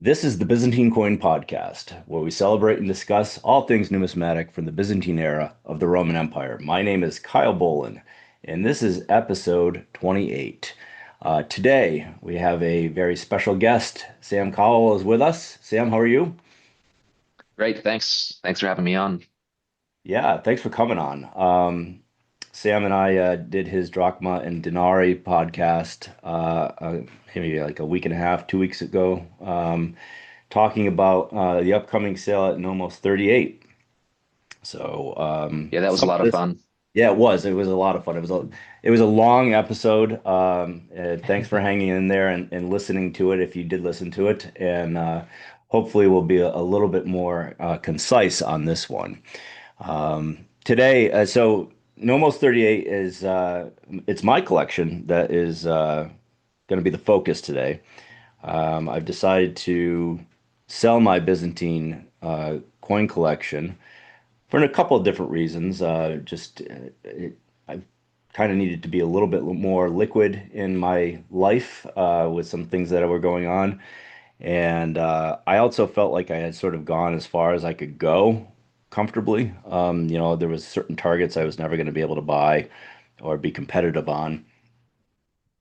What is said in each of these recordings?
This is the Byzantine Coin Podcast, where we celebrate and discuss all things numismatic from the Byzantine era of the Roman Empire. My name is Kyle Bollen, and this is episode 28. Today, we have a very special guest. Sam Cowell is with us. Sam, how are you? Great. Thanks for having me on. Yeah, thanks for coming on. Sam and I did his Drachma and Denari podcast maybe like a week and a half, 2 weeks ago, talking about the upcoming sale at Nomos 38. So Yeah, that was a some of lot of this, fun. yeah, it was. It was a lot of fun. It was a long episode. Thanks for hanging in there and listening to it if you did listen to it, and hopefully we'll be a little bit more concise on this one. Today, so Nomos 38 is it's my collection that is going to be the focus today. I've decided to sell my Byzantine coin collection for a couple of different reasons. I kind of needed to be a little bit more liquid in my life with some things that were going on. And I also felt like I had sort of gone as far as I could go comfortably. There was certain targets I was never going to be able to buy or be competitive on.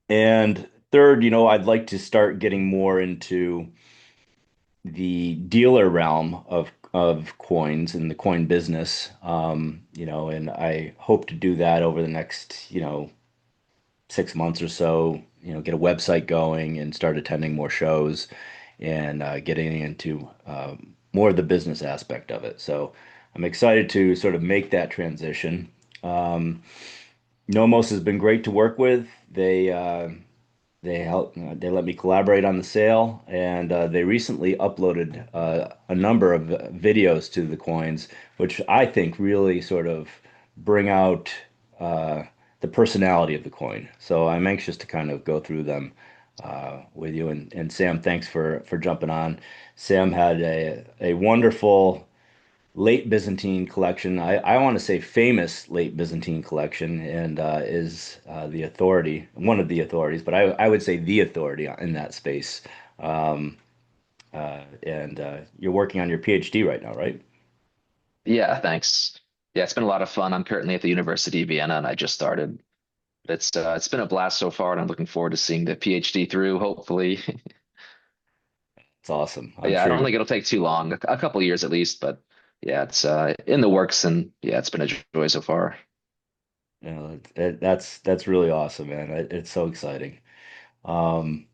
And third, I'd like to start getting more into the dealer realm of coins and the coin business. And I hope to do that over the next, 6 months or so, get a website going and start attending more shows and getting into more of the business aspect of it. So I'm excited to sort of make that transition. Um, Nomos has been great to work with. They let me collaborate on the sale, and they recently uploaded a number of videos to the coins, which I think really sort of bring out uh, the personality of the coin. So I'm anxious to kind of go through them with you. And Sam, thanks for jumping on. Sam had a wonderful late Byzantine collection. I want to say famous late Byzantine collection, and is the authority, one of the authorities, but I would say the authority in that space. Um, and You're working on your PhD right now, right? Yeah, thanks. Yeah, it's been a lot of fun. I'm currently at the University of Vienna and I just started. But it's been a blast so far and I'm looking forward to seeing the PhD through, hopefully. It's awesome. But I'm yeah, I sure don't think it'll take too long, a couple of years at least, but yeah, it's in the works and yeah, it's been a joy so far. that's really awesome, man. It's so exciting. Um,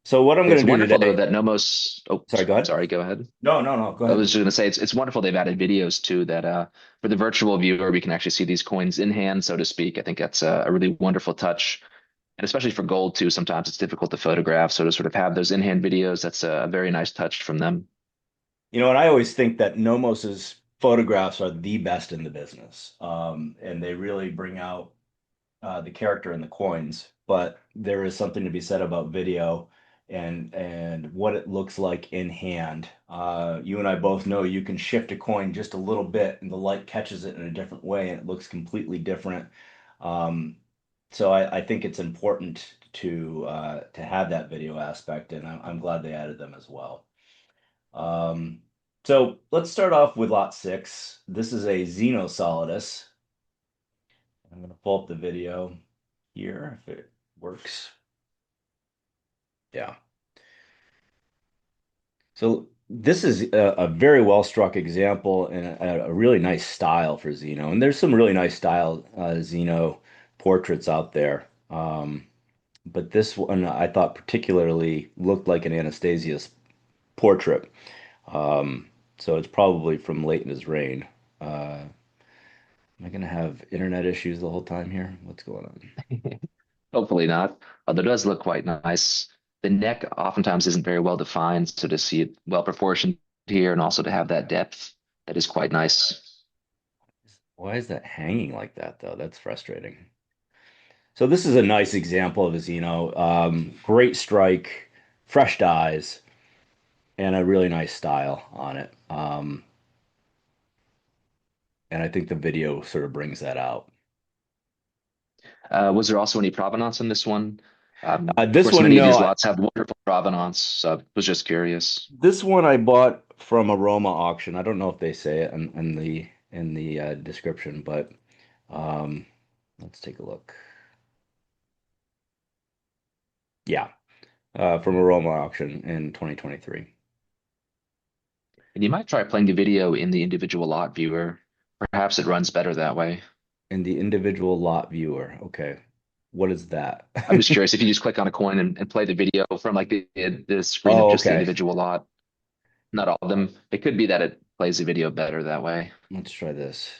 so what I'm It's going to do wonderful though today, that Nomos, oh, sorry, go ahead. sorry, go ahead. No, go I ahead. was just going to say it's wonderful they've added videos too that for the virtual viewer we can actually see these coins in hand, so to speak. I think that's a really wonderful touch. And especially for gold too, sometimes it's difficult to photograph. So to sort of have those in-hand videos, that's a very nice touch from them. And I always think that Nomos's photographs are the best in the business. And they really bring out the character in the coins. But there is something to be said about video and what it looks like in hand. You and I both know you can shift a coin just a little bit and the light catches it in a different way and it looks completely different. Um, so I think it's important to have that video aspect, and I'm glad they added them as well. Um, so let's start off with lot six. This is a Xenosolidus. I'm going to pull up the video here if it works. Yeah. So this is a very well struck example and a really nice style for Xeno. And there's some really nice style Xeno portraits out there. But this one I thought particularly looked like an Anastasius portrait. So it's probably from late in his reign. Uh, Am I gonna have internet issues the whole time here? What's going on? Hopefully not. Although it does look quite nice. The neck oftentimes isn't very well defined, so to see it well proportioned here and also to have that depth, that is quite nice. Why is that hanging like that though? That's frustrating. So this is a nice example of a Xeno. Great strike, fresh dies, and a really nice style on it. And I think the video sort of brings that out. Was there also any provenance on this one? Of This course, one, many of these no, lots have wonderful provenance, so I was just curious. this one I bought from a Roma auction. I don't know if they say it in the description, but um, let's take a look. Yeah, from a Roma auction in 2023. And you might try playing the video in the individual lot viewer. Perhaps it runs better that way. In the individual lot viewer. Okay, what is that? I'm just curious if you just click on a coin and play the video from like the screen of Oh, just the okay. individual lot, not all of them. It could be that it plays the video better that way. Let's try this.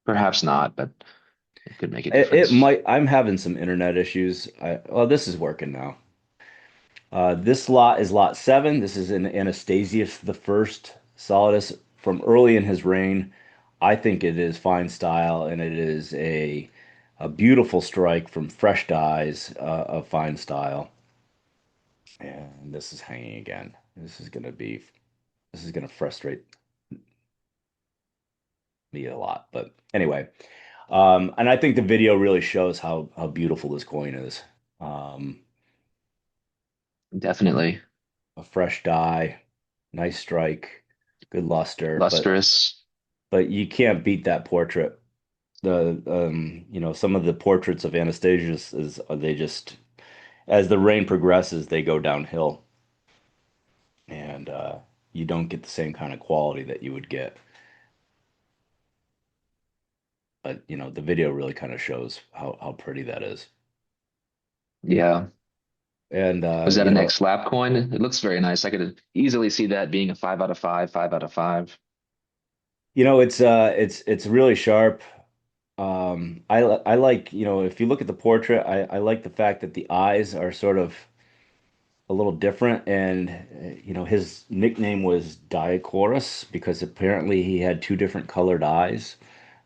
Perhaps not, but it could make a It difference. might. I'm having some internet issues. Oh, this is working now. This lot is lot 7. This is in Anastasius the First Solidus from early in his reign. I think it is fine style, and it is a beautiful strike from fresh dies of fine style. And this is hanging again. This is gonna frustrate me a lot. But anyway, and I think the video really shows how beautiful this coin is. Um, Definitely a fresh die, nice strike, good luster, lustrous. but you can't beat that portrait. The some of the portraits of Anastasius is they just as the reign progresses, they go downhill, and you don't get the same kind of quality that you would get. But the video really kind of shows how pretty that is. Yeah. And Was that an X slap coin? It looks very nice. I could easily see that being a 5 out of 5, 5 out of 5. it's really sharp. I like, if you look at the portrait, I like the fact that the eyes are sort of a little different, and his nickname was Diacorus because apparently he had two different colored eyes.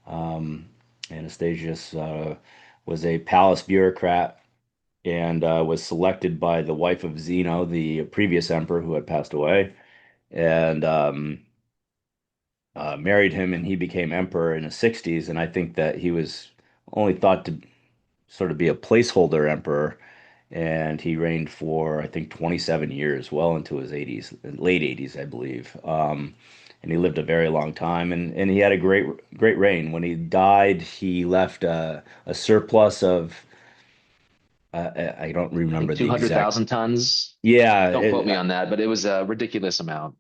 Um, Anastasius was a palace bureaucrat and was selected by the wife of Zeno, the previous emperor who had passed away, and married him, and he became emperor in the 60s. And I think that he was only thought to sort of be a placeholder emperor, and he reigned for I think 27 years, well into his 80s, late 80s, I believe. And he lived a very long time, and he had a great reign. When he died, he left a surplus of I don't I remember think the exact. 200,000 tons. Yeah, Don't quote me on that, but it was a ridiculous amount.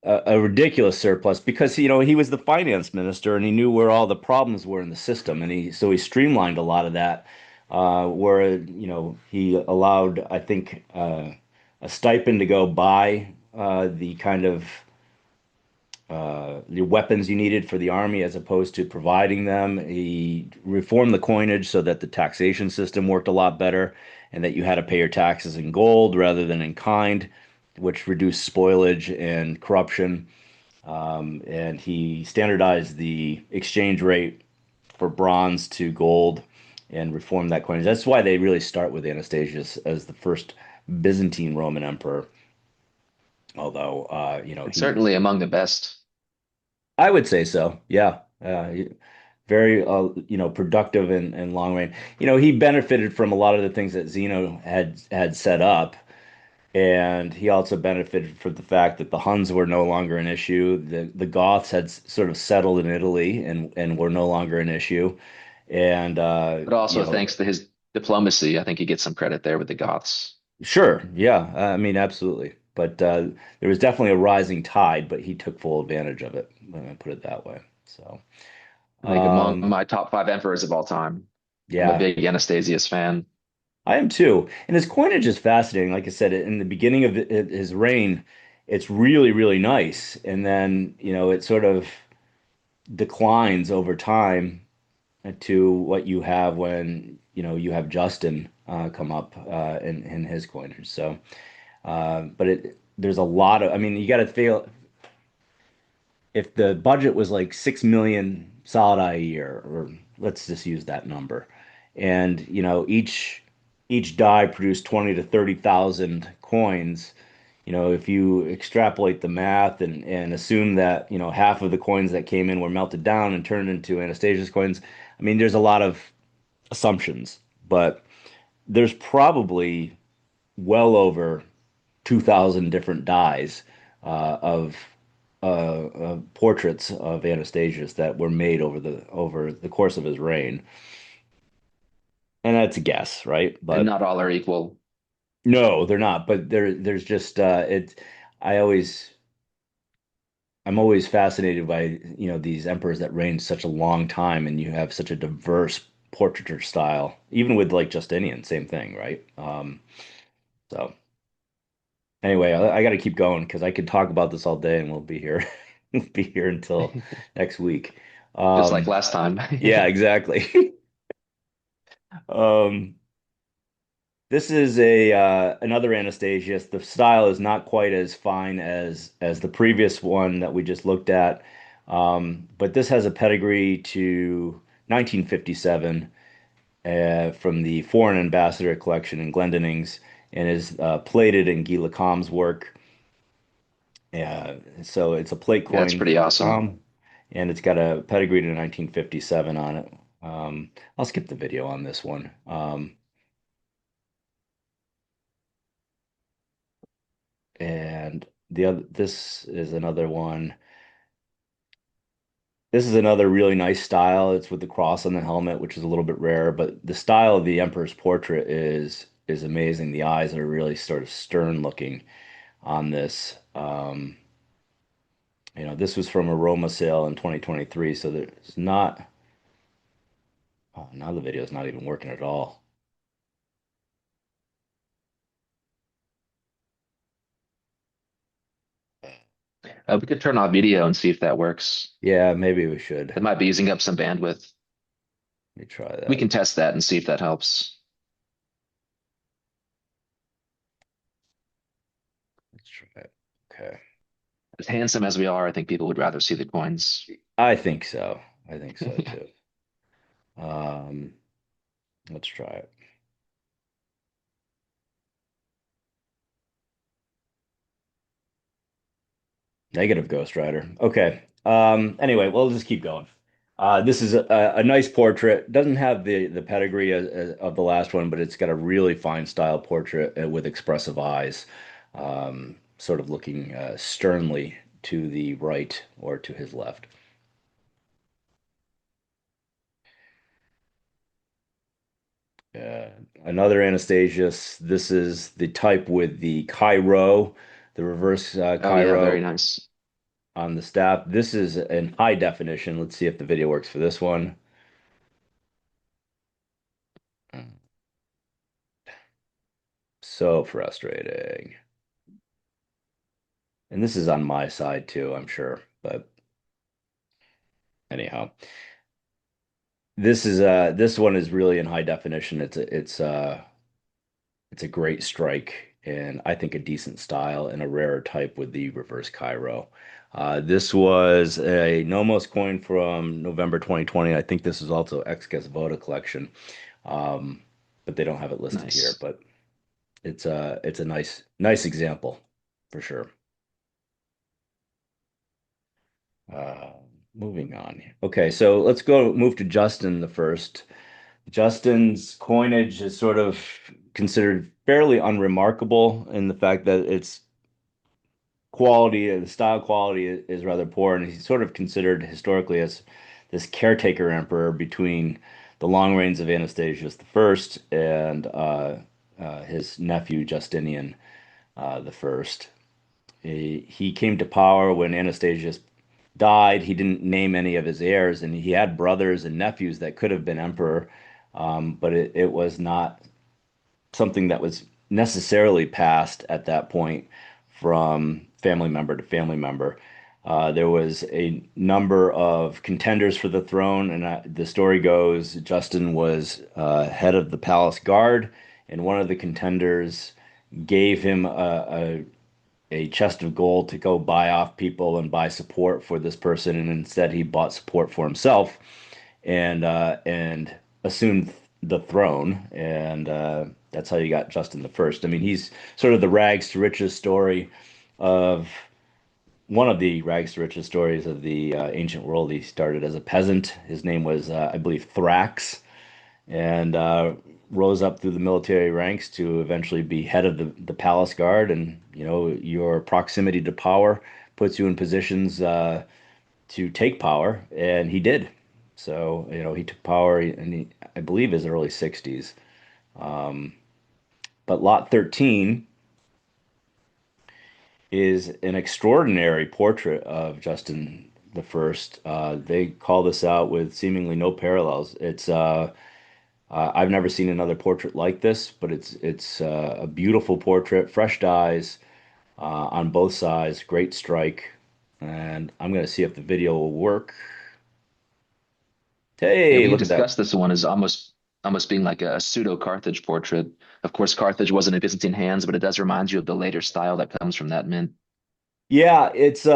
a ridiculous surplus because he was the finance minister and he knew where all the problems were in the system, and he streamlined a lot of that, where he allowed, I think, a stipend to go buy the kind of the weapons you needed for the army as opposed to providing them. He reformed the coinage so that the taxation system worked a lot better and that you had to pay your taxes in gold rather than in kind, which reduced spoilage and corruption. And he standardized the exchange rate for bronze to gold and reformed that coinage. That's why they really start with Anastasius as the first Byzantine Roman emperor. Although, It's certainly among the best. I would say so. Yeah. Very, productive and long reign. He benefited from a lot of the things that Zeno had set up. And he also benefited from the fact that the Huns were no longer an issue. The Goths had sort of settled in Italy and were no longer an issue. And But also thanks to his diplomacy, I think he gets some credit there with the Goths. sure, yeah, I mean, absolutely. But there was definitely a rising tide, but he took full advantage of it. Let me put it that way. So, I think among um, my top 5 emperors of all time, I'm a yeah, big Anastasius fan. I am too. And his coinage is fascinating. Like I said, in the beginning of his reign, it's really, really nice. And then, it sort of declines over time to what you have when, you have Justin come up in his coinage. So, but there's a lot of, I mean, you got to feel if the budget was like 6 million solidi a year, or let's just use that number, and each die produced 20 to 30,000 coins. If you extrapolate the math and assume that half of the coins that came in were melted down and turned into Anastasia's coins, I mean, there's a lot of assumptions, but there's probably well over 2,000 different dyes of portraits of Anastasius that were made over the course of his reign. And that's a guess, right? And But not all are equal. no, they're not. But there's just it. I always I'm always fascinated by, these emperors that reigned such a long time, and you have such a diverse portraiture style. Even with like Justinian, same thing, right? So anyway, I got to keep going because I could talk about this all day, and we'll be here, we'll be here until next week. Just like Um, last time. yeah, exactly. Um, this is a another Anastasius. The style is not quite as fine as the previous one that we just looked at, but this has a pedigree to 1957 from the Foreign Ambassador collection in Glendoning's, and is plated in Guy Lacombe's work. So it's a plate Yeah, that's coin pretty from awesome. Lacombe, and it's got a pedigree to 1957 on it. I'll skip the video on this one. And this is another one. This is another really nice style. It's with the cross on the helmet, which is a little bit rare, but the style of the Emperor's portrait is amazing. The eyes are really sort of stern looking on this. This was from a Roma sale in 2023, so there's not. Oh, now the video is not even working at all. We could turn off video and see if that works. Yeah, maybe we should. That might be using up some bandwidth. Let me try We that. can test that and see if that helps. Let's try it. Okay. As handsome as we are, I think people would rather see the coins. I think so. I think so too. Um, let's try it. Negative Ghost Rider. Okay. Anyway, we'll just keep going. This is a nice portrait. Doesn't have the pedigree of the last one, but it's got a really fine style portrait with expressive eyes, sort of looking sternly to the right or to his left. Uh, Another Anastasius. This is the type with the Chi-Rho, the reverse Oh yeah, very Chi-Rho nice. on the staff. This is in high definition. Let's see if the video works for this one. So frustrating. And this is on my side too, I'm sure. But anyhow, this one is really in high definition. It's a great strike, and I think a decent style and a rarer type with the reverse Cairo. This was a Nomos coin from November 2020. I think this is also ex Voda collection, um, but they don't have it listed here. Nice. But it's a nice example for sure. Uh, Moving on. Okay, so let's go move to Justin the first. Justin's coinage is sort of considered fairly unremarkable in the fact that its quality, the style quality is rather poor, and he's sort of considered historically as this caretaker emperor between the long reigns of Anastasius the First and his nephew Justinian the First. He came to power when Anastasius died. He didn't name any of his heirs, and he had brothers and nephews that could have been emperor, but it was not something that was necessarily passed at that point from family member to family member. There was a number of contenders for the throne, and the story goes Justin was head of the palace guard, and one of the contenders gave him a chest of gold to go buy off people and buy support for this person, and instead he bought support for himself and assumed the throne, and that's how you got Justin the First. I mean, he's sort of the rags to riches story of one of the rags to riches stories of the ancient world. He started as a peasant. His name was, I believe, Thrax, and rose up through the military ranks to eventually be head of the palace guard, and your proximity to power puts you in positions to take power, and he did. So he took power in I believe his early 60s. Um, but Lot 13 is an extraordinary portrait of Justin the First. They call this out with seemingly no parallels. I've never seen another portrait like this, but it's a beautiful portrait, fresh dyes on both sides, great strike. And I'm going to see if the video will work. Yeah, Hey, we look at that. discussed this one as almost being like a pseudo Carthage portrait. Of course, Carthage wasn't in Byzantine hands, but it does remind you of the later style that comes from that mint. Yeah, it's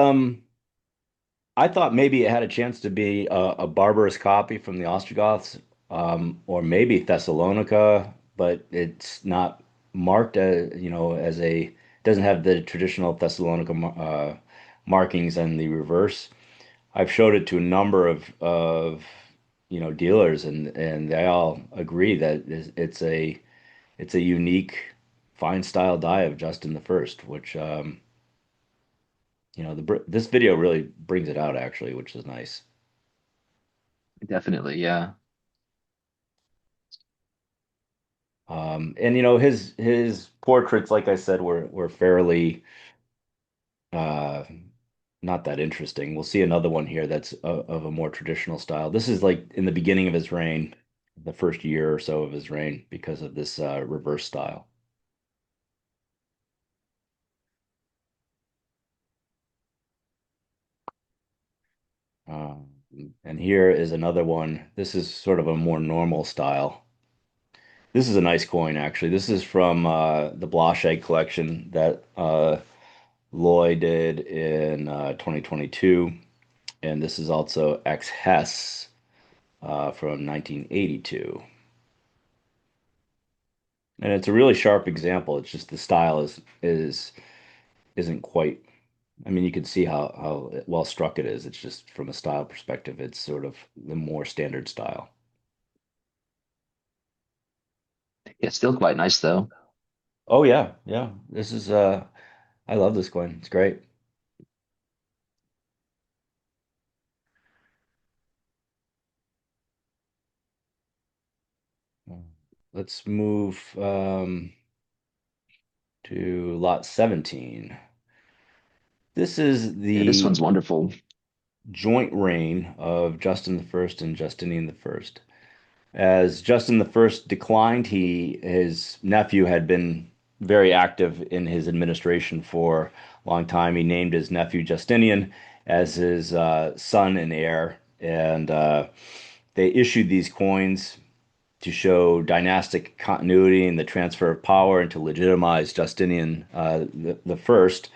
I thought maybe it had a chance to be a barbarous copy from the Ostrogoths, or maybe Thessalonica, but it's not marked as, as a, it doesn't have the traditional Thessalonica markings on the reverse. I've showed it to a number of dealers, and they all agree that it's a unique, fine style die of Justin the First, which this video really brings it out actually, which is nice. Definitely, yeah. And his portraits, like I said, were fairly uh, not that interesting. We'll see another one here that's of a more traditional style. This is like in the beginning of his reign, the first year or so of his reign, because of this reverse style. Um, and here is another one. This is sort of a more normal style. This is a nice coin, actually. This is from the Blaschegg collection that Loy did in 2022. And this is also ex Hess from 1982. And it's a really sharp example. It's just the style isn't quite. I mean, you can see how well struck it is. It's just from a style perspective, it's sort of the more standard style. It's still quite nice though. Oh yeah, yeah. This is I love this coin. It's great. Let's move to lot 17. This is Yeah, this the one's wonderful. joint reign of Justin the First and Justinian the First. As Justin the First declined, his nephew had been very active in his administration for a long time. He named his nephew Justinian as his son and heir, and they issued these coins to show dynastic continuity and the transfer of power and to legitimize Justinian the First.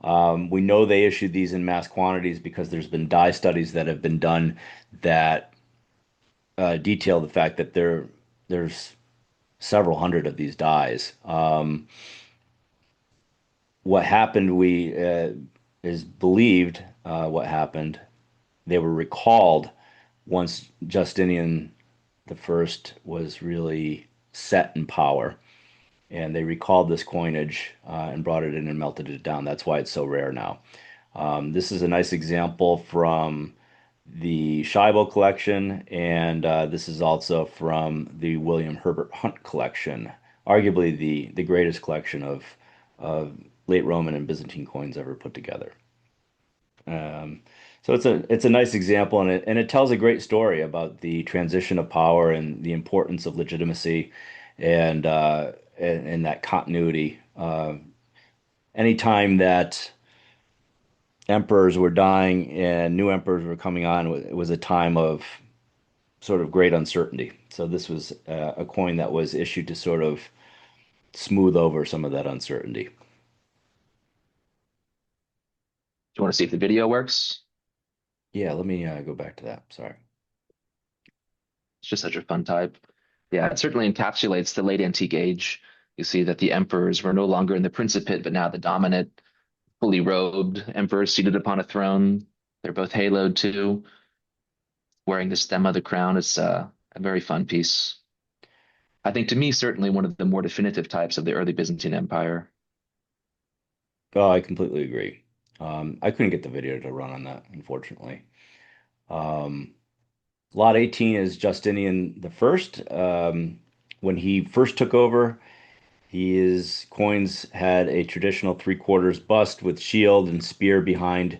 We know they issued these in mass quantities because there's been dye studies that have been done that detail the fact that there's several hundred of these dyes. What happened, we is believed what happened. They were recalled once Justinian the First was really set in power, and they recalled this coinage and brought it in and melted it down. That's why it's so rare now. This is a nice example from the Scheibel collection, and this is also from the William Herbert Hunt collection, arguably the greatest collection of late Roman and Byzantine coins ever put together. Um, so it's a nice example, and it tells a great story about the transition of power and the importance of legitimacy, and that continuity. Anytime that emperors were dying and new emperors were coming on, it was a time of sort of great uncertainty. So this was a coin that was issued to sort of smooth over some of that uncertainty. Do you want to see if the video works? Yeah, let me go back to that. Sorry. It's just such a fun type. Yeah, it certainly encapsulates the late antique age. You see that the emperors were no longer in the principate, but now the dominant, fully robed emperor seated upon a throne. They're both haloed too, wearing the stem of the crown. It's a very fun piece. I think to me, certainly one of the more definitive types of the early Byzantine Empire. Oh, I completely agree. I couldn't get the video to run on that, unfortunately. Um, Lot 18 is Justinian the First. When he first took over, his coins had a traditional three-quarters bust with shield and spear behind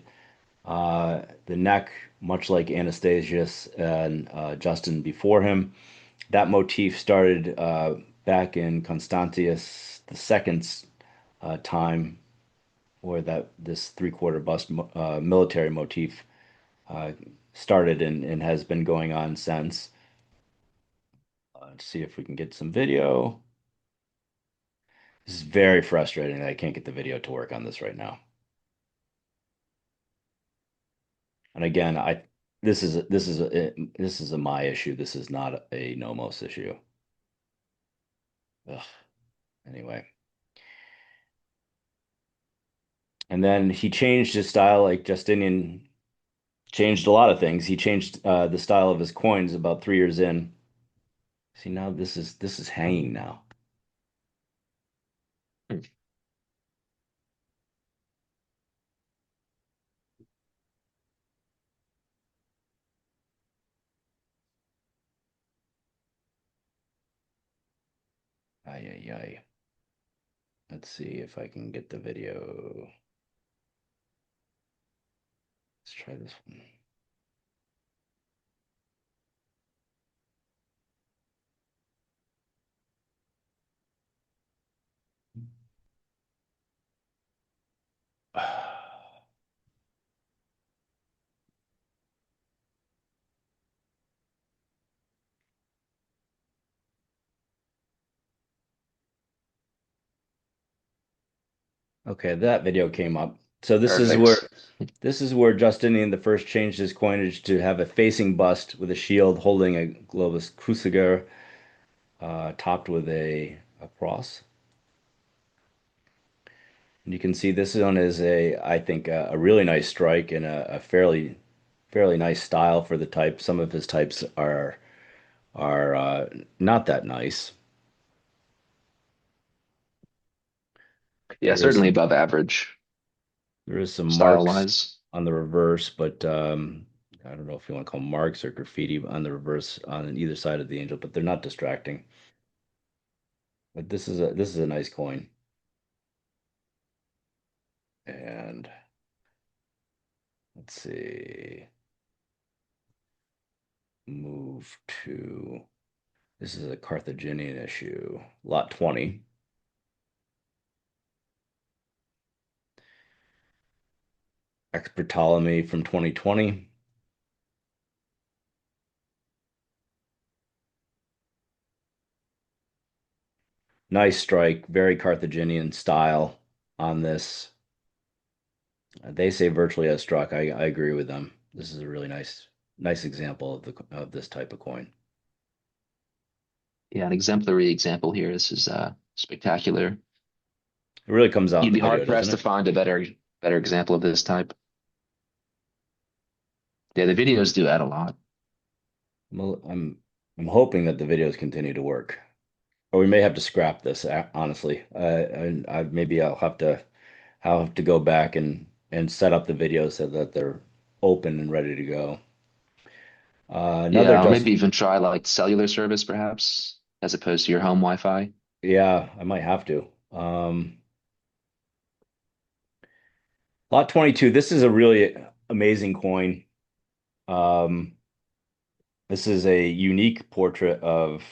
the neck, much like Anastasius and Justin before him. That motif started back in Constantius II's time, where that this three-quarter bust military motif uh, started and has been going on since. Let's see if we can get some video. This is very frustrating that I can't get the video to work on this right now. And again, I this is a my issue. This is not a Nomos issue. Ugh. Anyway, and then he changed his style. Like Justinian changed a lot of things. He changed the style of his coins about 3 years in. See, now this is hanging now. Hmm. Ay, ay, ay. Let's see if I can get the video. Let's try this one. Okay, that video came up. So Perfect. this is where Justinian the First changed his coinage to have a facing bust with a shield holding a globus cruciger, topped with a cross. And you can see this one is I think, a really nice strike and a fairly nice style for the type. Some of his types are not that nice. Yeah, There is certainly some above average there is some style marks wise. on the reverse, but I don't know if you want to call them marks or graffiti on the reverse on either side of the angel, but they're not distracting. But this is a nice coin. And let's see, move to this is a Carthaginian issue, lot 20. Expert Ptolemy from 2020. Nice strike, very Carthaginian style on this. They say virtually as struck. I agree with them. This is a really nice example of this type of coin. Yeah, an exemplary example here. This is spectacular. It really comes out in You'd the be video, hard doesn't pressed to it? find a better example of this type. Yeah, the videos do add a lot. Well, I'm hoping that the videos continue to work, or we may have to scrap this. Honestly, maybe I'll have to go back and set up the videos so that they're open and ready to go. Another Yeah, or just maybe even try like cellular service perhaps, as opposed to your home Wi-Fi. Yeah, I might have to. Lot 22. This is a really amazing coin. Um, this is a unique portrait of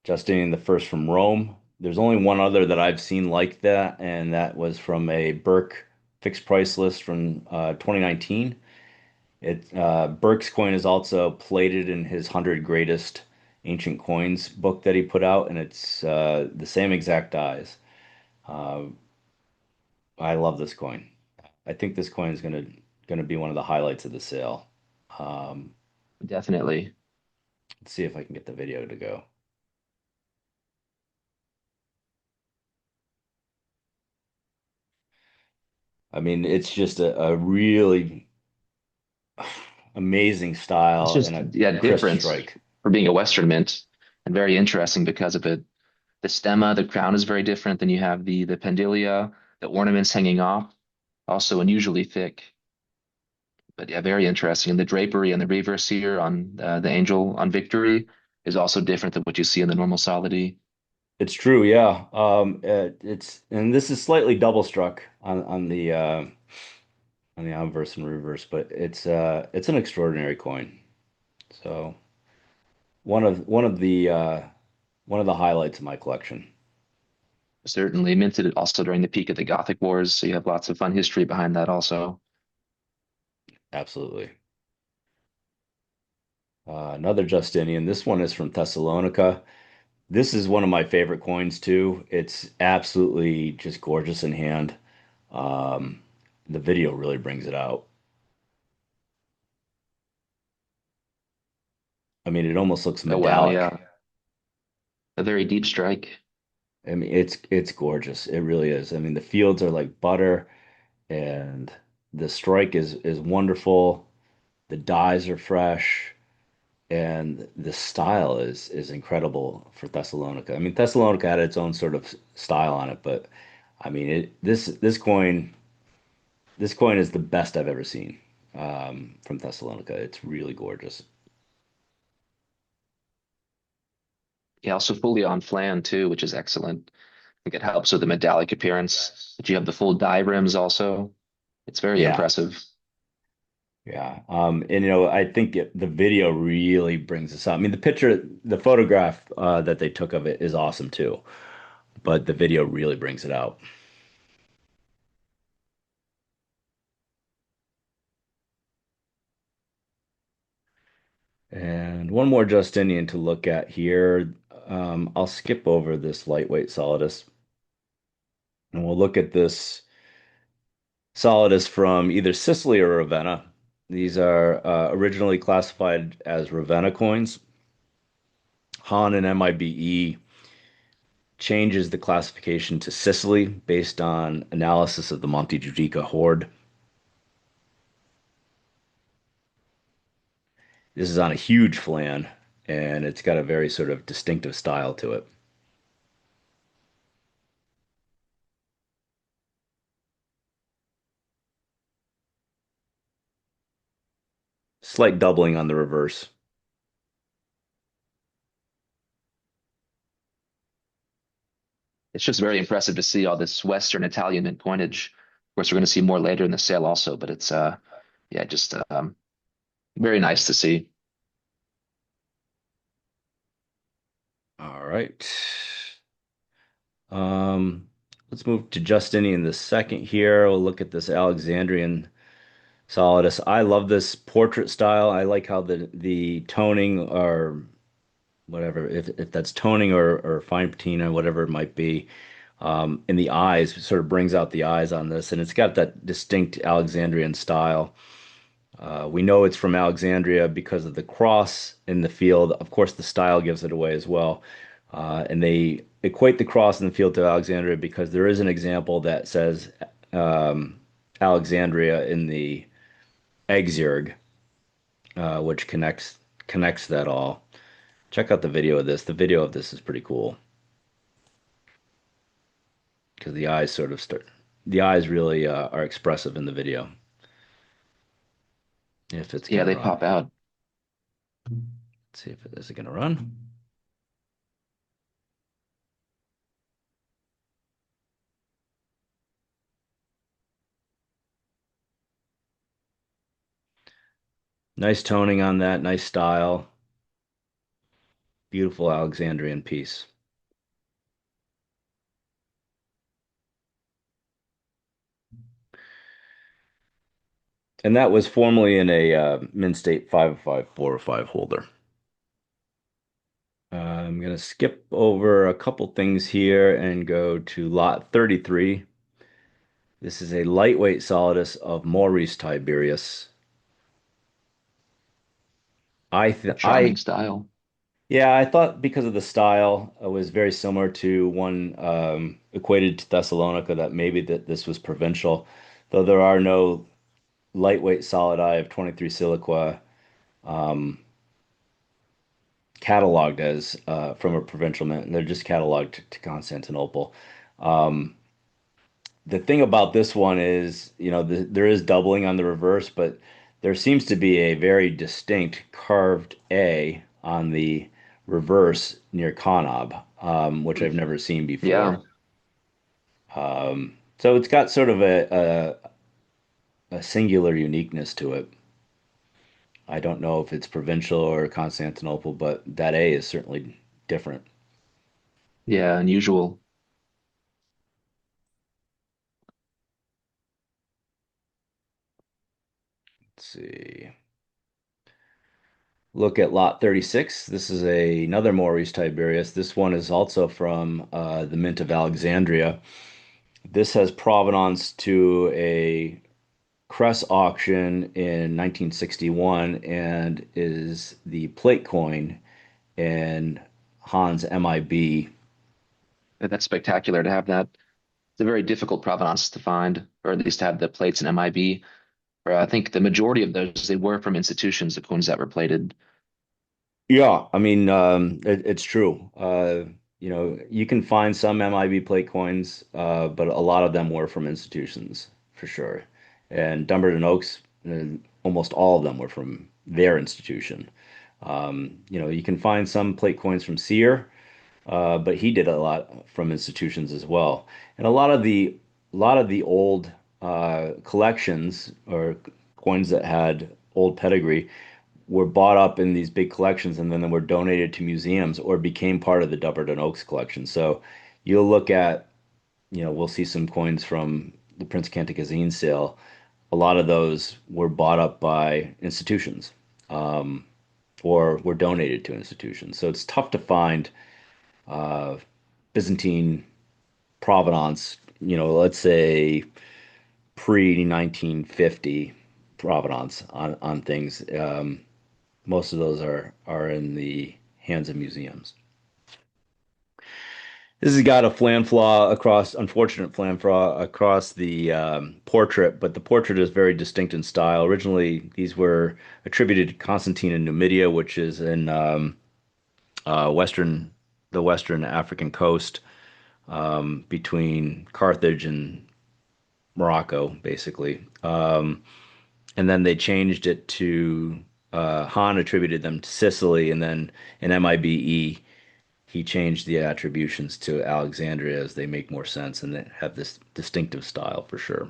Justinian the First from Rome. There's only one other that I've seen like that, and that was from a Burke fixed price list from 2019. Burke's coin is also plated in his 100 greatest ancient coins book that he put out, and it's the same exact dies. Uh, I love this coin. I think this coin is gonna be one of the highlights of the sale. Um, Definitely. let's see if I can get the video to go. I mean, it's just a really amazing It's style and just a yeah, crisp different strike. for being a Western mint. and very interesting because of it. The stemma, the crown is very different. Then you have the pendilia, the ornaments hanging off, also unusually thick. But yeah, very interesting. And the drapery and the reverse here on the angel on Victory is also different than what you see in the normal solidity. It's true, yeah. It's and this is slightly double struck on the obverse and reverse, but it's an extraordinary coin. So one of the highlights of my collection. Certainly minted it also during the peak of the Gothic Wars, so you have lots of fun history behind that also. Absolutely. Another Justinian. This one is from Thessalonica. This is one of my favorite coins too. It's absolutely just gorgeous in hand. Um, the video really brings it out. I mean, it almost looks Oh wow, metallic. yeah. A very deep strike. I mean, it's gorgeous. It really is. I mean, the fields are like butter, and the strike is wonderful. The dyes are fresh, and the style is incredible for Thessalonica. I mean, Thessalonica had its own sort of style on it, but I mean, this coin is the best I've ever seen from Thessalonica. It's really gorgeous. Yeah, also fully on flan too, which is excellent. I think it helps with the metallic appearance. But you have the full die rims also. It's very Yeah, impressive. yeah. And I think the video really brings this out. I mean, the photograph that they took of it is awesome too, but the video really brings it out. And one more Justinian to look at here. I'll skip over this lightweight Solidus, and we'll look at this Solidus from either Sicily or Ravenna. These are originally classified as Ravenna coins. Han and MIBE changes the classification to Sicily based on analysis of the Monte Giudica hoard. This is on a huge flan, and it's got a very sort of distinctive style to it. Slight doubling on the reverse. It's just very impressive to see all this Western Italian mint coinage. Of course, we're going to see more later in the sale also, but it's yeah, just very nice to see. All right. Um, let's move to Justinian the second here. We'll look at this Alexandrian Solidus. I love this portrait style. I like how the toning or whatever, if that's toning or fine patina, whatever it might be, in the eyes, sort of brings out the eyes on this, and it's got that distinct Alexandrian style. We know it's from Alexandria because of the cross in the field. Of course, the style gives it away as well. And they equate the cross in the field to Alexandria because there is an example that says Alexandria in the exurg, which connects that all. Check out the video of this. The video of this is pretty cool because the eyes really are expressive in the video if it's Yeah, gonna they run. pop out. Let's see if it is it gonna run. Nice toning on that, nice style, beautiful Alexandrian piece. And that was formerly in a Mint State 505 405 holder. I'm going to skip over a couple things here and go to lot 33. This is a lightweight solidus of Maurice Tiberius. Charming style. Yeah, I thought because of the style, it was very similar to one equated to Thessalonica that maybe that this was provincial, though there are no lightweight solid eye of 23 siliqua cataloged as from a provincial mint. They're just cataloged to Constantinople. Um, the thing about this one is, there is doubling on the reverse, but there seems to be a very distinct carved A on the reverse near Kanab, which I've never seen before. Yeah. So it's got sort of a singular uniqueness to it. I don't know if it's provincial or Constantinople, but that A is certainly different. Yeah, unusual. Let's see. Look at lot 36. This is another Maurice Tiberius. This one is also from the Mint of Alexandria. This has provenance to a Cress auction in 1961 and is the plate coin in Hans MIB. That's spectacular to have that. It's a very difficult provenance to find, or at least to have the plates in MIB. Or I think the majority of those they were from institutions, the coins that were plated. Yeah, I mean, it's true. You can find some MIB plate coins, but a lot of them were from institutions for sure. And Dumbarton Oaks, almost all of them were from their institution. You can find some plate coins from Sear, but he did a lot from institutions as well. And a lot of the old collections or coins that had old pedigree were bought up in these big collections and then they were donated to museums or became part of the Dumbarton Oaks collection. So you'll look at, we'll see some coins from the Prince Cantacuzene sale. A lot of those were bought up by institutions, um, or were donated to institutions. So it's tough to find uh, Byzantine provenance, let's say pre 1950 provenance on things. Most of those are in the hands of museums. This has got a flan flaw across, unfortunate flan flaw across the portrait, but the portrait is very distinct in style. Originally, these were attributed to Constantine in Numidia, which is in the Western African coast, between Carthage and Morocco, basically. And then they changed it to Han attributed them to Sicily, and then in MIBE he changed the attributions to Alexandria as they make more sense and they have this distinctive style for sure.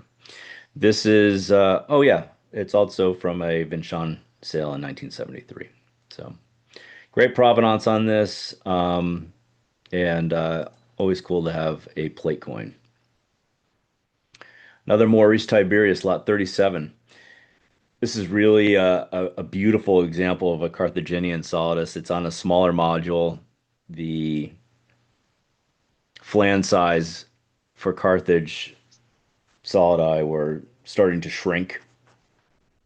This is oh yeah, it's also from a Vinchon sale in 1973. So great provenance on this, and always cool to have a plate coin. Another Maurice Tiberius, lot 37. This is really a beautiful example of a Carthaginian solidus. It's on a smaller module. The flan size for Carthage solidi were starting to shrink,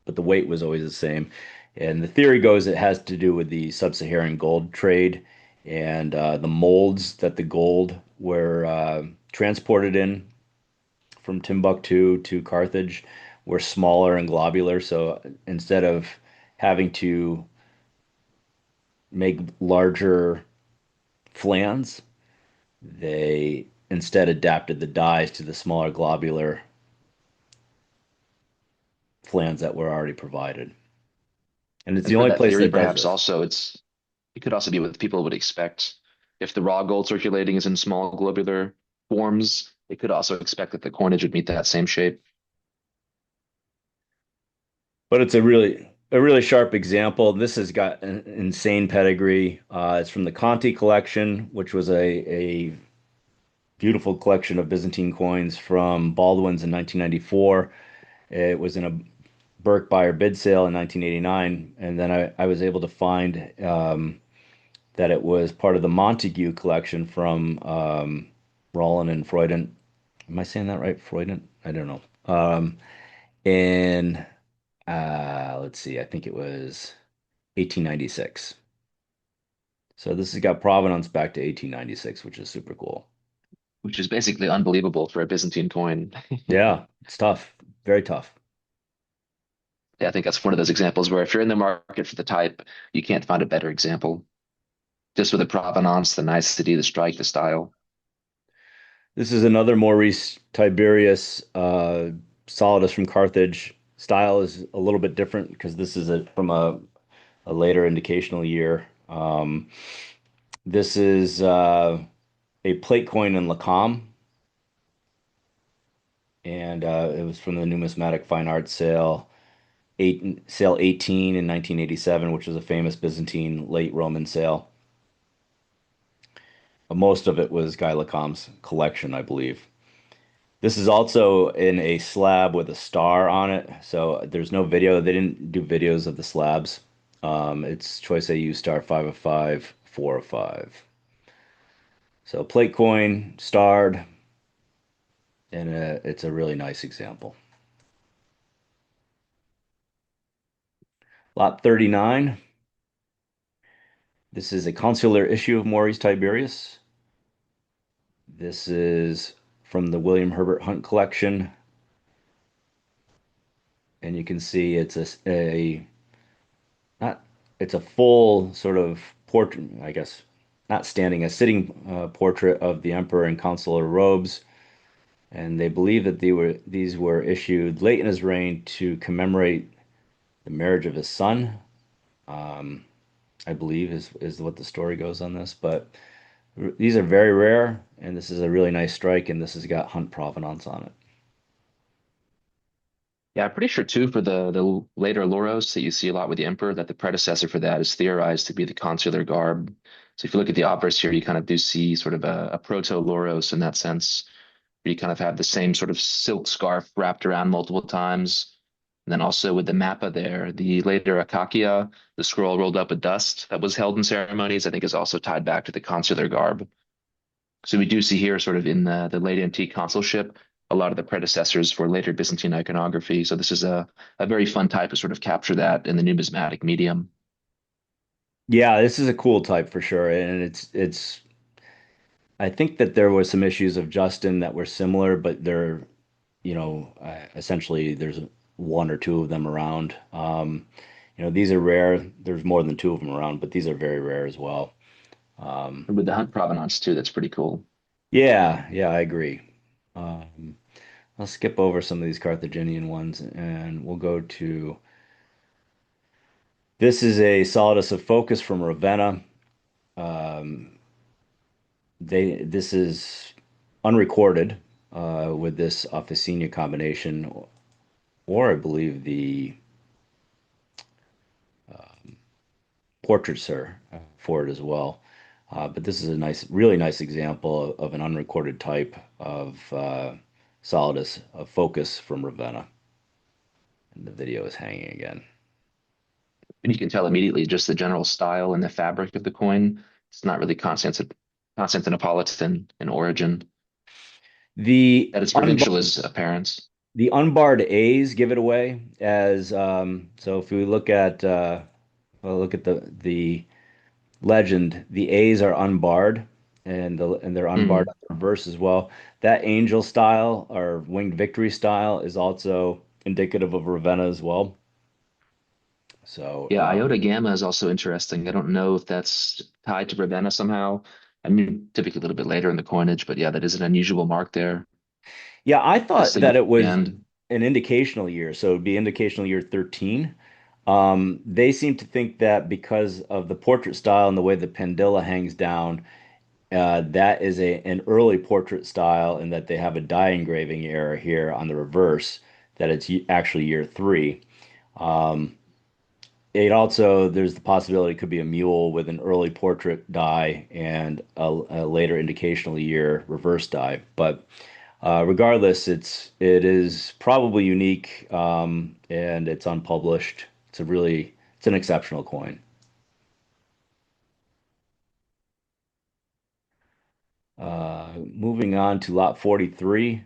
but the weight was always the same. And the theory goes it has to do with the sub-Saharan gold trade and the molds that the gold were transported in from Timbuktu to Carthage were smaller and globular. So instead of having to make larger flans, they instead adapted the dyes to the smaller globular flans that were already provided. And it's And the for only that place theory, that does perhaps this. also it could also be what people would expect. If the raw gold circulating is in small globular forms, they could also expect that the coinage would meet that same shape. But it's a really sharp example. This has got an insane pedigree. It's from the Conti collection, which was a beautiful collection of Byzantine coins from Baldwin's in 1994. It was in a Burke buyer bid sale in 1989, and then I was able to find that it was part of the Montague collection from Rolland and Freuden. Am I saying that right? Freuden? I don't know. In let's see, I think it was 1896. So this has got provenance back to 1896, which is super cool. Which is basically unbelievable for a Byzantine coin. Yeah, it's tough, very tough. Yeah, I think that's one of those examples where if you're in the market for the type, you can't find a better example. just with the provenance, the nicety, the strike, the style. This is another Maurice Tiberius Solidus from Carthage. Style is a little bit different because this is from a later indicational year. This is a plate coin in Lacam, and it was from the numismatic fine arts sale 18 in 1987, which was a famous Byzantine late Roman sale. Most of it was Guy Lacam's collection, I believe. This is also in a slab with a star on it, so there's no video. They didn't do videos of the slabs. It's choice AU star 5 of 5, 4 of 5. So plate coin, starred, and it's a really nice example. Lot 39. This is a consular issue of Maurice Tiberius. This is from the William Herbert Hunt collection, and you can see it's a not it's a full sort of portrait, I guess, not standing, a sitting portrait of the emperor in consular robes. And they believe that these were issued late in his reign to commemorate the marriage of his son. Um, I believe is what the story goes on this, but these are very rare, and this is a really nice strike, and this has got Hunt provenance on it. Yeah, I'm pretty sure too for the later Loros that you see a lot with the emperor, that the predecessor for that is theorized to be the consular garb. So if you look at the obverse here, you kind of do see sort of a proto Loros in that sense, where you kind of have the same sort of silk scarf wrapped around multiple times. And then also with the mappa there, the later Akakia, the scroll rolled up with dust that was held in ceremonies, I think is also tied back to the consular garb. So we do see here, sort of in the late antique consulship, a lot of the predecessors for later Byzantine iconography. So this is a very fun type to sort of capture that in the numismatic medium. Yeah, this is a cool type for sure, and it's. I think that there was some issues of Justin that were similar, but they're essentially there's one or two of them around. These are rare. There's more than two of them around, but these are very rare as well. Um, And with the Hunt provenance too, that's pretty cool. yeah, yeah, I agree. Um, I'll skip over some of these Carthaginian ones and we'll go to this is a Solidus of Focus from Ravenna. Um, this is unrecorded with this Officina combination, or I believe the portraiture for it as well. But this is a really nice example of an unrecorded type of Solidus of Focus from Ravenna. And the video is hanging again. And you can tell immediately just the general style and the fabric of the coin. It's not really Constantinopolitan in origin. The That its provincial unbar is apparent. the unbarred A's give it away as so if we look at the legend, the A's are unbarred and they're unbarred Hmm. on the reverse as well. That angel style or winged victory style is also indicative of Ravenna as well. So Yeah, iota gamma is also interesting. I don't know if that's tied to Ravenna somehow. I mean, typically a little bit later in the coinage, but yeah, that is an unusual mark there. yeah, I A thought that signal it at the was end. an indicational year, so it'd be indicational year 13. They seem to think that because of the portrait style and the way the pendula hangs down, that is an early portrait style, and that they have a die engraving error here on the reverse, that it's actually year 3. Um, it also, there's the possibility it could be a mule with an early portrait die and a later indicational year reverse die. But regardless, it is probably unique and it's unpublished. It's an exceptional coin. Moving on to lot 43.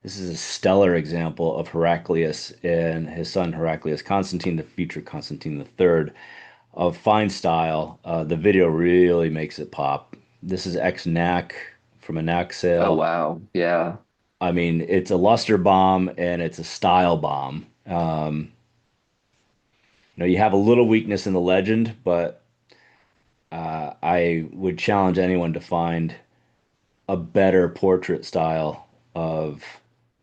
This is a stellar example of Heraclius and his son Heraclius Constantine, the future Constantine III, of fine style. The video really makes it pop. This is ex-NAC from a NAC Oh sale. wow. Yeah. I mean, it's a luster bomb and it's a style bomb. You have a little weakness in the legend, but I would challenge anyone to find a better portrait style of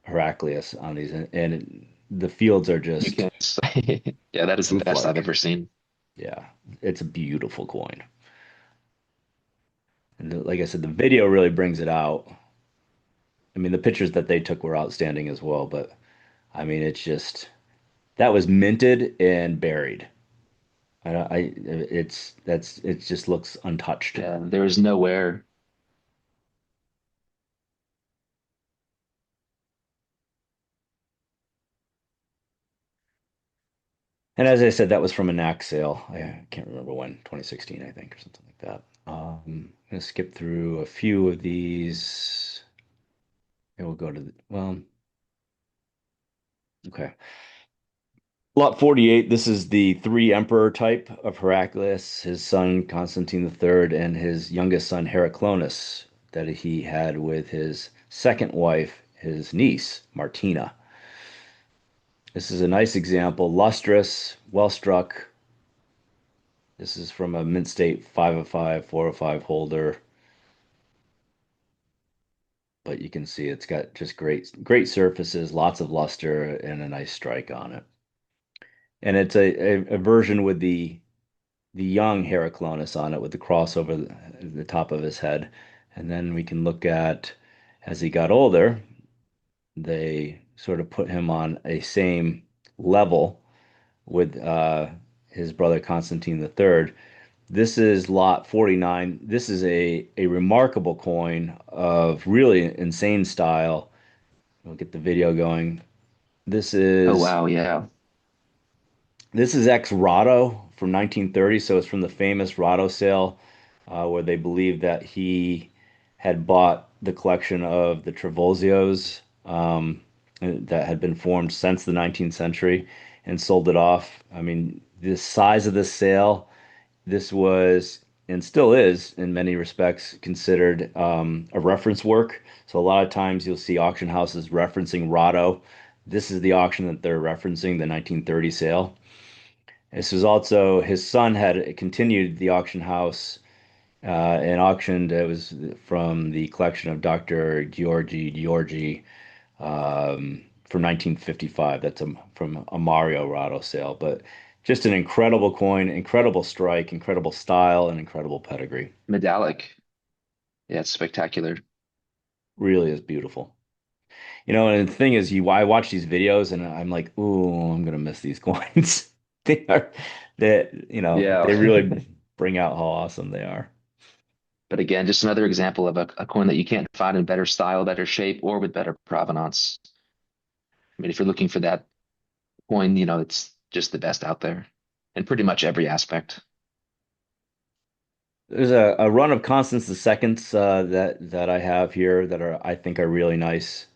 Heraclius on these, and the fields are You just can't say. Yeah, that is the best I've roof-like. ever seen. Yeah, it's a beautiful coin. And like I said, the video really brings it out. I mean, the pictures that they took were outstanding as well, but I mean, it's just that was minted and buried. It just looks untouched. Yeah, there is nowhere. And as I said, that was from a knack sale. I can't remember when, 2016, I think, or something like that. I'm gonna skip through a few of these. And we'll go to well, okay. Lot 48, this is the three emperor type of Heraclius, his son Constantine III, and his youngest son Heraclonus, that he had with his second wife, his niece, Martina. This is a nice example, lustrous, well struck. This is from a mint state 5 of 5, 4 of 5 holder, but you can see it's got just great surfaces, lots of luster, and a nice strike on it. And it's a version with the young Heraclonus on it with the cross over the top of his head. And then we can look at as he got older, they sort of put him on a same level with his brother Constantine III. This is lot 49. This is a remarkable coin of really insane style. We'll get the video going. This Oh is wow, yeah. This is ex Rado from 1930, so it's from the famous Rado sale, where they believe that he had bought the collection of the Trevosios that had been formed since the 19th century and sold it off. I mean, the size of this sale, this was and still is in many respects considered a reference work. So a lot of times you'll see auction houses referencing Rado. This is the auction that they're referencing, the 1930 sale. This was also his son had continued the auction house and auctioned. It was from the collection of Dr. Giorgi from 1955. That's from a Mario Rado sale, but just an incredible coin, incredible strike, incredible style, and incredible pedigree. Medallic. Yeah, it's spectacular. Really is beautiful. You know, and the thing is, I watch these videos and I'm like, ooh, I'm gonna miss these coins. They are Yeah. they really bring out how awesome they are. But again, just another example of a coin that you can't find in better style, better shape, or with better provenance. I mean, if you're looking for that coin, it's just the best out there in pretty much every aspect. There's a run of Constance the Seconds that I have here that I think are really nice.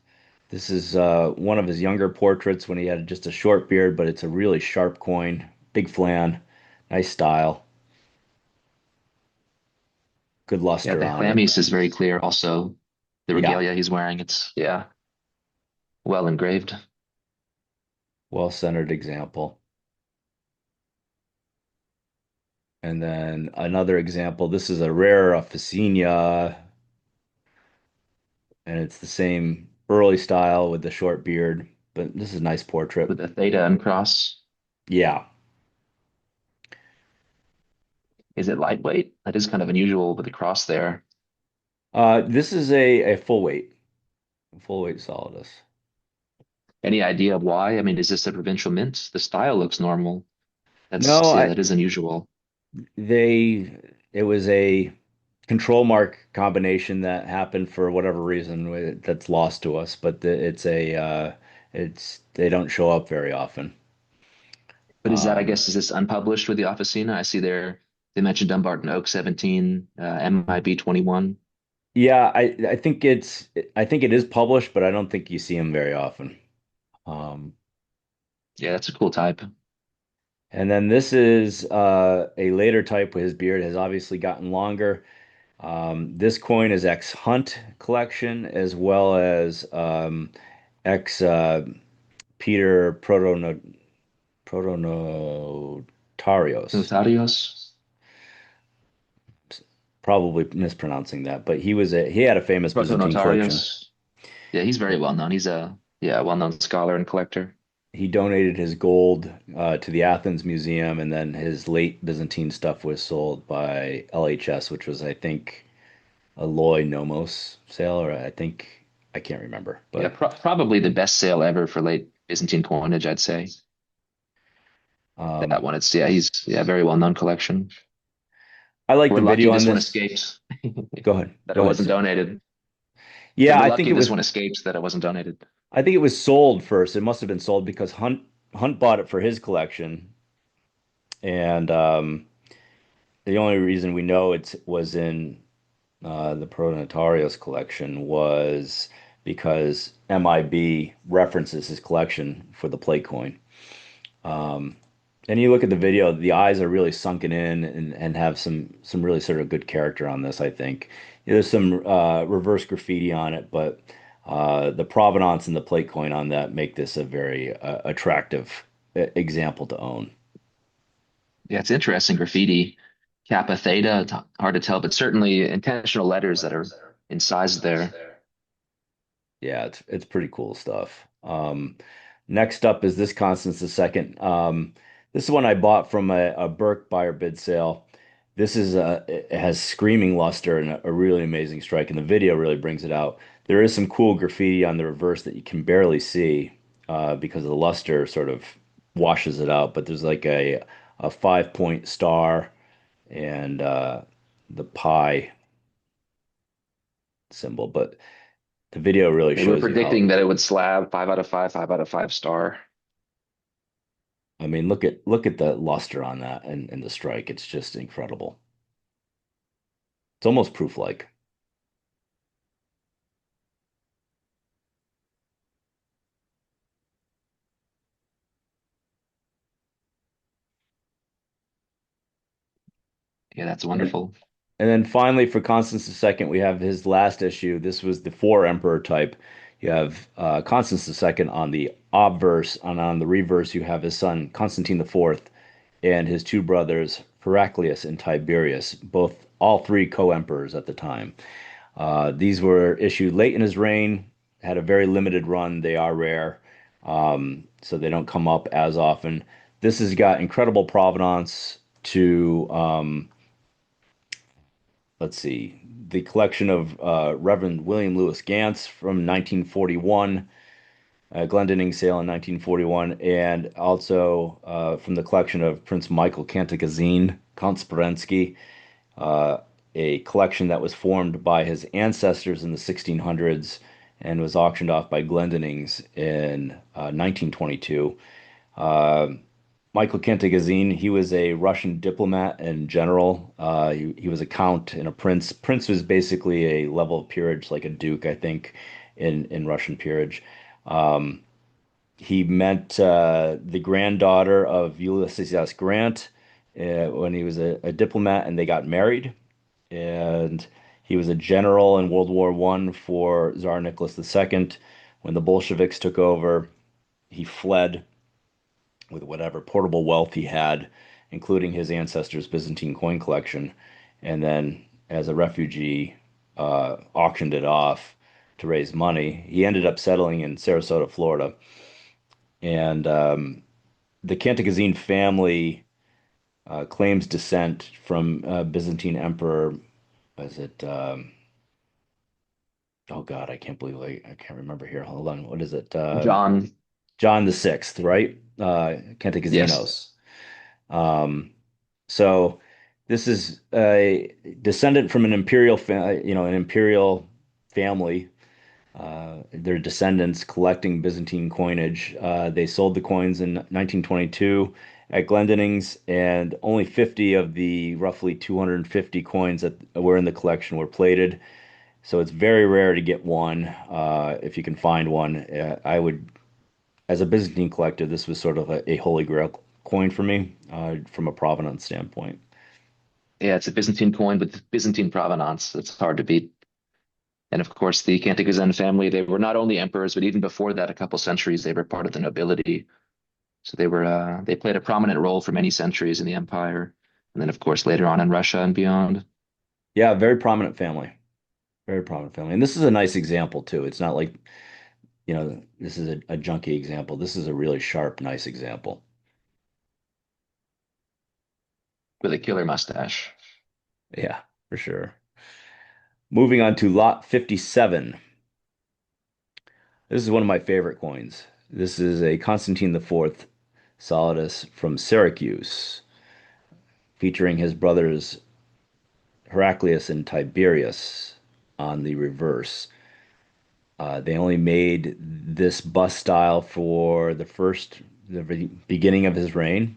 This is one of his younger portraits when he had just a short beard, but it's a really sharp coin, big flan, nice style, good Yeah, luster the on it. chlamys is very clear. Also, the Yeah, regalia he's wearing, it's yeah, well engraved. well-centered example. And then another example, this is a rare Officina, and it's the same early style with the short beard, but this is a nice portrait. With the theta and cross. Yeah. Is it lightweight? That is kind of unusual with the cross there. This is a full weight Solidus. Any idea of why? I mean, is this a provincial mint? The style looks normal. No, Yeah, that is unusual. they, it was a control mark combination that happened for whatever reason that's lost to us, but they don't show up very often. But I Um, guess, is this unpublished with the Officina? I see there they mentioned Dumbarton Oak 17, MIB 21. yeah, I think it is published, but I don't think you see them very often. Um, Yeah, that's a cool type. and then this is a later type where his beard has obviously gotten longer. This coin is ex Hunt collection as well as ex Peter Protonotarios. Notarios. probably mispronouncing that, but he had a famous Byzantine collection. Protonotarios. Yeah, he's very well known. He's a well-known scholar and collector. He donated his gold to the Athens Museum, and then his late Byzantine stuff was sold by LHS, which was, I think, a Loy Nomos sale, or I can't remember, Yeah, but probably the best sale ever for late Byzantine coinage, I'd say. um, That one, it's he's very well-known collection. I like We're the lucky video on this one this. escaped, that Go it ahead, wasn't sir. donated. Yeah, Said we're lucky this one escapes that it wasn't donated. I think it was sold first. It must have been sold because Hunt bought it for his collection, and the only reason we know it was in the Pronatarios collection was because MIB references his collection for the plate coin. Um, and you look at the video, the eyes are really sunken in and have some really sort of good character on this, I think. There's some reverse graffiti on it, but the provenance and the plate coin on that make this a very attractive example to own. Yeah, it's interesting. Graffiti, Kappa Theta, it's hard to tell, but certainly intentional letters that are incised there. Yeah, it's pretty cool stuff. Next up is this Constance the Second. This is one I bought from a Burke buyer bid sale. This is it has screaming luster and a really amazing strike, and the video really brings it out. There is some cool graffiti on the reverse that you can barely see because the luster sort of washes it out. But there's like a 5 point star and the pi symbol, but the video really They were shows you how. predicting that it would slab 5 out of 5, 5 out of 5 star. I mean, look at the luster on that and the strike. It's just incredible. It's almost proof-like. Yeah, that's And wonderful. and then finally for Constance II, we have his last issue. This was the four emperor type. You have Constance II on the obverse, and on the reverse you have his son Constantine IV and his two brothers Heraclius and Tiberius, both all three co-emperors at the time. These were issued late in his reign, had a very limited run. They are rare, so they don't come up as often. This has got incredible provenance to, let's see, the collection of Reverend William Lewis Gantz from 1941, Glendinning sale in 1941, and also from the collection of Prince Michael Cantacuzene, Count Speransky, uh, a collection that was formed by his ancestors in the 1600s and was auctioned off by Glendinning in 1922. Uh, Michael Cantacuzene, he was a Russian diplomat and general. He was a count and a prince. Prince was basically a level of peerage, like a duke, I think, in Russian peerage. Um, he met the granddaughter of Ulysses S. Grant when he was a diplomat, and they got married. And he was a general in World War I for Tsar Nicholas II. When the Bolsheviks took over, he fled with whatever portable wealth he had, including his ancestors' Byzantine coin collection, and then as a refugee, auctioned it off to raise money. He ended up settling in Sarasota, Florida, and the Cantacuzene family claims descent from Byzantine Emperor. Was it? Oh God, I can't believe I can't remember here. Hold on, what is it? John, John the Sixth, right? yes. Cantacuzenos. Um, so this is a descendant from an an imperial family. Their descendants collecting Byzantine coinage. They sold the coins in 1922 at Glendinnings's, and only 50 of the roughly 250 coins that were in the collection were plated. So it's very rare to get one. If you can find one, I would, as a Byzantine collector, this was sort of a holy grail coin for me from a provenance standpoint. Yeah, it's a Byzantine coin with Byzantine provenance. It's hard to beat. And of course, the Cantacuzene family, they were not only emperors, but even before that, a couple centuries, they were part of the nobility. So they played a prominent role for many centuries in the empire. And then, of course, later on in Russia and beyond. Yeah, very prominent family. Very prominent family. And this is a nice example too. It's not like, this is a junky example. This is a really sharp, nice example. with a killer mustache. Yeah, for sure. Moving on to lot 57. This is one of my favorite coins. This is a Constantine IV Solidus from Syracuse, featuring his brothers Heraclius and Tiberius on the reverse. They only made this bust style for the beginning of his reign,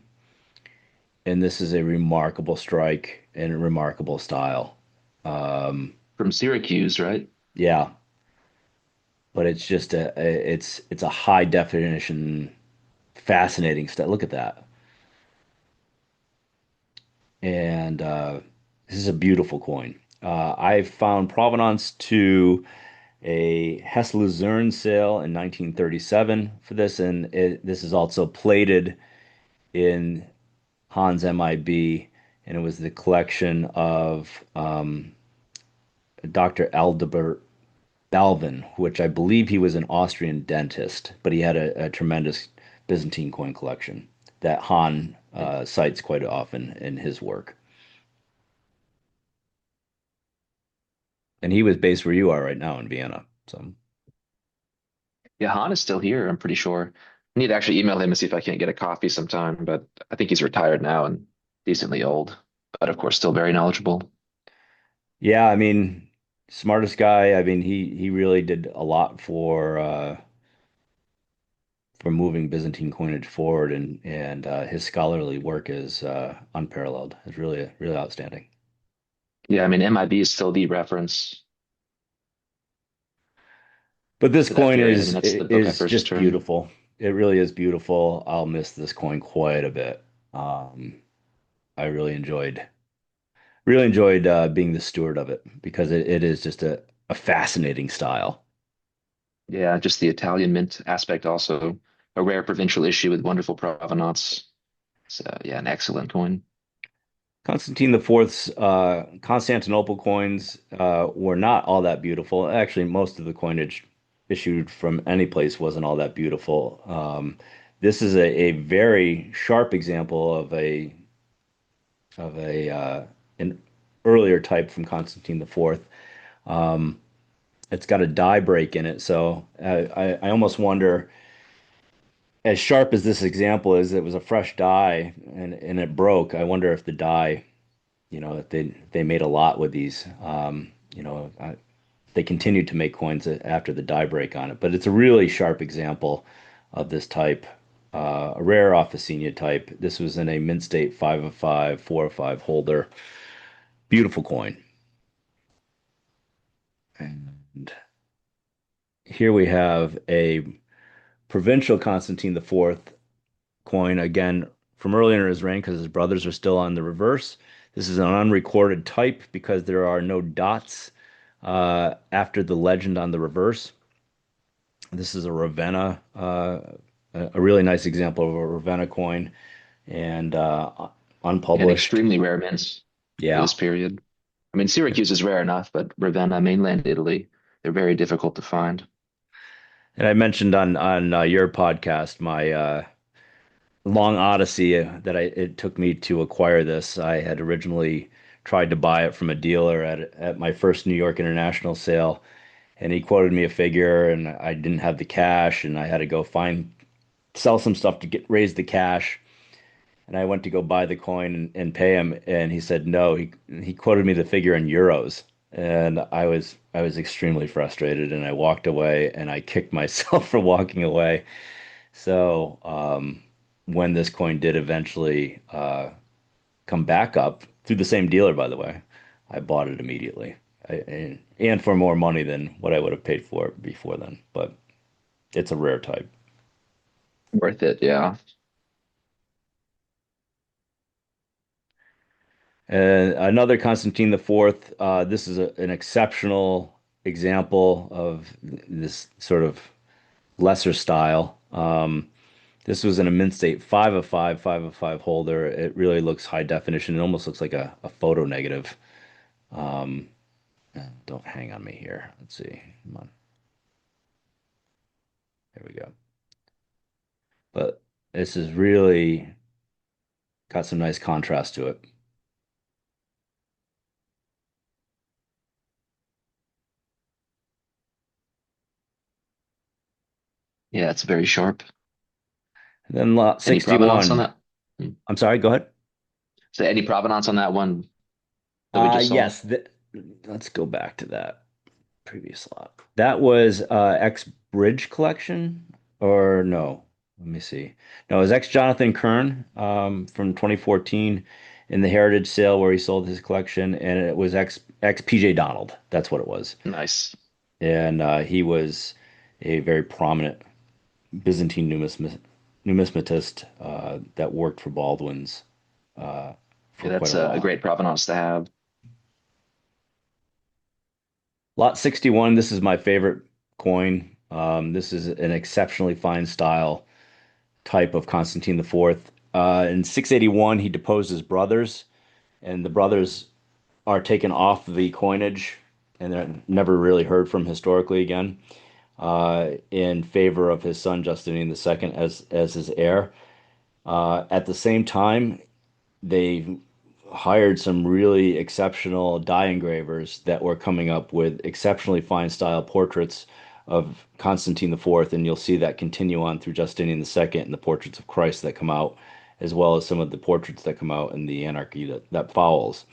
and this is a remarkable strike and a remarkable style. Um, From Syracuse, right? yeah, but it's just it's a high definition, fascinating stuff. Look at that, and this is a beautiful coin. I found provenance to a Hess Luzerne sale in 1937 for this, and this is also plated in Hans MIB, and it was the collection of Dr. Aldebert Balvin, which I believe he was an Austrian dentist, but he had a tremendous Byzantine coin collection that Han cites quite often in his work. And he was based where you are right now in Vienna. So, Yeah, Han is still here, I'm pretty sure. I need to actually email him and see if I can't get a coffee sometime, but I think he's retired now and decently old, but of course still very knowledgeable. yeah, I mean, smartest guy. I mean, he really did a lot for moving Byzantine coinage forward, and his scholarly work is unparalleled. It's really outstanding. Yeah, I mean MIB is still the reference But this to that coin period. I mean is that's the book I is first just turned. beautiful. It really is beautiful. I'll miss this coin quite a bit. I really enjoyed being the steward of it because it is just a fascinating style. Yeah, just the Italian mint aspect also a rare provincial issue with wonderful provenance. So yeah, an excellent coin. Constantine IV's Constantinople coins were not all that beautiful. Actually, most of the coinage issued from any place wasn't all that beautiful. This is a very sharp example of an earlier type from Constantine IV. Um, it's got a die break in it, so I almost wonder, as sharp as this example is, it was a fresh die and it broke. I wonder if the die, if they made a lot with these. They continued to make coins after the die break on it, but it's a really sharp example of this type, a rare Officina type. This was in a mint state 5 of 5, 4 of 5 holder. Beautiful coin. And here we have a provincial Constantine IV coin, again from earlier in his reign because his brothers are still on the reverse. This is an unrecorded type because there are no dots after the legend on the reverse. This is a Ravenna, a really nice example of a Ravenna coin, and An unpublished. extremely rare mint for Yeah. this period. I mean, Syracuse is rare enough, but Ravenna, mainland Italy, they're very difficult to find. And I mentioned on your podcast my long odyssey that it took me to acquire this. I had originally tried to buy it from a dealer at my first New York International sale, and he quoted me a figure, and I didn't have the cash, and I had to go sell some stuff to raise the cash. And I went to go buy the coin and pay him, and he said no. He quoted me the figure in euros, and I was extremely frustrated, and I walked away, and I kicked myself for walking away. So when this coin did eventually come back up through the same dealer, by the way, I bought it immediately, and for more money than what I would have paid for it before then. But it's a rare type. Worth it, yeah. And another Constantine IV. This is an exceptional example of this sort of lesser style. This was in a mint state 5 of 5, 5 of 5 holder. It really looks high definition. It almost looks like a photo negative. Um, don't hang on me here. Let's see. Come on. There we go. But this is really got some nice contrast to it. Yeah, it's very sharp. And then lot Any provenance on 61. that? Hmm. I'm sorry, go ahead. So any provenance on that one that we just saw? Yes, let's go back to that previous lot. That was X Bridge Collection, or no? Let me see. No, it was X Jonathan Kern from 2014 in the Heritage sale where he sold his collection, and it was X PJ Donald. That's what it was. Nice. And he was a very prominent Byzantine numismatist that worked for Baldwin's Yeah, for quite that's a a while. great provenance to have. Lot 61, this is my favorite coin. This is an exceptionally fine style type of Constantine IV. In 681, he deposed his brothers, and the brothers are taken off the coinage, and they're never really heard from historically again, in favor of his son Justinian II as his heir. At the same time, they hired some really exceptional die engravers that were coming up with exceptionally fine style portraits of Constantine IV, and you'll see that continue on through Justinian II and the portraits of Christ that come out, as well as some of the portraits that come out in the anarchy that follows.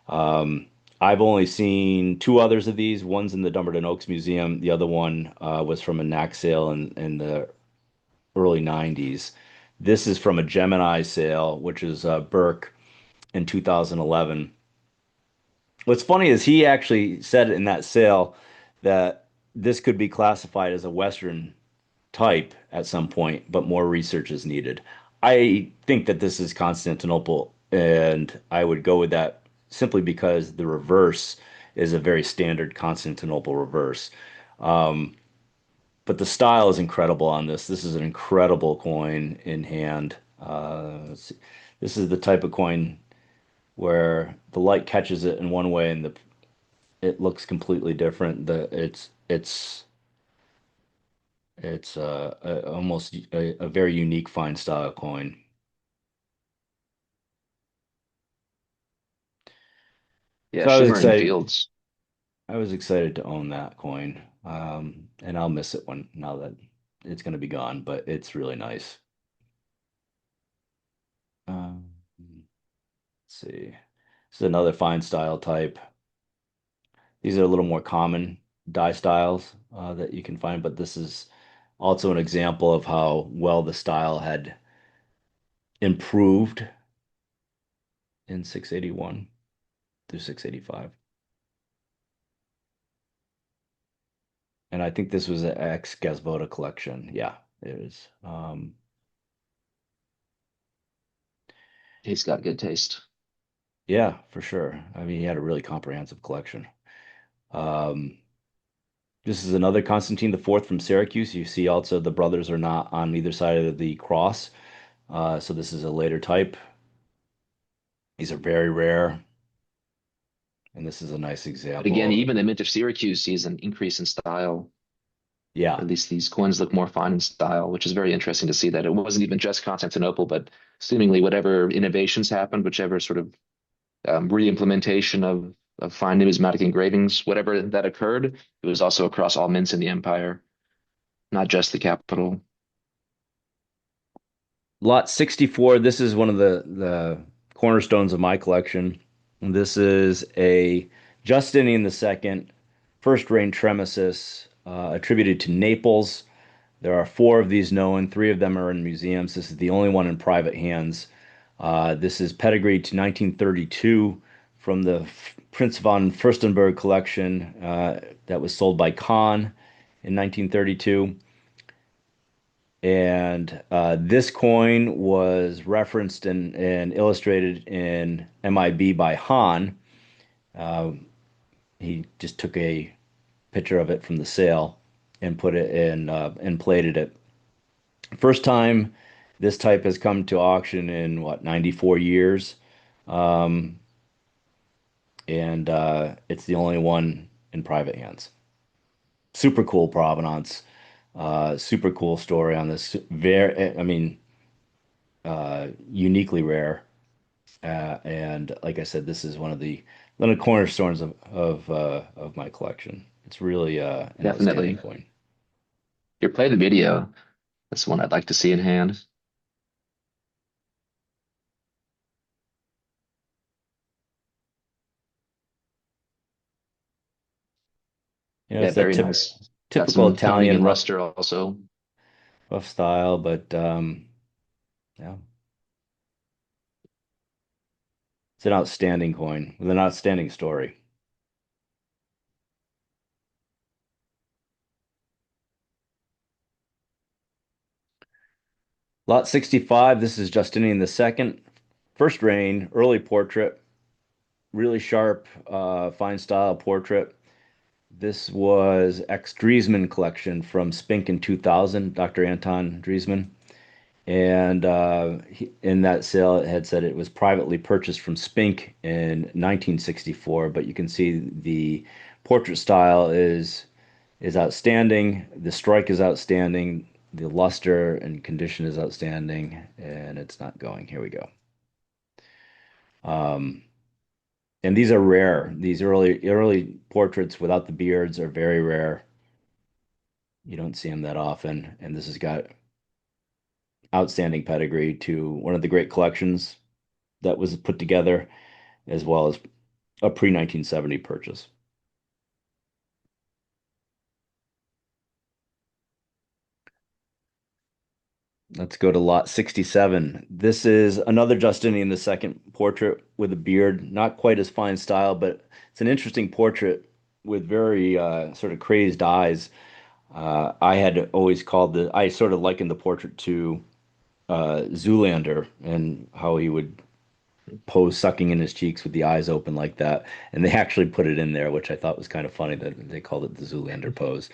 Um, I've only seen two others of these. One's in the Dumbarton Oaks Museum. The other one was from a knack sale in the early 90s. This is from a Gemini sale, which is Burke in 2011. What's funny is he actually said in that sale that this could be classified as a Western type at some point, but more research is needed. I think that this is Constantinople, and I would go with that simply because the reverse is a very standard Constantinople reverse. Um, but the style is incredible on this. This is an incredible coin in hand. Let's see. This is the type of coin where the light catches it in one way and it looks completely different. It's almost a very unique fine style coin. Yeah, So I was shimmering excited. fields. I was excited to own that coin. And I'll miss it when now that it's going to be gone, but it's really nice. Let's see. This is another fine style type. These are a little more common die styles that you can find, but this is also an example of how well the style had improved in 681 through 685. And I think this was an ex Gazvoda collection. Yeah, it is. He's got good taste. Yeah, for sure. I mean, he had a really comprehensive collection. Um, this is another Constantine IV from Syracuse. You see also the brothers are not on either side of the cross. So this is a later type. These are very rare, and this is a nice But again, example of it. even the Mint of Syracuse sees an increase in style. Or Yeah, at least these coins look more fine in style, which is very interesting to see that it wasn't even just Constantinople, but seemingly whatever innovations happened, whichever sort of re-implementation of fine numismatic engravings, whatever that occurred, it was also across all mints in the empire, not just the capital. lot 64. This is one of the cornerstones of my collection. This is a Justinian II first reign tremesis attributed to Naples. There are four of these known. Three of them are in museums. This is the only one in private hands. This is pedigreed to 1932 from the Prince von Furstenberg collection that was sold by Kahn in 1932. And this coin was referenced and illustrated in MIB by Hahn. Uh, he just took a picture of it from the sale and put it in and plated it. First time this type has come to auction in what, 94 years. Um, and it's the only one in private hands. Super cool provenance, super cool story on this. Very, I mean, uniquely rare. And like I said, this is one of the cornerstones of my collection. It's really an outstanding Definitely. coin. Here, play the video. That's one I'd like to see in hand. You know, Yeah, it's that very nice. Got typical some toning Italian and luster also. rough style, but yeah, it's an outstanding coin with an outstanding story. Lot 65, this is Justinian II, first reign, early portrait, really sharp, fine style portrait. This was ex Driesman collection from Spink in 2000, Dr. Anton Driesman. And in that sale, it had said it was privately purchased from Spink in 1964. But you can see the portrait style is outstanding. The strike is outstanding. The luster and condition is outstanding, and it's not going. Here we go. Um, and these are rare. These early portraits without the beards are very rare. You don't see them that often, and this has got outstanding pedigree to one of the great collections that was put together, as well as a pre-1970 purchase. Let's go to lot 67. This is another Justinian II portrait with a beard, not quite as fine style, but it's an interesting portrait with very sort of crazed eyes. I had always I sort of likened the portrait to Zoolander and how he would pose sucking in his cheeks with the eyes open like that. And they actually put it in there, which I thought was kind of funny that they called it the Zoolander pose.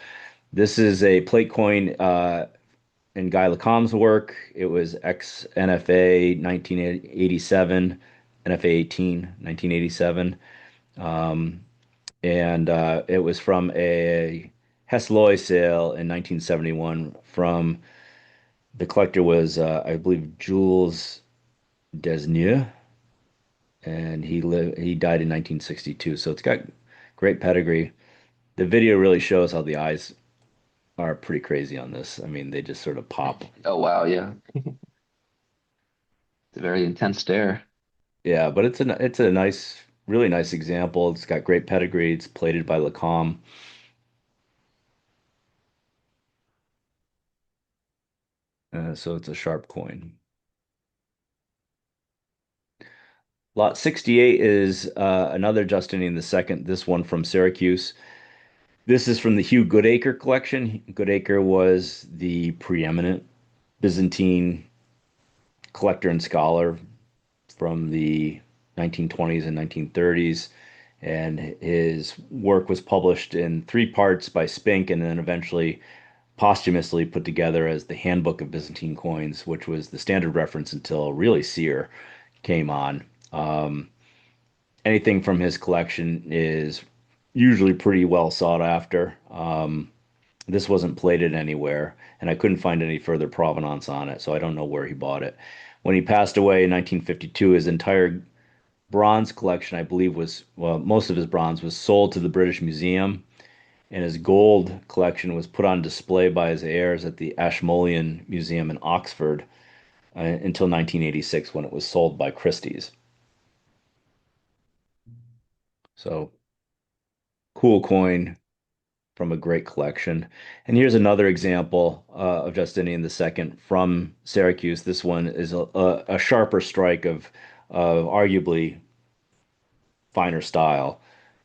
This is a plate coin in Guy Lacombe's work. It was ex NFA 1987, NFA 18, 1987. Um, and it was from a Hess sale in 1971 from the collector was, I believe, Jules Desnieux, and he died in 1962. So it's got great pedigree. The video really shows how the eyes are pretty crazy on this. I mean, they just sort of pop. Oh wow, yeah. It's a very intense stare. Yeah, but it's a nice, really nice example. It's got great pedigree. It's plated by Lacombe, so it's a sharp coin. Lot 68 is another Justinian II, this one from Syracuse. This is from the Hugh Goodacre collection. Goodacre was the preeminent Byzantine collector and scholar from the 1920s and 1930s. And his work was published in three parts by Spink and then eventually posthumously put together as the Handbook of Byzantine Coins, which was the standard reference until really Sear came on. Um, Anything from his collection is usually pretty well sought after. This wasn't plated anywhere, and I couldn't find any further provenance on it, so I don't know where he bought it. When he passed away in 1952, his entire bronze collection, I believe, well, most of his bronze was sold to the British Museum, and his gold collection was put on display by his heirs at the Ashmolean Museum in Oxford until 1986 when it was sold by Christie's. So cool coin from a great collection. And here's another example of Justinian II from Syracuse. This one is a sharper strike of arguably finer style.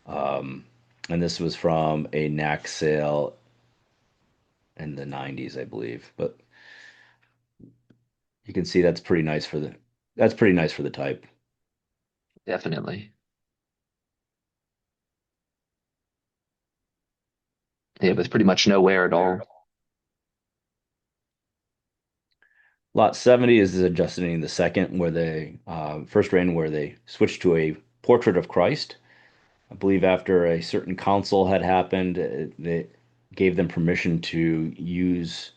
Um, and this was from a knack sale in the 90s, I believe. But you can see that's pretty nice for the type. Definitely. Yeah, but pretty much nowhere at all. Lot 70 is the Justinian II, where they first reign where they switched to a portrait of Christ. I believe after a certain council had happened, they gave them permission to use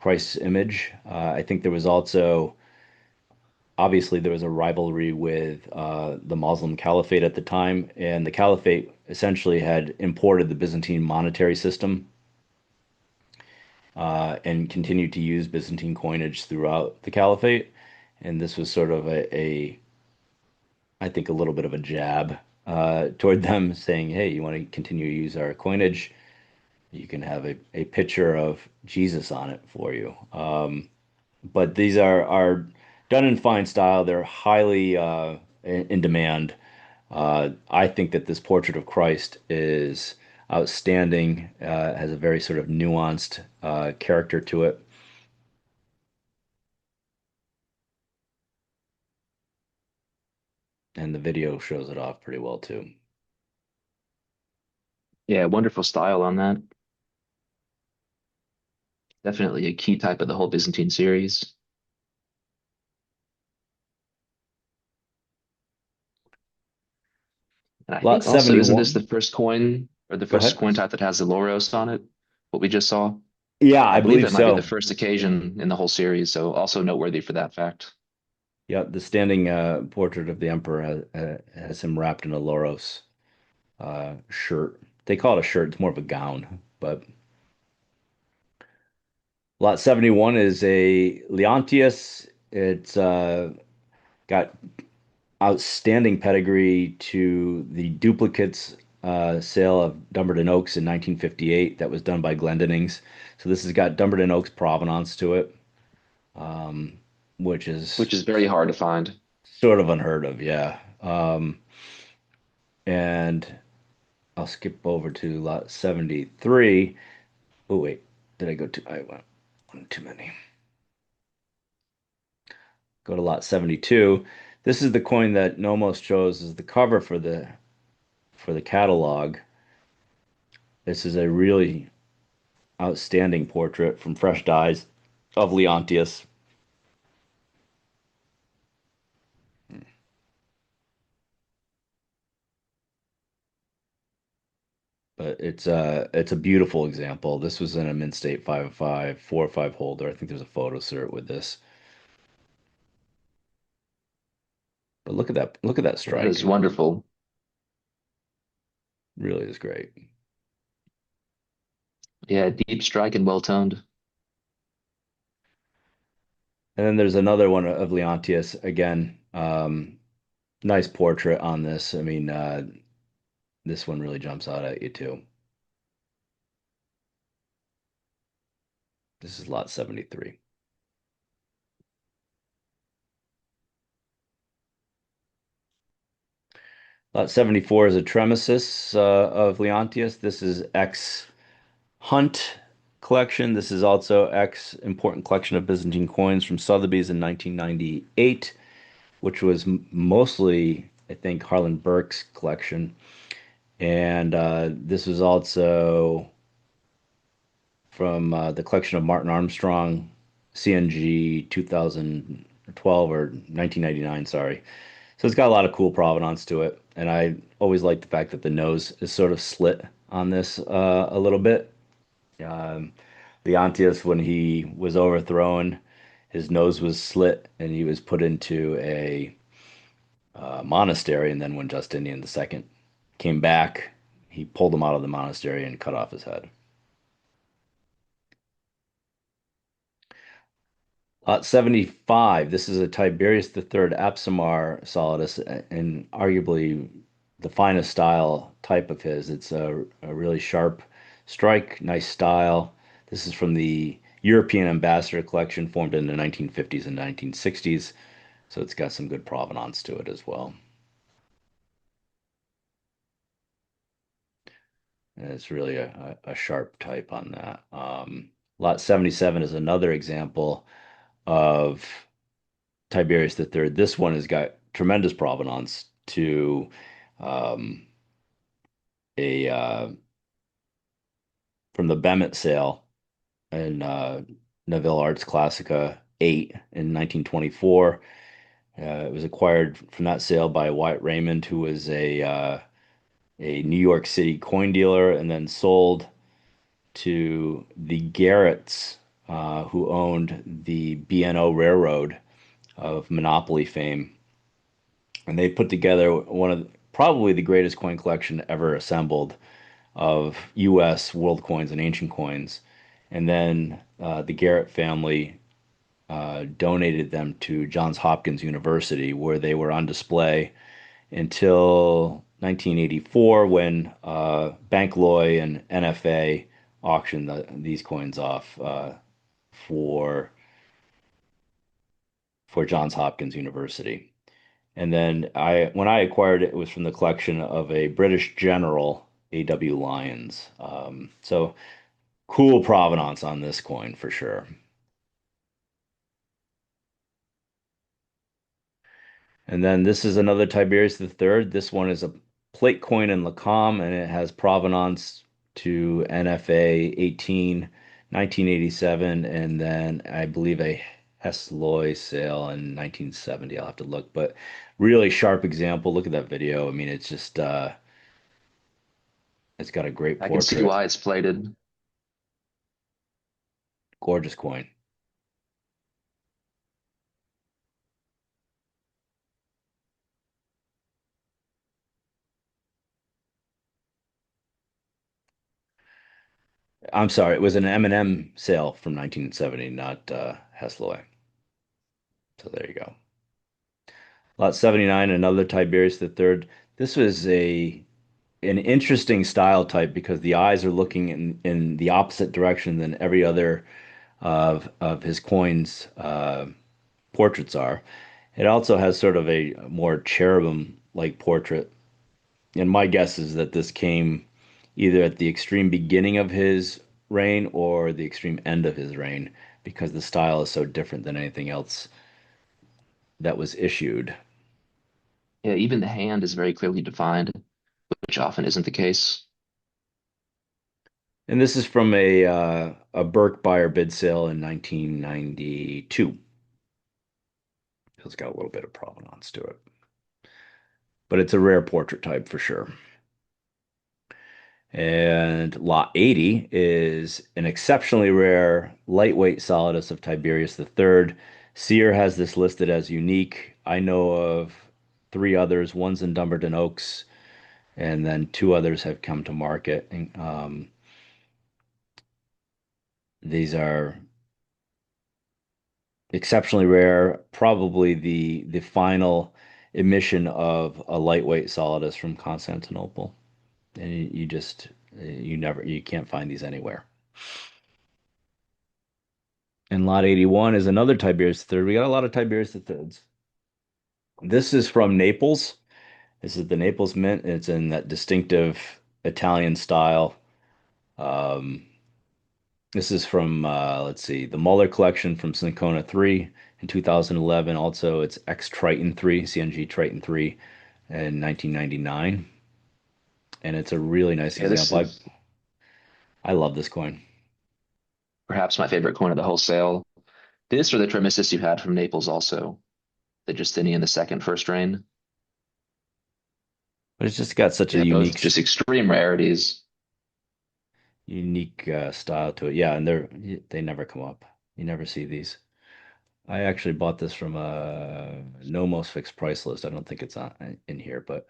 Christ's image. I think there was also obviously there was a rivalry with the Muslim Caliphate at the time, and the Caliphate essentially had imported the Byzantine monetary system and continued to use Byzantine coinage throughout the Caliphate. And this was sort of I think, a little bit of a jab toward them, saying, "Hey, you want to continue to use our coinage? You can have a picture of Jesus on it for you." But these are done in fine style. They're highly in demand. I think that this portrait of Christ is outstanding, has a very sort of nuanced character to it. And the video shows it off pretty well too. Yeah, wonderful style on that. Definitely a key type of the whole Byzantine series. And I Lot think also, isn't this 71. the first coin or the Go first ahead. coin type that has the Loros on it? What we just saw? Yeah, I I believe believe that might be the so. first occasion in the whole series, so also noteworthy for that fact. Yeah, the standing portrait of the emperor has him wrapped in a Loros shirt. They call it a shirt. It's more of a gown. But Lot 71 is a Leontius. It's got outstanding pedigree to the duplicates sale of Dumbarton Oaks in 1958 that was done by Glendinning. So this has got Dumbarton Oaks provenance to it, um, which is Which is very hard to find. sort of unheard of, yeah. And I'll skip over to lot 73. Oh, wait, did I go too? I went one too many. Go to lot 72. This is the coin that Nomos chose as the cover for the catalog. This is a really outstanding portrait from Fresh Dyes of Leontius. But it's a beautiful example. This was in a Mint State 505, 405 holder. I think there's a photo cert with this. But look at that That is strike. wonderful. Really is great. Yeah, deep strike and well toned. And then there's another one of Leontius again. Nice portrait on this. I mean, this one really jumps out at you too. This is lot 73. Lot 74 is a Tremesis of Leontius. This is X Hunt collection. This is also X important collection of Byzantine coins from Sotheby's in 1998, which was mostly, I think, Harlan Burke's collection. And this was also from the collection of Martin Armstrong, CNG 2012 or 1999, sorry. So it's got a lot of cool provenance to it. And I always like the fact that the nose is sort of slit on this a little bit. Um, Leontius, when he was overthrown, his nose was slit and he was put into a monastery. And then when Justinian II came back, he pulled him out of the monastery and cut off his head. Lot 75. This is a Tiberius III Apsimar solidus and arguably the finest style type of his. It's a really sharp strike, nice style. This is from the European Ambassador collection formed in the 1950s and 1960s. So it's got some good provenance to it as well. And it's really a sharp type on that. Lot 77 is another example of Tiberius III. This one has got tremendous provenance to um, a from the Bemet sale in Neville Arts Classica 8 in 1924. It was acquired from that sale by Wyatt Raymond, who was a a New York City coin dealer, and then sold to the Garretts, who owned the B&O Railroad of Monopoly fame. And they put together one of probably the greatest coin collection ever assembled of U.S. world coins and ancient coins. And then the Garrett family donated them to Johns Hopkins University, where they were on display until 1984 when Bankloy and NFA auctioned these coins off for Johns Hopkins University. And then when I acquired it, it was from the collection of a British general, A.W. Lyons. So cool provenance on this coin for sure. And then this is another Tiberius III. This one is a plate coin in Lacom, and it has provenance to NFA 18, 1987, and then I believe a Hesloy sale in 1970. I'll have to look, but really sharp example. Look at that video. I mean, it's just it's got a great I can see portrait. why it's plated. Gorgeous coin. I'm sorry, it was an M&M sale from 1970, not Hesloy. So there you go. Lot 79, another Tiberius III. This was a an interesting style type because the eyes are looking in the opposite direction than every other of his coins portraits are. It also has sort of a more cherubim-like portrait. And my guess is that this came either at the extreme beginning of his reign or the extreme end of his reign because the style is so different than anything else that was issued. Yeah, even the hand is very clearly defined, which often isn't the case. And this is from a Burke buyer bid sale in 1992. It's got a little bit of provenance to it, but it's a rare portrait type for sure. And lot 80 is an exceptionally rare lightweight solidus of Tiberius III. Sear has this listed as unique. I know of three others. One's in Dumbarton Oaks, and then two others have come to market. And, these are exceptionally rare, probably the final emission of a lightweight solidus from Constantinople. And you just you can't find these anywhere. And lot 81 is another Tiberius III. We got a lot of Tiberius IIIs. This is from Naples. This is the Naples Mint. It's in that distinctive Italian style. Um, this is from let's see, the Muller collection from Syncona 3 in 2011. Also, it's X Triton 3, CNG Triton 3 in 1999. And it's a really nice Yeah, this example. is I love this coin. perhaps my favorite coin of the whole sale. This or the Tremesis you had from Naples also, the Justinian II first reign. But it's just got such a Yeah, both just extreme rarities. unique style to it. Yeah, and they never come up. You never see these. I actually bought this from a Nomos fixed price list. I don't think it's on in here, but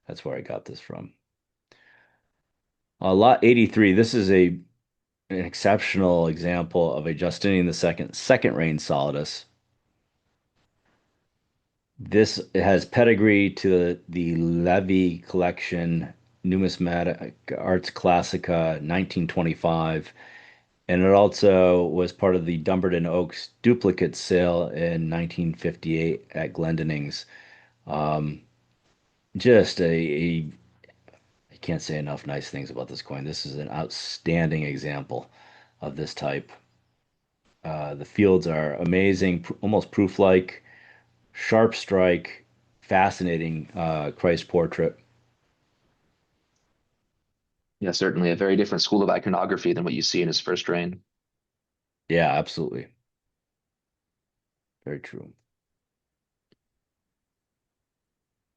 that's where I got this from. Lot 83. This is an exceptional example of a Justinian second reign solidus. This has pedigree to the Levy collection, Numismatic Arts Classica, 1925. And it also was part of the Dumbarton Oaks duplicate sale in 1958 at Glendining's. Um, just I can't say enough nice things about this coin. This is an outstanding example of this type. The fields are amazing, almost proof-like, sharp strike, fascinating Christ portrait. Yeah, certainly a very different school of iconography than what you see in his first reign. Yeah, absolutely. Very true.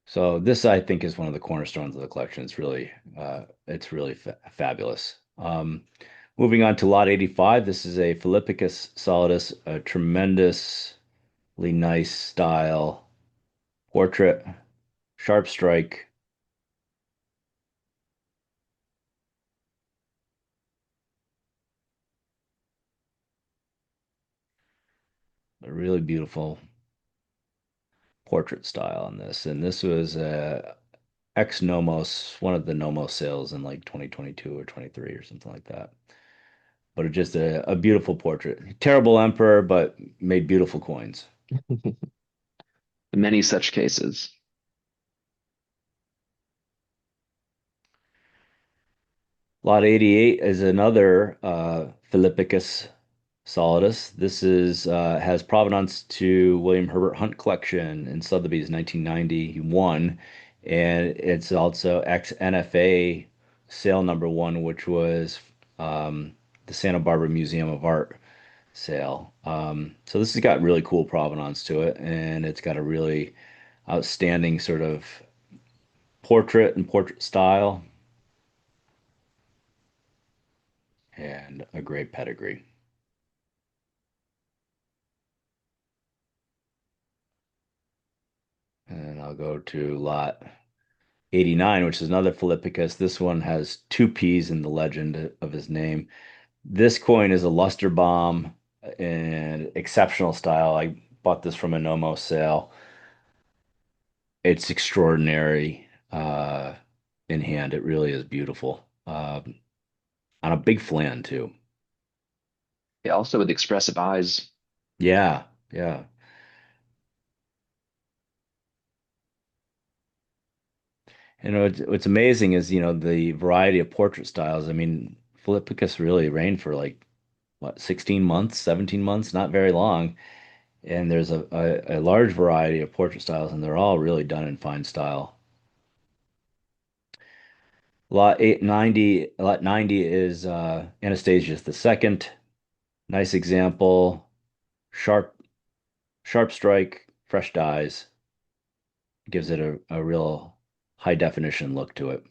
So this, I think, is one of the cornerstones of the collection. It's really fabulous. Moving on to lot 85, this is a Philippicus solidus, a tremendously nice style portrait, sharp strike, a really beautiful portrait style on this. And this was ex Nomos, one of the Nomos sales in like 2022 or 23 or something like that. But it's just a beautiful portrait. Terrible emperor, but made beautiful coins. Many such cases. Lot 88 is another Philippicus solidus. This is has provenance to William Herbert Hunt collection in Sotheby's 1990. He won, and it's also ex NFA sale number one, which was the Santa Barbara Museum of Art sale. So this has got really cool provenance to it, and it's got a really outstanding sort of portrait and portrait style, and a great pedigree. And I'll go to lot 89, which is another Philippicus. This one has two P's in the legend of his name. This coin is a luster bomb and exceptional style. I bought this from a Nomos sale. It's extraordinary in hand. It really is beautiful. On a big flan too. Yeah, also with expressive eyes. Yeah, yeah. You know, what's amazing is, the variety of portrait styles. I mean, Philippicus really reigned for like what, 16 months, 17 months, not very long. And there's a large variety of portrait styles, and they're all really done in fine style. Lot 90 is Anastasius the Second. Nice example. Sharp, sharp strike, fresh dyes. Gives it a real high definition look to it.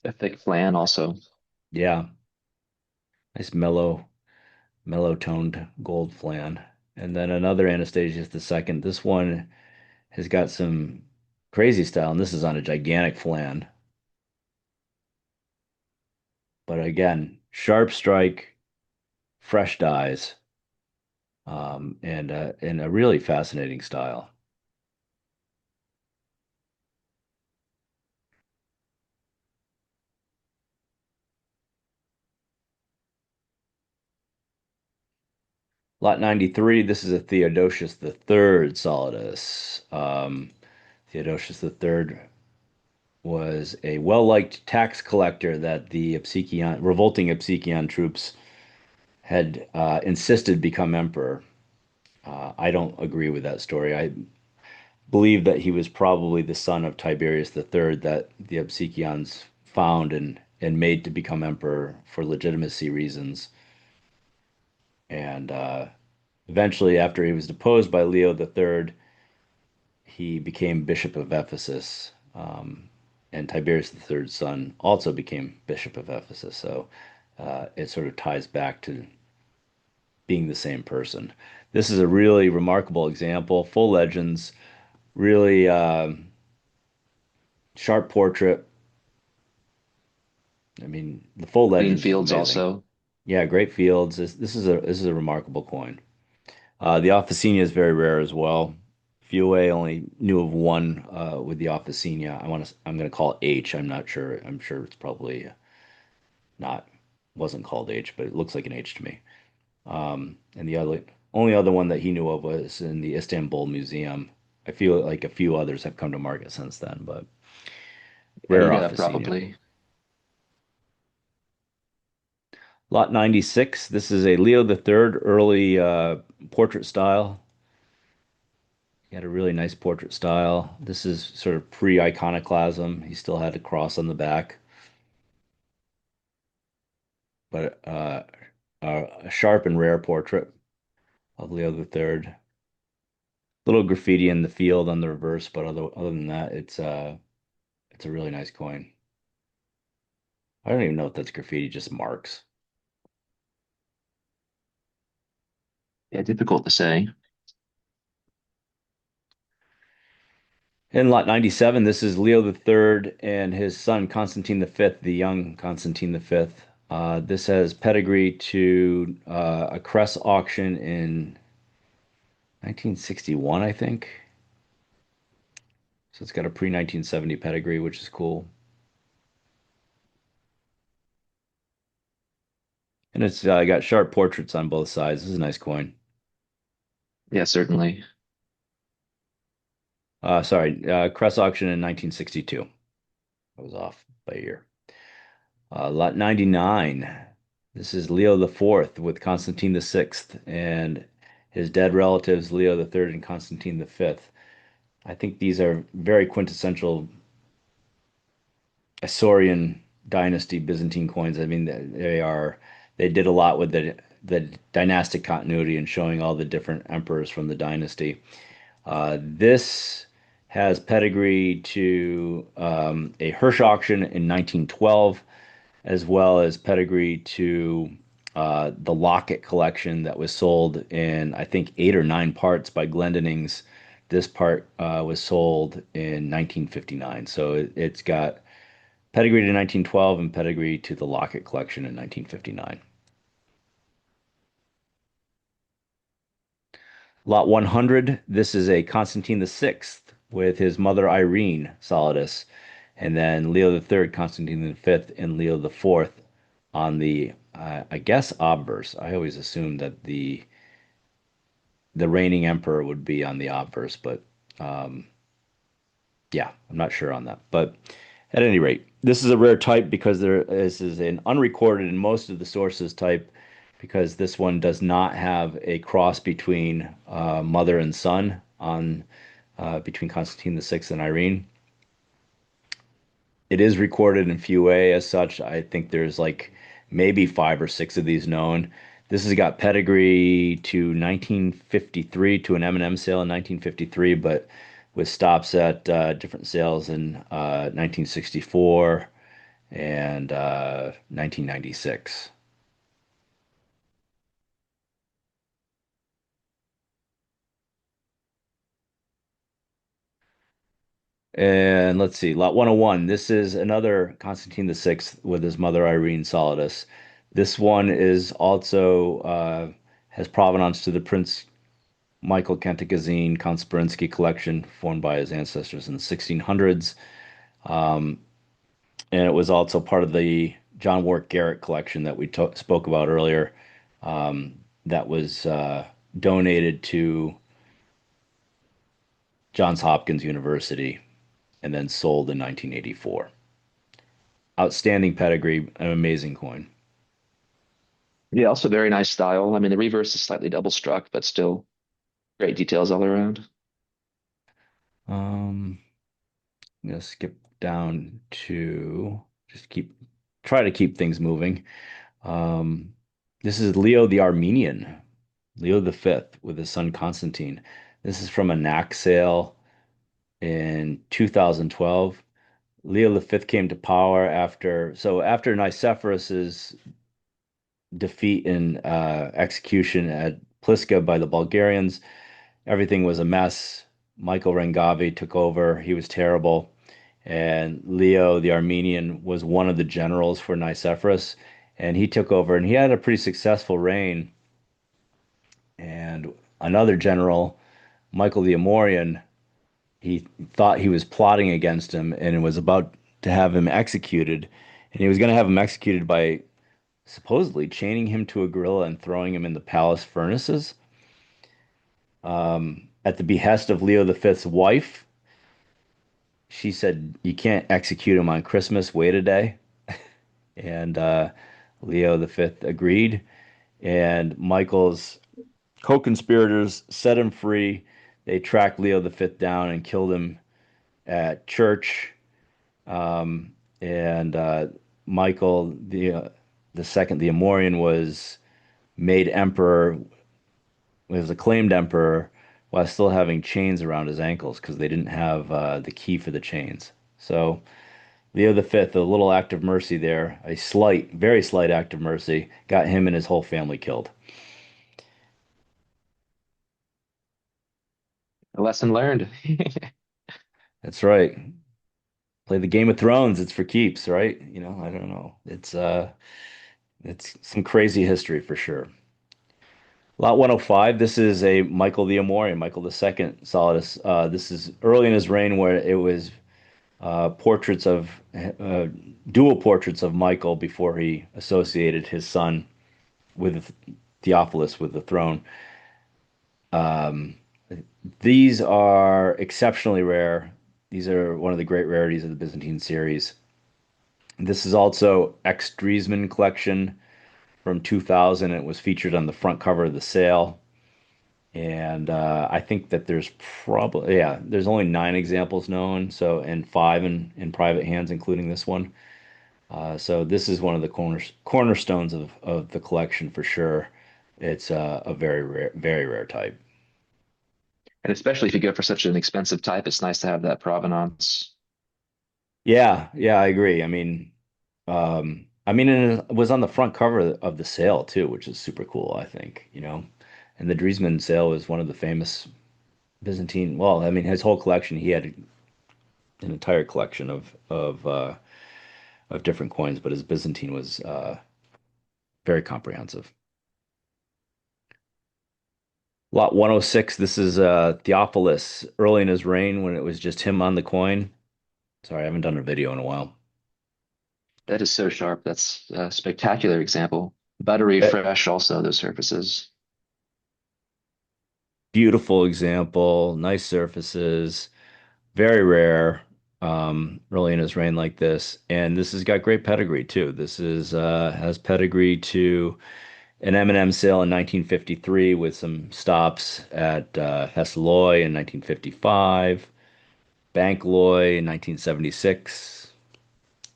A thick flan also. Yeah, nice mellow toned gold flan. And then another Anastasius the Second. This one has got some crazy style, and this is on a gigantic flan. But again, sharp strike, fresh dyes, and a really fascinating style. Lot 93, this is a Theodosius the Third solidus. Theodosius the Third was a well-liked tax collector that the revolting Obsequian troops had insisted become emperor. I don't agree with that story. I believe that he was probably the son of Tiberius the Third that the Obsequians found and made to become emperor for legitimacy reasons. And eventually, after he was deposed by Leo the Third, he became Bishop of Ephesus. And Tiberius the Third's son also became Bishop of Ephesus. So it sort of ties back to being the same person. This is a really remarkable example. Full legends, really sharp portrait. I mean, the full Clean legends is fields amazing. also. Yeah, great fields. This is a remarkable coin. The Officina is very rare as well. Few only knew of one with the Officina. I'm going to call it H. I'm not sure. I'm sure it's probably not wasn't called H, but it looks like an H to me. And the only other one that he knew of was in the Istanbul Museum. I feel like a few others have come to market since then, but Yeah, rare you gotta Officina. probably. Lot 96. This is a Leo the Third early portrait style. He had a really nice portrait style. This is sort of pre-iconoclasm. He still had a cross on the back, but a sharp and rare portrait. of Leo the Third. Little graffiti in the field on the reverse, but other than that, it's a really nice coin. I don't even know if that's graffiti, just marks. Yeah, difficult to say. In lot 97, this is Leo the Third and his son Constantine the Fifth, the young Constantine the Fifth. This has pedigree to a Cress auction in 1961, I think. So it's got a pre-1970 pedigree, which is cool. And it's got sharp portraits on both sides. This is a nice coin. Yeah, certainly. Sorry, Cress auction in 1962. I was off by a year. Lot 99. This is Leo the Fourth with Constantine the Sixth and his dead relatives, Leo the Third and Constantine the Fifth. I think these are very quintessential Isaurian dynasty Byzantine coins. I mean, they did a lot with the dynastic continuity and showing all the different emperors from the dynasty. This has pedigree to a Hirsch auction in 1912, as well as pedigree to the Locket collection that was sold in, I think, 8 or 9 parts by Glendinning. This part was sold in 1959. So it's got pedigree to 1912 and pedigree to the Locket collection in 1959. Lot 100, this is a Constantine the Sixth with his mother Irene Solidus, and then Leo the Third, Constantine the Fifth, and Leo the Fourth on the, I guess, obverse. I always assumed that the reigning emperor would be on the obverse, but um, yeah, I'm not sure on that. But at any rate, this is a rare type because this is an unrecorded in most of the sources type because this one does not have a cross between mother and son on between Constantine the Sixth and Irene. It is recorded in few A as such. I think there's like maybe 5 or 6 of these known. This has got pedigree to 1953 to an M&M sale in 1953, but with stops at different sales in 1964 and 1996. And let's see, Lot 101. This is another Constantine the Sixth with his mother Irene Solidus. This one is also has provenance to the Prince Michael Cantacuzene Count Sperinsky collection formed by his ancestors in the 1600s. Um, and it was also part of the John Warwick Garrett collection that we spoke about earlier. That was donated to Johns Hopkins University and then sold in 1984. Outstanding pedigree, an amazing coin. Yeah, also very nice style. I mean, the reverse is slightly double struck, but still great details all around. Um, I'm gonna skip down to just try to keep things moving. Um, this is Leo the Armenian, Leo the Fifth with his son Constantine. This is from a knack sale in 2012. Leo the Fifth came to power after Nicephorus's defeat and execution at Pliska by the Bulgarians. Everything was a mess. Michael Rangavi took over. He was terrible. And Leo, the Armenian, was one of the generals for Nicephorus. And he took over and he had a pretty successful reign. And another general, Michael the Amorian, he thought he was plotting against him and was about to have him executed. And he was going to have him executed by supposedly chaining him to a gorilla and throwing him in the palace furnaces. At the behest of Leo V's wife, she said, "You can't execute him on Christmas, wait a day." And Leo V agreed. And Michael's co-conspirators set him free. They tracked Leo V down and killed him at church. And Michael the second, the Amorian, was made emperor was acclaimed emperor while still having chains around his ankles because they didn't have the key for the chains. So Leo the Fifth, a little act of mercy there, a slight, very slight act of mercy, got him and his whole family killed. A lesson learned. That's right. Play the Game of Thrones. It's for keeps, right? I don't know. It's some crazy history for sure. Lot 105, this is a Michael the Amorian, Michael the Second Solidus. This is early in his reign where it was portraits of uh, dual portraits of Michael before he associated his son with Theophilus with the throne. Um, these are exceptionally rare. These are one of the great rarities of the Byzantine series. This is also X Driesman collection from 2000. It was featured on the front cover of the sale. And I think that there's probably, yeah, there's only 9 examples known. So, and 5 in private hands, including this one. So this is one of the cornerstones of the collection for sure. It's a very rare type. And especially if you go for such an expensive type, it's nice to have that provenance. Yeah, yeah, I agree. And it was on the front cover of the sale too, which is super cool, I think. And the Driesman sale was one of the famous Byzantine. Well, I mean, his whole collection, he had an entire collection of different coins, but his Byzantine was very comprehensive. Lot 106, this is Theophilus early in his reign when it was just him on the coin. Sorry, I haven't done a video in a while. That is so sharp. That's a spectacular example. Buttery Eh, fresh, also those surfaces. Beautiful example, nice surfaces, very rare, early in his reign like this. And this has got great pedigree too. This is has pedigree to an M&M sale in 1953 with some stops at Hesseloy in 1955, Bankloy in 1976,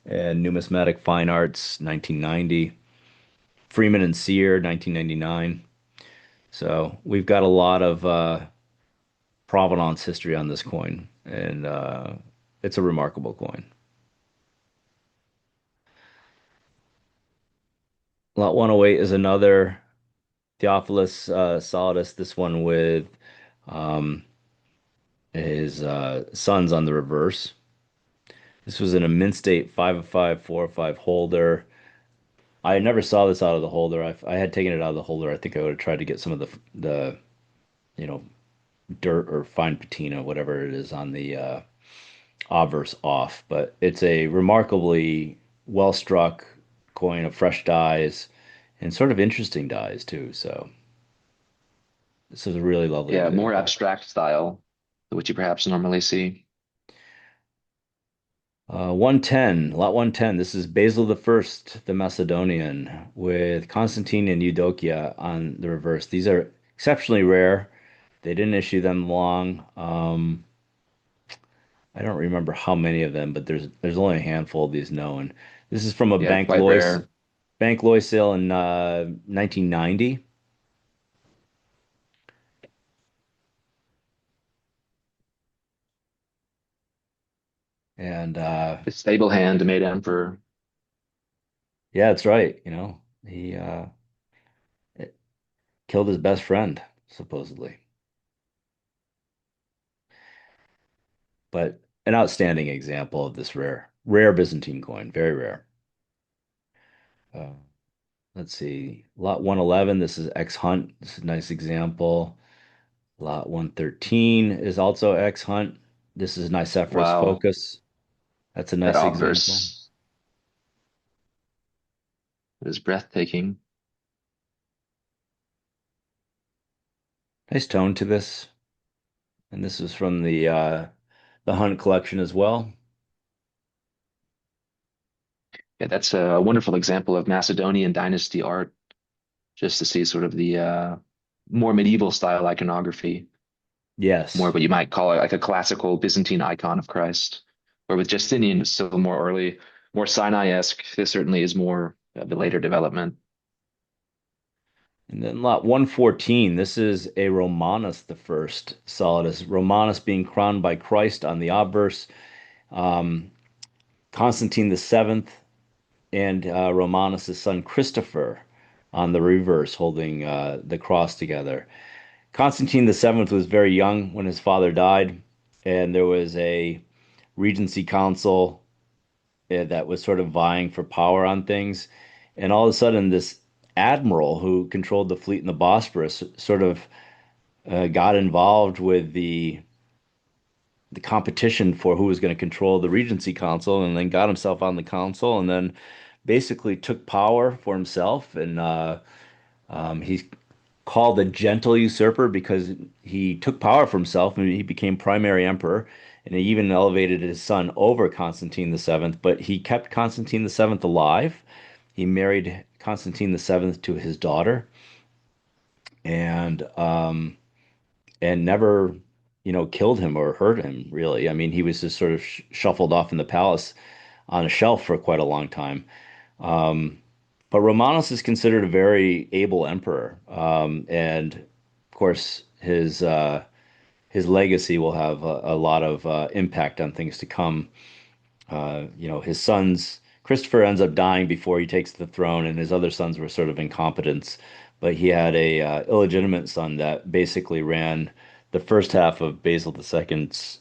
and Numismatic Fine Arts 1990, Freeman and Sear 1999. So we've got a lot of provenance history on this coin, and it's a remarkable coin. Lot 108 is another Theophilus Solidus, this one with um, his sons on the reverse. This was in a mint state 5 of 5, 4 of 5 holder. I never saw this out of the holder. I had taken it out of the holder. I think I would have tried to get some of the you know dirt or fine patina, whatever it is on the obverse off. But it's a remarkably well struck coin of fresh dyes and sort of interesting dyes too. So this is a really lovely Yeah, more example. abstract style, which you perhaps normally see. 110, lot 110. This is Basil the First, the Macedonian, with Constantine and Eudokia on the reverse. These are exceptionally rare. They didn't issue them long. I don't remember how many of them, but there's only a handful of these known. This is from a Yeah, quite rare. Bank Loy sale in 1990, and A stable hand made emperor. yeah, that's right. He killed his best friend supposedly, but an outstanding example of this rare Byzantine coin, very rare. Uh, let's see, lot 111. This is X Hunt. This is a nice example. Lot 113 is also X Hunt. This is Nicephorus Wow, Focus. That's a that nice example. obverse is breathtaking. Nice tone to this. And this is from the Hunt collection as well. Yeah, that's a wonderful example of Macedonian dynasty art, just to see sort of the more medieval style iconography, more Yes. what you might call it like a classical Byzantine icon of Christ. Or with Justinian, it's still more early, more Sinai-esque. This certainly is more of the later development. And then lot 114, this is a Romanus the first solidus. Romanus being crowned by Christ on the obverse, um, Constantine the seventh, and Romanus' son Christopher on the reverse, holding the cross together. Constantine the seventh was very young when his father died, and there was a regency council that was sort of vying for power on things. And all of a sudden, this admiral who controlled the fleet in the Bosporus sort of got involved with the competition for who was going to control the Regency Council, and then got himself on the council, and then basically took power for himself. And he's called the gentle usurper because he took power for himself and he became primary emperor. And he even elevated his son over Constantine the seventh, but he kept Constantine the seventh alive. He married Constantine the seventh to his daughter, and never, killed him or hurt him, really. I mean, he was just sort of shuffled off in the palace on a shelf for quite a long time. Um, but Romanus is considered a very able emperor, and of course, his legacy will have a lot of impact on things to come. His sons, Christopher ends up dying before he takes the throne, and his other sons were sort of incompetents. But he had a illegitimate son that basically ran the first half of Basil II's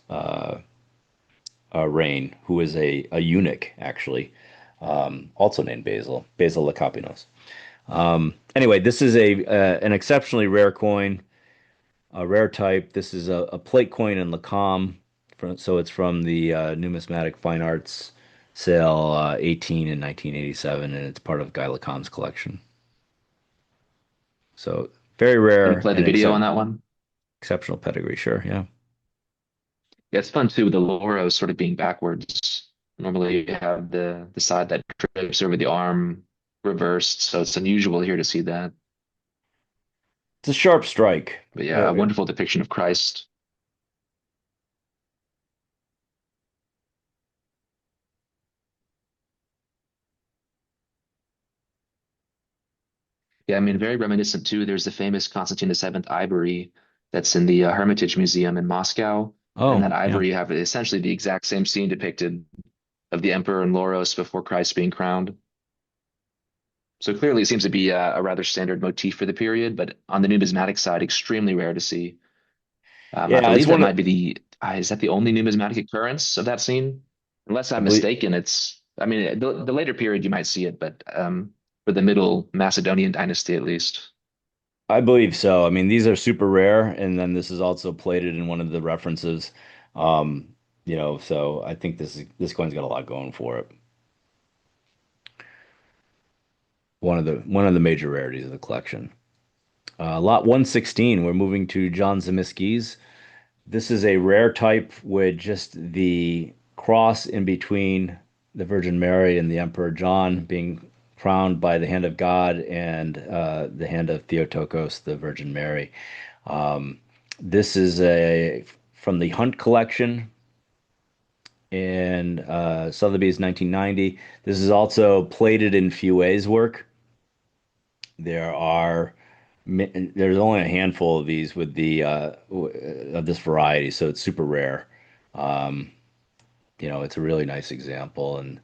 reign, who was a eunuch, actually, also named Basil, Basil Lecapenus. Anyway, this is a an exceptionally rare coin, a rare type. This is a plate coin in Lacam, so it's from the Numismatic Fine Arts sale 18 in 1987, and it's part of Guy Lacam's collection. So very Gonna rare play the and video on that one. exceptional pedigree, sure, yeah. Yeah, it's fun too with the Loros sort of being backwards. Normally you have the side that drapes over the arm reversed, so it's unusual here to see that. It's a sharp strike. But yeah, a wonderful depiction of Christ. Yeah, I mean, very reminiscent too. There's the famous Constantine the Seventh ivory that's in the Hermitage Museum in Moscow, and Oh, that yeah. ivory you have essentially the exact same scene depicted of the emperor and Loros before Christ being crowned. So clearly, it seems to be a rather standard motif for the period, but on the numismatic side, extremely rare to see. I Yeah, it's believe that one might of be is that the only numismatic occurrence of that scene? Unless I I'm believe mistaken, I mean, the later period you might see it, but for the middle Macedonian dynasty at least. I believe so. I mean, these are super rare, and then this is also plated in one of the references. So I think this coin's got a lot going for it. One of the major rarities of the collection. Lot 116, we're moving to John Zemisky's. This is a rare type with just the cross in between the Virgin Mary and the Emperor John being crowned by the hand of God and the hand of Theotokos, the Virgin Mary. Um, this is a from the Hunt collection in Sotheby's 1990. This is also plated in Fouet's work. There are there's only a handful of these with the of this variety, so it's super rare. Um, it's a really nice example, and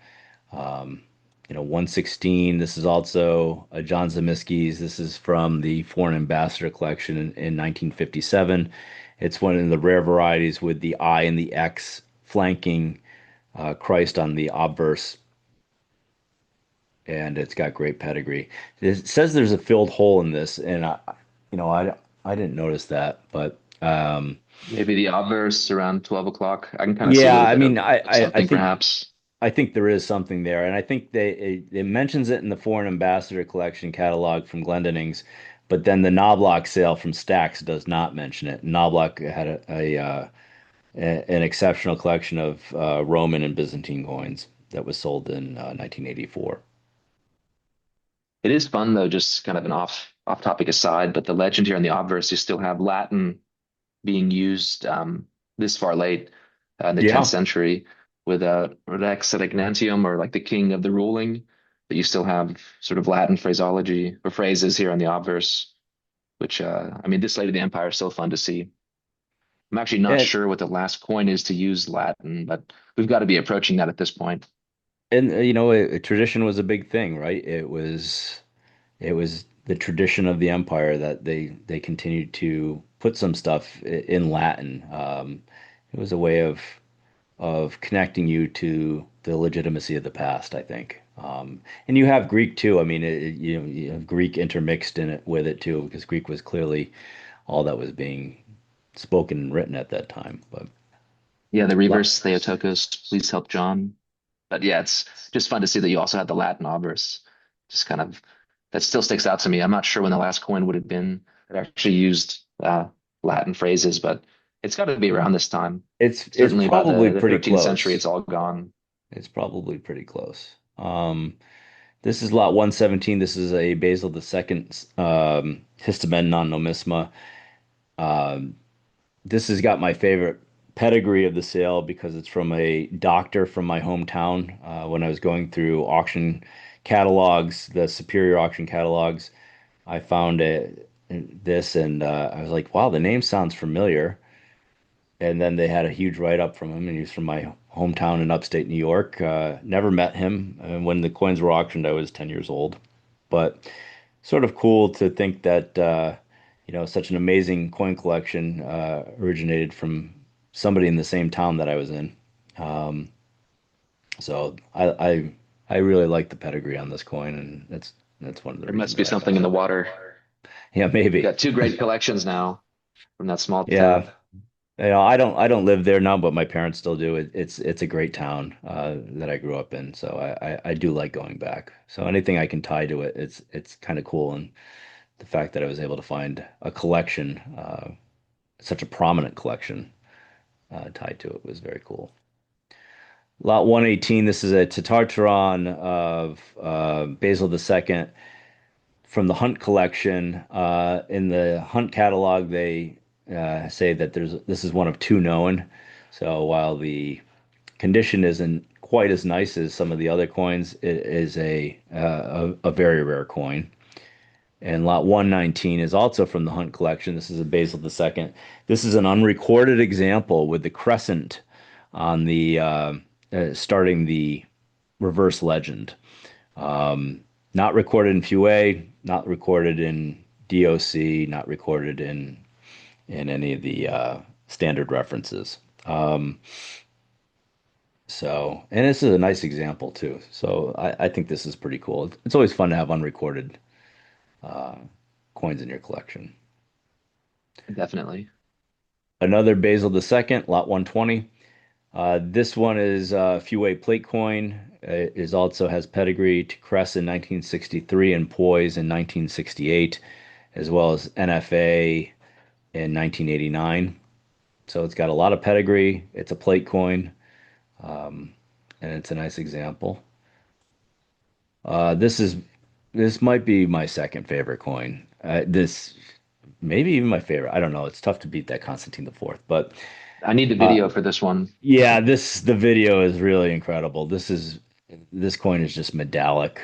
um, 116. This is also a John Zemisky's. This is from the Foreign Ambassador collection in 1957. It's one of the rare varieties with the I and the X flanking Christ on the obverse, and it's got great pedigree. It says there's a filled hole in this, and I didn't notice that, but Maybe the obverse around 12 o'clock. I can kind of see a yeah, little I bit mean, of something perhaps. I think there is something there, and I think it mentions it in the Foreign Ambassador Collection catalog from Glendinnings's, but then the Knobloch sale from Stax does not mention it. Knobloch had an exceptional collection of Roman and Byzantine coins that was sold in 1984. It is fun though, just kind of an off topic aside, but the legend here in the obverse, you still have Latin being used this far late in the 10th Yeah, century with Rex et Ignatium or like the king of the ruling, but you still have sort of Latin phraseology or phrases here in the obverse. which I mean, this late of the empire is so fun to see. I'm actually not And sure what the last coin is to use Latin, but we've got to be approaching that at this point. tradition was a big thing, right? It was the tradition of the empire that they continued to put some stuff in Latin. It was a way of connecting you to the legitimacy of the past, I think. And you have Greek too. I mean, you have Greek intermixed in it with it too, because Greek was clearly all that was being spoken and written at that time. But Yeah, the lot, reverse Theotokos, please help John. But yeah, it's just fun to see that you also had the Latin obverse. Just kind of that still sticks out to me. I'm not sure when the last coin would have been that actually used Latin phrases, but it's got to be around this time. it's Certainly by probably the pretty 13th century, close. it's all gone. It's probably pretty close. This is lot 117. This is a Basil II histomenon nomisma. Um, this has got my favorite pedigree of the sale because it's from a doctor from my hometown. When I was going through auction catalogs, the superior auction catalogs, I found this and I was like, wow, the name sounds familiar. And then they had a huge write-up from him, and he's from my hometown in upstate New York. Never met him. And when the coins were auctioned, I was 10 years old. But sort of cool to think that such an amazing coin collection originated from somebody in the same town that I was in. Um, so I really like the pedigree on this coin, and that's one of the There must reasons be that I something in found the it. water. Yeah, You maybe. got two great collections now from that small Yeah. town. I don't live there now, but my parents still do. It's a great town that I grew up in, so I do like going back. So anything I can tie to it, it's kind of cool, and the fact that I was able to find a collection, such a prominent collection, tied to it was very cool. Lot 118. This is a Tatartaron of Basil II from the Hunt collection. In the Hunt catalog, they say that this is one of two known. So while the condition isn't quite as nice as some of the other coins, it is a very rare coin. And lot 119 is also from the Hunt collection. This is a Basil II. This is an unrecorded example with the crescent on the starting the reverse legend. Um, Not recorded in Fue, not recorded in DOC, not recorded in any of the standard references. Um, and this is a nice example too. So I think this is pretty cool. It's always fun to have unrecorded uh, coins in your collection. Definitely. Another Basil II, lot 120. This one is a Fue plate coin. It is also has pedigree to Crest in 1963 and Poise in 1968, as well as NFA in 1989. So it's got a lot of pedigree. It's a plate coin, um, and it's a nice example. This might be my second favorite coin. This maybe even my favorite. I don't know. It's tough to beat that Constantine the Fourth, but I need the uh, video for this one. yeah, the video is really incredible. This coin is just medallic.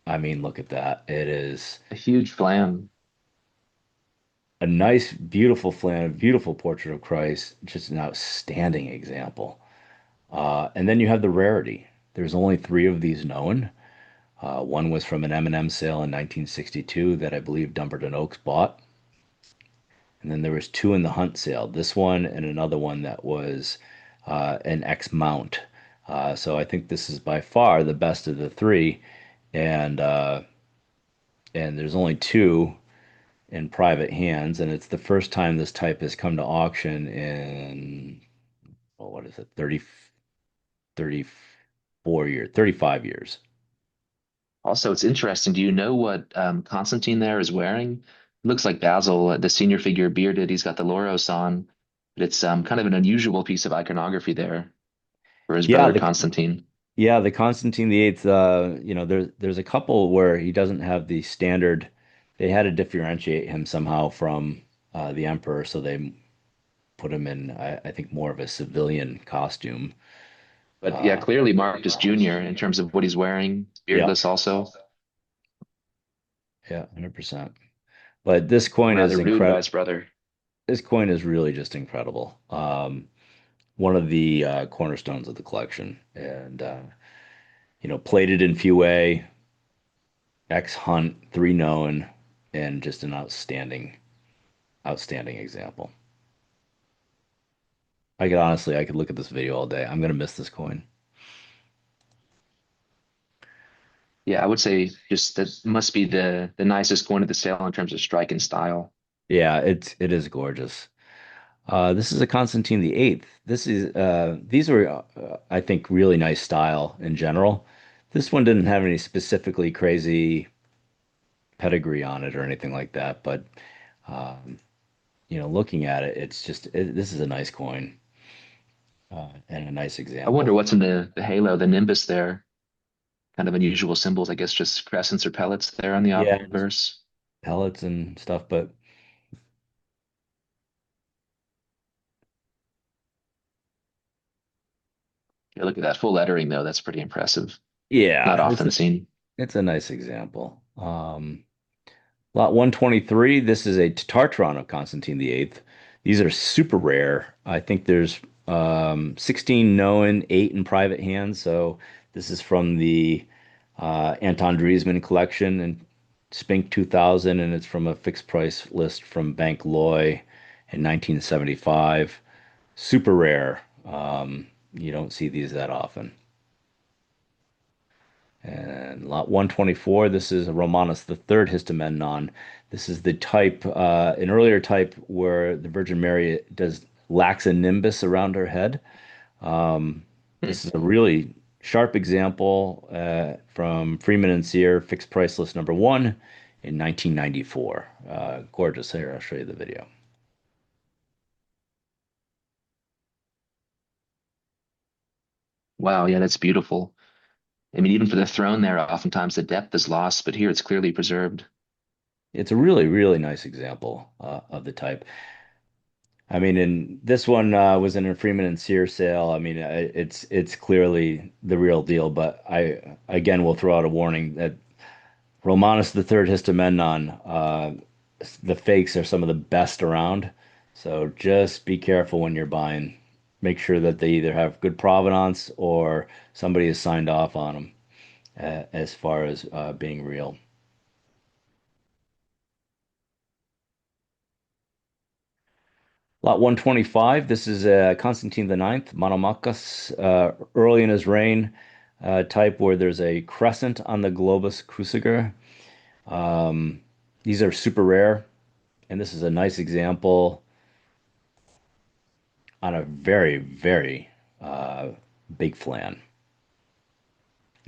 I mean, look at that. It is A huge flam. a nice, beautiful flan, beautiful portrait of Christ, just an outstanding example. And then you have the rarity. There's only three of these known. One was from an M&M sale in 1962 that I believe Dumbarton Oaks bought. And then there was two in the Hunt sale. This one and another one that was an X mount. So I think this is by far the best of the three. And there's only two in private hands, and it's the first time this type has come to auction in, well, what is it, 34 years, 35 years. Also, it's interesting. Do you know what Constantine there is wearing? Looks like Basil, the senior figure, bearded. He's got the Loros on, but it's kind of an unusual piece of iconography there for his Yeah, brother the Constantine. the Constantine the Eighth. There's a couple where he doesn't have the standard. They had to differentiate him somehow from the emperor, so they put him in, I think, more of a civilian costume. But yeah, Uh, clearly marked as junior in terms of what he's wearing. yeah, Beardless also. yeah, 100%. But this coin is Rather rude by incredible. his brother. This coin is really just incredible. One of the cornerstones of the collection, and plated in Fue, X Hunt, three known, and just an outstanding example. I could look at this video all day. I'm gonna miss this coin. Yeah, I would say just that must be the nicest coin of the sale in terms of strike and style. Yeah, it is gorgeous. This is a Constantine the Eighth. These were I think really nice style in general. This one didn't have any specifically crazy pedigree on it or anything like that, but um, looking at it, this is a nice coin and a nice I wonder example. what's in the halo, the nimbus there. Kind of unusual symbols, I guess just crescents or pellets there on the Yeah, just obverse. pellets and stuff, but Yeah, look at that full lettering though. That's pretty impressive. Not yeah, often seen. it's a nice example. Lot 123, this is a Tartron of Constantine the Eighth. These are super rare. I think there's 16 known, 8 in private hands. So this is from the Anton Driesman collection and Spink 2000, and it's from a fixed price list from Bank Loy in 1975. Super rare. You don't see these that often. And lot 124, this is a Romanus the third histomenon. This is the type, an earlier type where the Virgin Mary does lacks a nimbus around her head. Um, Hmm. this is a really sharp example from Freeman and Sear, fixed price list number one in 1994. Gorgeous. Here, I'll show you the video. Wow, yeah, that's beautiful. I mean, even for the throne there, oftentimes the depth is lost, but here it's clearly preserved. It's a really, really nice example of the type. I mean, and this one was in a Freeman and Sear sale. I mean, it's clearly the real deal. But I again will throw out a warning that Romanus the Third Histomenon, the fakes are some of the best around. So just be careful when you're buying. Make sure that they either have good provenance or somebody has signed off on them as far as being real. Lot 125, this is Constantine the Ninth, Monomachus, early in his reign, type where there's a crescent on the globus cruciger. Um, these are super rare, and this is a nice example on a very, very uh, big flan.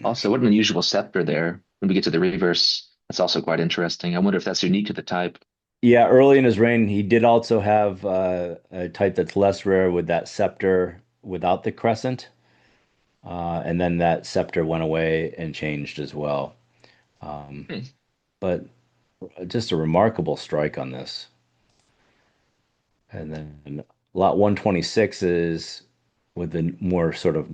Also, what an unusual scepter there. When we get to the reverse, that's also quite interesting. I wonder if that's unique to the type. Yeah, early in his reign, he did also have a type that's less rare with that scepter without the crescent, and then that scepter went away and changed as well. Um, Hmm. but just a remarkable strike on this. And then lot 126 is with the more sort of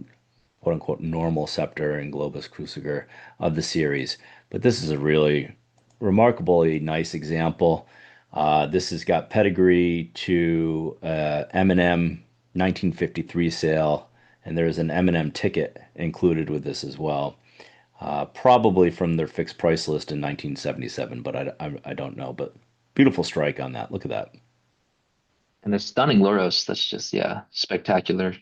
quote unquote normal scepter and Globus Cruciger of the series. But this is a really remarkably nice example. This has got pedigree to M&M 1953 sale, and there's an M&M ticket included with this as well. Probably from their fixed price list in 1977, but I don't know. But beautiful strike on that. Look at that. And the stunning Loros, that's just, yeah, spectacular.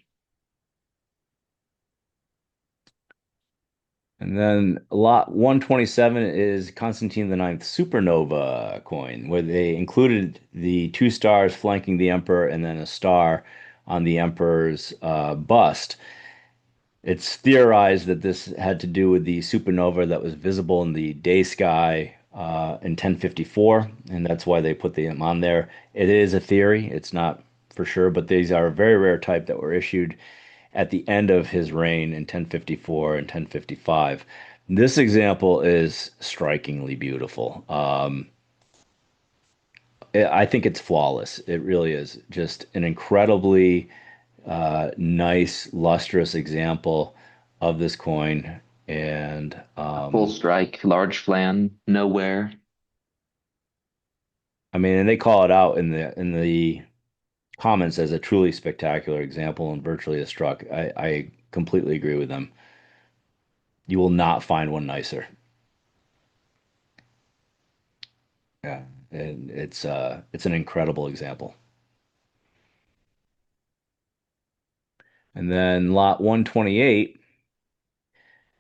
And then lot 127 is Constantine the Ninth Supernova coin, where they included the two stars flanking the emperor and then a star on the emperor's bust. It's theorized that this had to do with the supernova that was visible in the day sky in 1054, and that's why they put them on there. It is a theory, it's not for sure, but these are a very rare type that were issued at the end of his reign in 1054 and 1055. This example is strikingly beautiful. I think it's flawless. It really is just an incredibly nice, lustrous example of this coin. And A full strike, large flan, nowhere. I mean, and they call it out in the comments as a truly spectacular example and virtually a struck. I completely agree with them. You will not find one nicer. Yeah, and it's an incredible example. And then lot 128,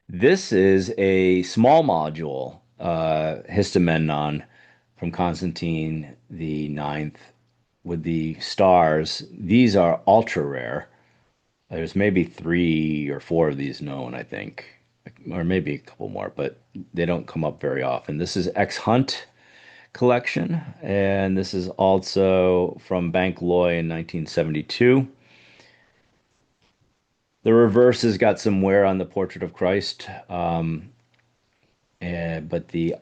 this is a small module histamenon from Constantine the Ninth with the stars. These are ultra rare. There's maybe three or four of these known, I think, or maybe a couple more, but they don't come up very often. This is X Hunt collection, and this is also from Bank Loy in 1972. The reverse has got some wear on the Portrait of Christ, but the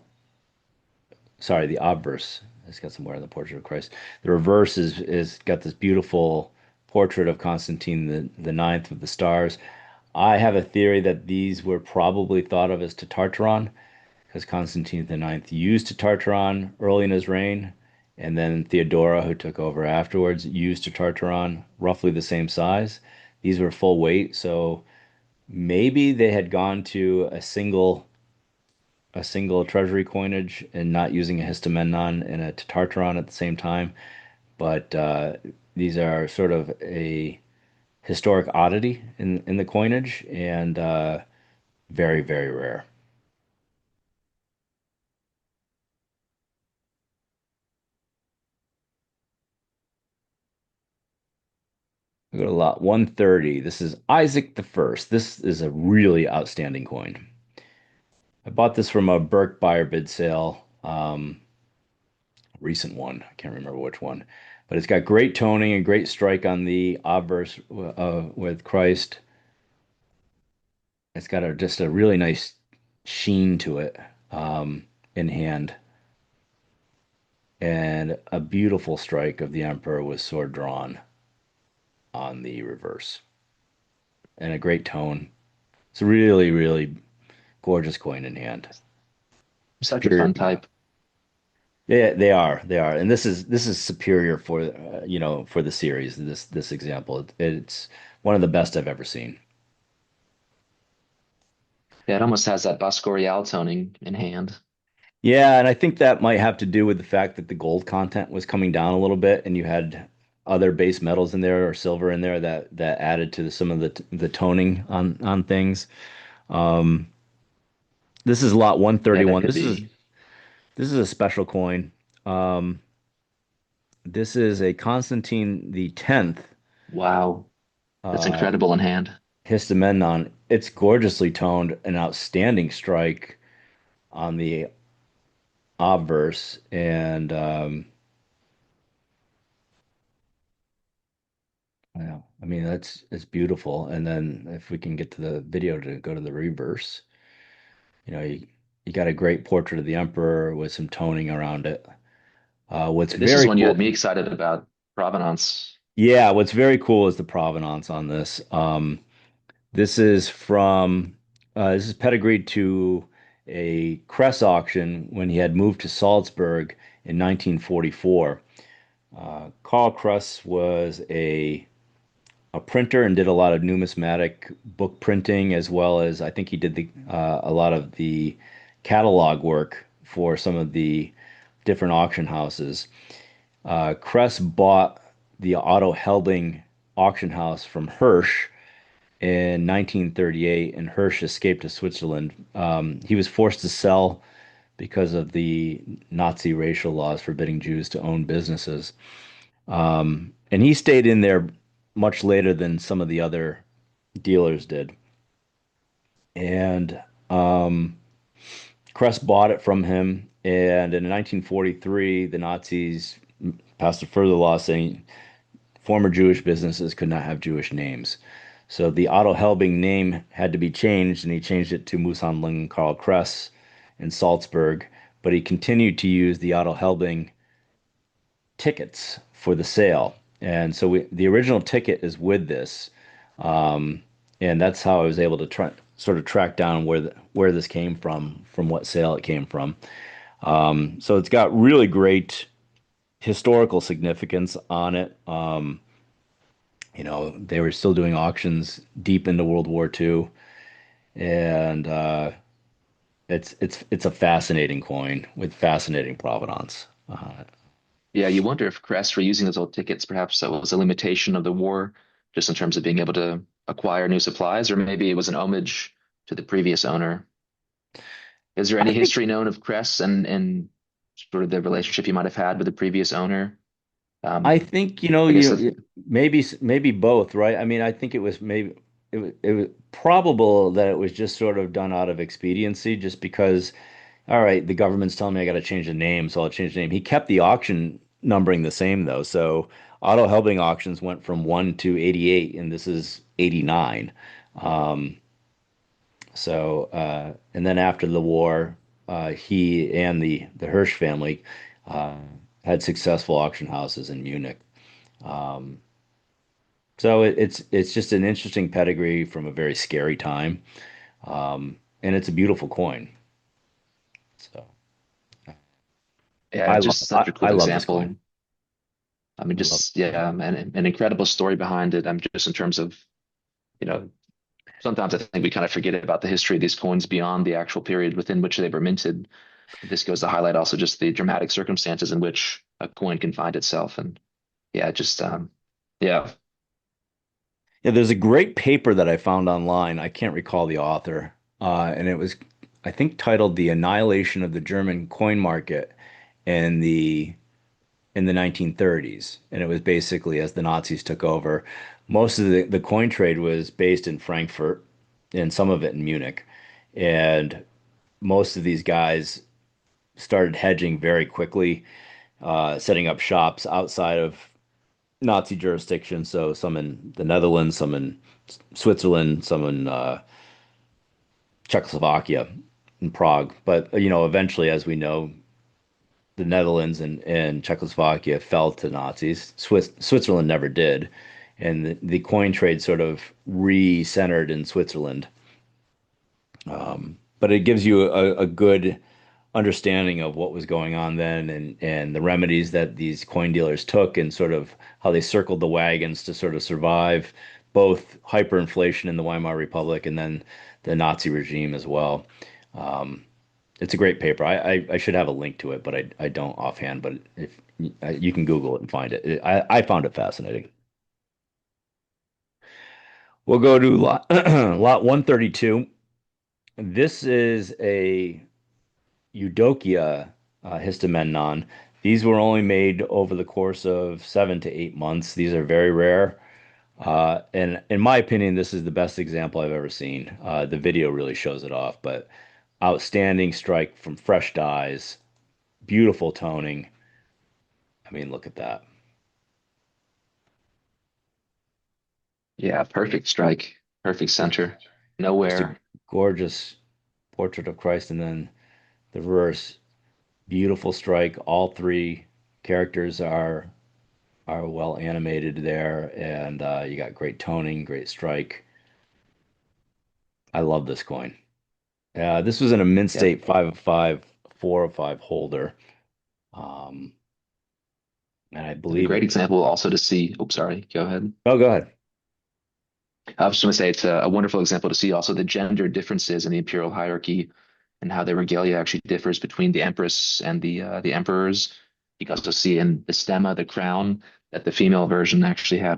sorry, the obverse has got some wear on the Portrait of Christ. The reverse is got this beautiful portrait of Constantine the Ninth with the stars. I have a theory that these were probably thought of as Tartaron because Constantine the Ninth used Tartaron early in his reign, and then Theodora, who took over afterwards, used Tartaron roughly the same size. These were full weight, so maybe they had gone to a single treasury coinage and not using a histamenon and a Tartaron at the same time. But these are sort of a historic oddity in the coinage and very, very rare. We go to lot 130. This is Isaac the First. This is a really outstanding coin. I bought this from a Burke buyer bid sale, recent one. I can't remember which one, but it's got great toning and great strike on the obverse with Christ. It's got just a really nice sheen to it in hand, and a beautiful strike of the Emperor with sword drawn on the reverse, and a great tone. It's a really, really gorgeous coin in hand. Such a Superior. fun type. Yeah, they are. They are. And this is superior for for the series. This example. It's one of the best I've ever seen. Yeah, it almost has that Bosco toning in hand. Yeah, and I think that might have to do with the fact that the gold content was coming down a little bit, and you had other base metals in there or silver in there that added to some of the toning on things. Um, this is lot Yeah, that 131. could be. This is a special coin. Um, this is a Constantine the 10th Wow, that's uh, incredible in hand. histamenon. It's gorgeously toned, an outstanding strike on the obverse, and yeah, I mean that's it's beautiful. And then if we can get to the video to go to the reverse, you got a great portrait of the emperor with some toning around it. What's This is very one you cool, had me excited about provenance. yeah, what's very cool is the provenance on this. This is from this is pedigreed to a Kress auction when he had moved to Salzburg in 1944. Carl Kress was a printer and did a lot of numismatic book printing, as well as I think he did a lot of the catalog work for some of the different auction houses. Kress bought the Otto Helding auction house from Hirsch in 1938, and Hirsch escaped to Switzerland. He was forced to sell because of the Nazi racial laws forbidding Jews to own businesses. And he stayed in there much later than some of the other dealers did. And Kress bought it from him. And in 1943, the Nazis passed a further law saying former Jewish businesses could not have Jewish names. So the Otto Helbing name had to be changed, and he changed it to Mushandlung Karl Kress in Salzburg. But he continued to use the Otto Helbing tickets for the sale. And so the original ticket is with this. Um, and that's how I was able to sort of track down where this came from what sale it came from. So it's got really great. historical significance on it. They were still doing auctions deep into World War II, and it's a fascinating coin with fascinating provenance. Yeah, you wonder if crests were using those old tickets. Perhaps that was a limitation of the war, just in terms of being able to acquire new supplies, or maybe it was an homage to the previous owner. Is there I any think history known of crests and sort of the relationship you might have had with the previous owner? I Um, think I guess that, maybe both, right? I mean, I think it was probable that it was just sort of done out of expediency, just because. All right, the government's telling me I got to change the name, so I'll change the name. He kept the auction numbering the same though. So Otto Helbing auctions went from 1 to 88, and this is 89. Um, and then after the war, he and the Hirsch family uh, had successful auction houses in Munich. Um, so it's just an interesting pedigree from a very scary time, and it's a beautiful coin. So yeah, I love just I, such a I cool love this coin. example. I mean, I love just this coin. yeah, an incredible story behind it. I'm just in terms of, you know, sometimes I think we kind of forget about the history of these coins beyond the actual period within which they were minted. This goes to highlight also just the dramatic circumstances in which a coin can find itself. And yeah, just yeah, Yeah, there's a great paper that I found online. I can't recall the author, and it was, I think, titled "The Annihilation of the German Coin Market in the 1930s." And it was basically as the Nazis took over, most of the coin trade was based in Frankfurt, and some of it in Munich, and most of these guys started hedging very quickly, setting up shops outside of Nazi jurisdiction. So some in the Netherlands, some in Switzerland, some in Czechoslovakia, in Prague. But eventually, as we know, the Netherlands and Czechoslovakia fell to Nazis. Switzerland never did, and the coin trade sort of re-centered in Switzerland. But it gives you a good understanding of what was going on then, and the remedies that these coin dealers took, and sort of how they circled the wagons to sort of survive both hyperinflation in the Weimar Republic and then the Nazi regime as well. It's a great paper. I should have a link to it, but I don't offhand. But if you can Google it and find it, I found it fascinating. We'll go to lot lot 132. This is a Eudokia histomenon. These were only made over the course of 7 to 8 months. These are very rare. And in my opinion, this is the best example I've ever seen. The video really shows it off, but outstanding strike from fresh dies, beautiful toning. I mean, look at that. yeah, perfect strike, perfect Just, center, just a nowhere. gorgeous portrait of Christ, and then the reverse, beautiful strike. All three characters are well animated there, and you got great toning, great strike. I love this coin. This was in a mint Yep, state 5 of 5, 4 of 5 holder. Um, and I and a believe great it. example also to see. Oops, sorry, go ahead. Oh, go ahead. I was just going to say it's a wonderful example to see also the gender differences in the imperial hierarchy and how the regalia actually differs between the empress and the emperors. You can also see in the stemma, the crown, that the female version actually had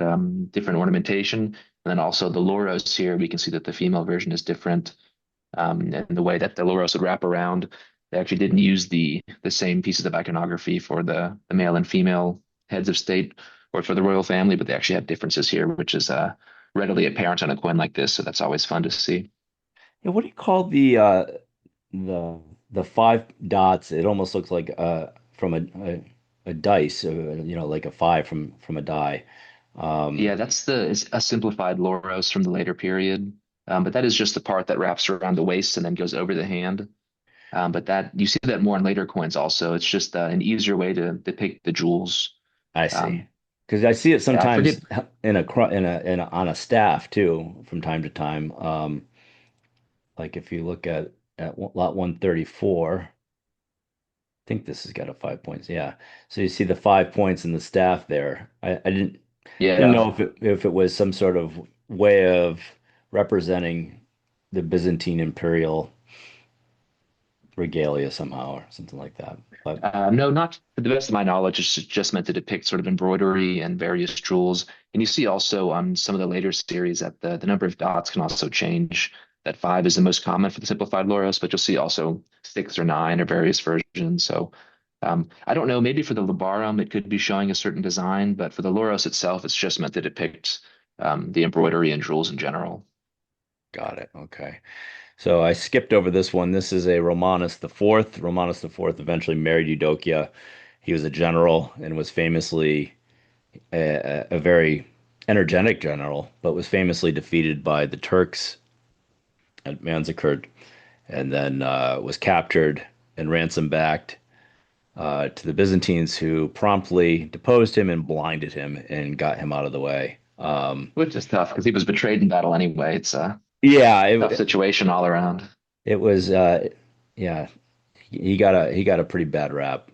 different ornamentation, and then also the lauros here, we can see that the female version is different, and the way that the lauros would wrap around. They actually didn't use the same pieces of iconography for the male and female heads of state or for the royal family, but they actually have differences here, which is readily apparent on a coin like this. So that's always fun to see. Yeah, what do you call the the 5 dots? It almost looks like from a dice, like a five from a die. Um, Yeah, it's a simplified Loros from the later period. But that is just the part that wraps around the waist and then goes over the hand. But that you see that more in later coins also. It's just an easier way to depict the jewels. I see. Um, Because I see it yeah, I forget. sometimes on a staff too from time to time. Like if you look at lot 134. think this has got a 5 points. Yeah. So you see the 5 points in the staff there. I didn't Yeah. know if it was some sort of way of representing the Byzantine imperial regalia somehow or something like that. But No, not to the best of my knowledge. It's just meant to depict sort of embroidery and various jewels. And you see also on some of the later series that the number of dots can also change. That five is the most common for the simplified Loros, but you'll see also six or nine or various versions. So I don't know. Maybe for the Labarum, it could be showing a certain design, but for the Loros itself, it's just meant to depict the embroidery and jewels in general. got it. Okay. So I skipped over this one. This is a Romanus the Fourth. Romanus the Fourth eventually married Eudokia. He was a general and was famously a very energetic general, but was famously defeated by the Turks at Manzikert, and then was captured and ransom backed to the Byzantines, who promptly deposed him and blinded him and got him out of the way. Which is tough because he was betrayed in battle anyway. It's a Yeah, tough situation all around. it was yeah, he got a pretty bad rap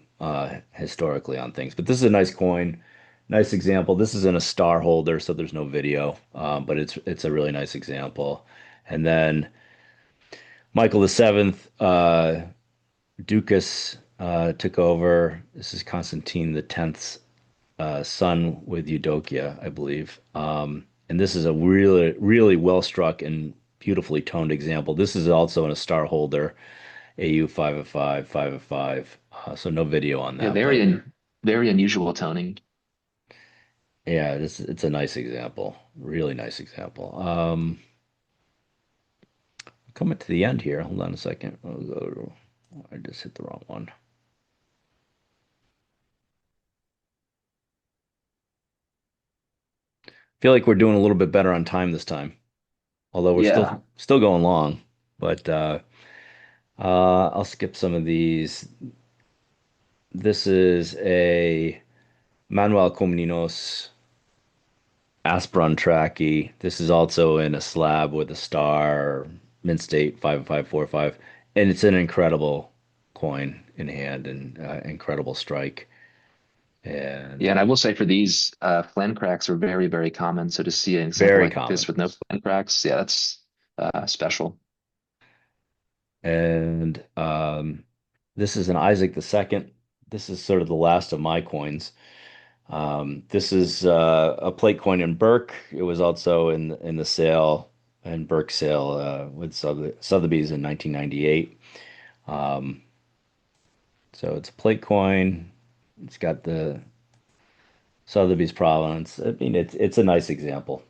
historically on things. But this is a nice coin, nice example. This is in a star holder, so there's no video, but it's a really nice example. And then Michael the Seventh, Ducas took over. This is Constantine the Tenth's son with Eudokia, I believe. And this is a really, really well struck and beautifully toned example. This is also in a star holder, AU 5 of 5, 5 of 5. So no video on Yeah, that, but very unusual toning. yeah, it's a nice example, really nice example. Coming to the end here. Hold on a second. I just hit the wrong one. Feel like we're doing a little bit better on time this time, although we're Yeah. still going long. But I'll skip some of these. This is a Manuel Comninos Aspron Tracky. This is also in a slab with a star, mint state 5 of 5 4 5, and it's an incredible coin in hand and incredible strike. And Yeah, and I will say for these, flan cracks are very, very common. So to see an example very like this common. with no flan cracks, yeah, that's special. And this is an Isaac the Second. This is sort of the last of my coins. This is a plate coin in Burke. It was also in the sale in Burke sale with Sotheby's in 1998. Um, so it's a plate coin. It's got the Sotheby's provenance. I mean, it's a nice example.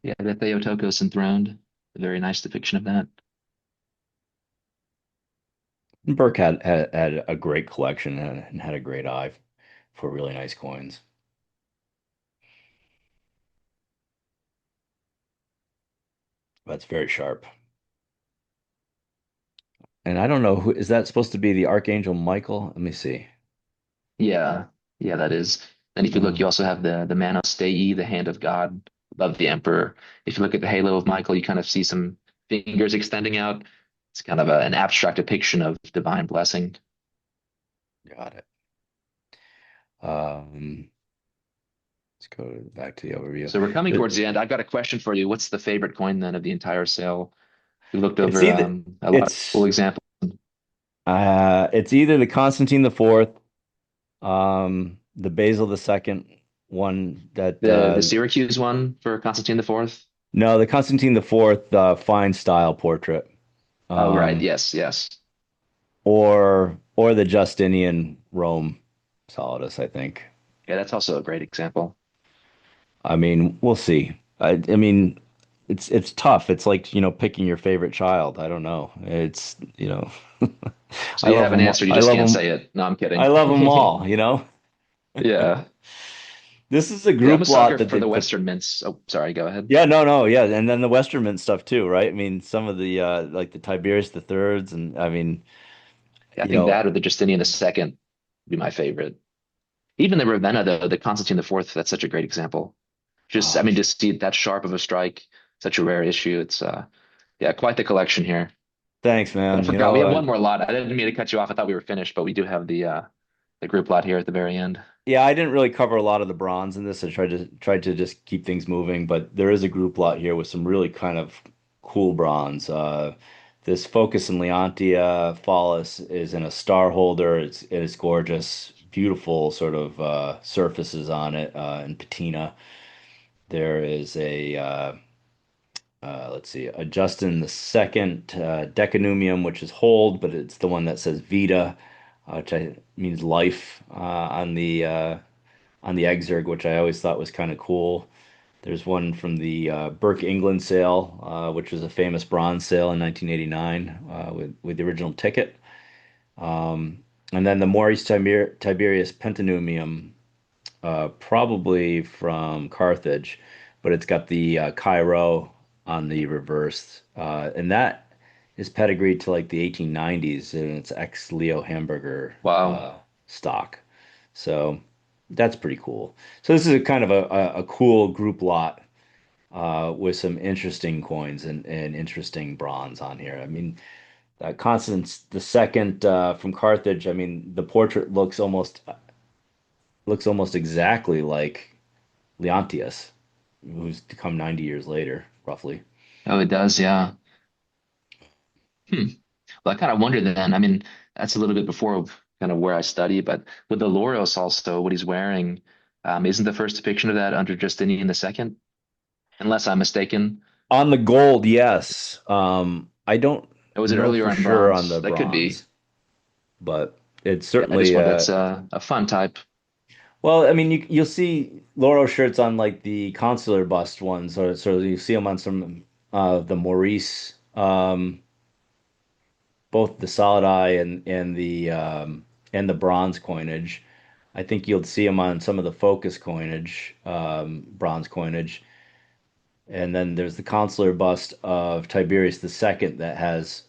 Yeah, the Theotokos enthroned, a very nice depiction of that. And Burke had a great collection and had a great eye for really nice coins. That's very sharp. And I don't know who is that supposed to be the Archangel Michael? Let me see. Yeah, yeah, that is. And if you look, you Uh, also have the Manos Dei, the hand of God above the emperor. If you look at the halo of Michael, you kind of see some fingers extending out. It's kind of an abstract depiction of divine blessing. got it. Um, let's go back to the overview. So we're coming The- towards the end. I've got a question for you. What's the favorite coin then of the entire sale? We looked It's over either a lot of cool it's examples. it's either the Constantine the Fourth, the Basil the Second one that The Syracuse one for Constantine the Fourth. no, the Constantine the Fourth fine style portrait, Oh, right. um, Yes, yes. or the Justinian Rome Solidus, I think. Yeah, that's also a great example. I mean, we'll see. I mean, it's tough. It's like, picking your favorite child. I don't know. So I you love have an them. answer, you I just love can't them. say it. No, I'm I kidding. love them all. Yeah. This is a Yeah, I'm a group lot sucker that for they the put. Western mints. Oh, sorry, go ahead. Yeah, no, no, yeah, and then the Westerman stuff too, right? I mean, some of the like the Tiberius the Thirds, and I mean, Yeah, I you think know, that or the Justinian the Second would be my favorite. Even the Ravenna, though, the Constantine the Fourth, that's such a great example. Just, I oh, mean, to see that sharp of a strike, such a rare issue. It's yeah, quite the collection here. Thanks, But I man. forgot we have one more lot. I didn't mean to cut you off. I thought we were finished, but we do have the group lot here at the very end. Yeah, I didn't really cover a lot of the bronze in this. I tried to just keep things moving, but there is a group lot here with some really kind of cool bronze. This Focus and Leontia Fallis is in a star holder. It is gorgeous, beautiful sort of surfaces on it and patina. There is a let's see, a Justin the Second Decanumium, which is hold, but it's the one that says Vita, which means life on the exerg, which I always thought was kind of cool. There's one from the Burke England sale, which was a famous bronze sale in 1989 with the original ticket. And then the Maurice Tiberius Pentanumium, probably from Carthage, but it's got the Cairo on the reverse, and that is pedigreed to like the 1890s, and it's ex Leo Hamburger Wow. stock. So that's pretty cool. So this is a kind of a cool group lot with some interesting coins and interesting bronze on here. I mean, Constance the Second from Carthage. I mean, the portrait looks almost exactly like Leontius, who's to come 90 years later, roughly. Oh, it does, yeah. Hmm. Well, I kind of wonder then. I mean, that's a little bit before kind of where I study, but with the Laureus also, what he's wearing, isn't the first depiction of that under Justinian the Second, unless I'm mistaken? On the gold, yes. I don't Or was it know earlier for on sure on bronze? the That could be. bronze, but it's Yeah, I just certainly wonder. It's a fun type. well, I mean, you'll see Laurel shirts on like the consular bust ones, or so you see them on some the Maurice, both the solid eye and the bronze coinage. I think you'll see them on some of the focus coinage, bronze coinage. And then there's the consular bust of Tiberius II that has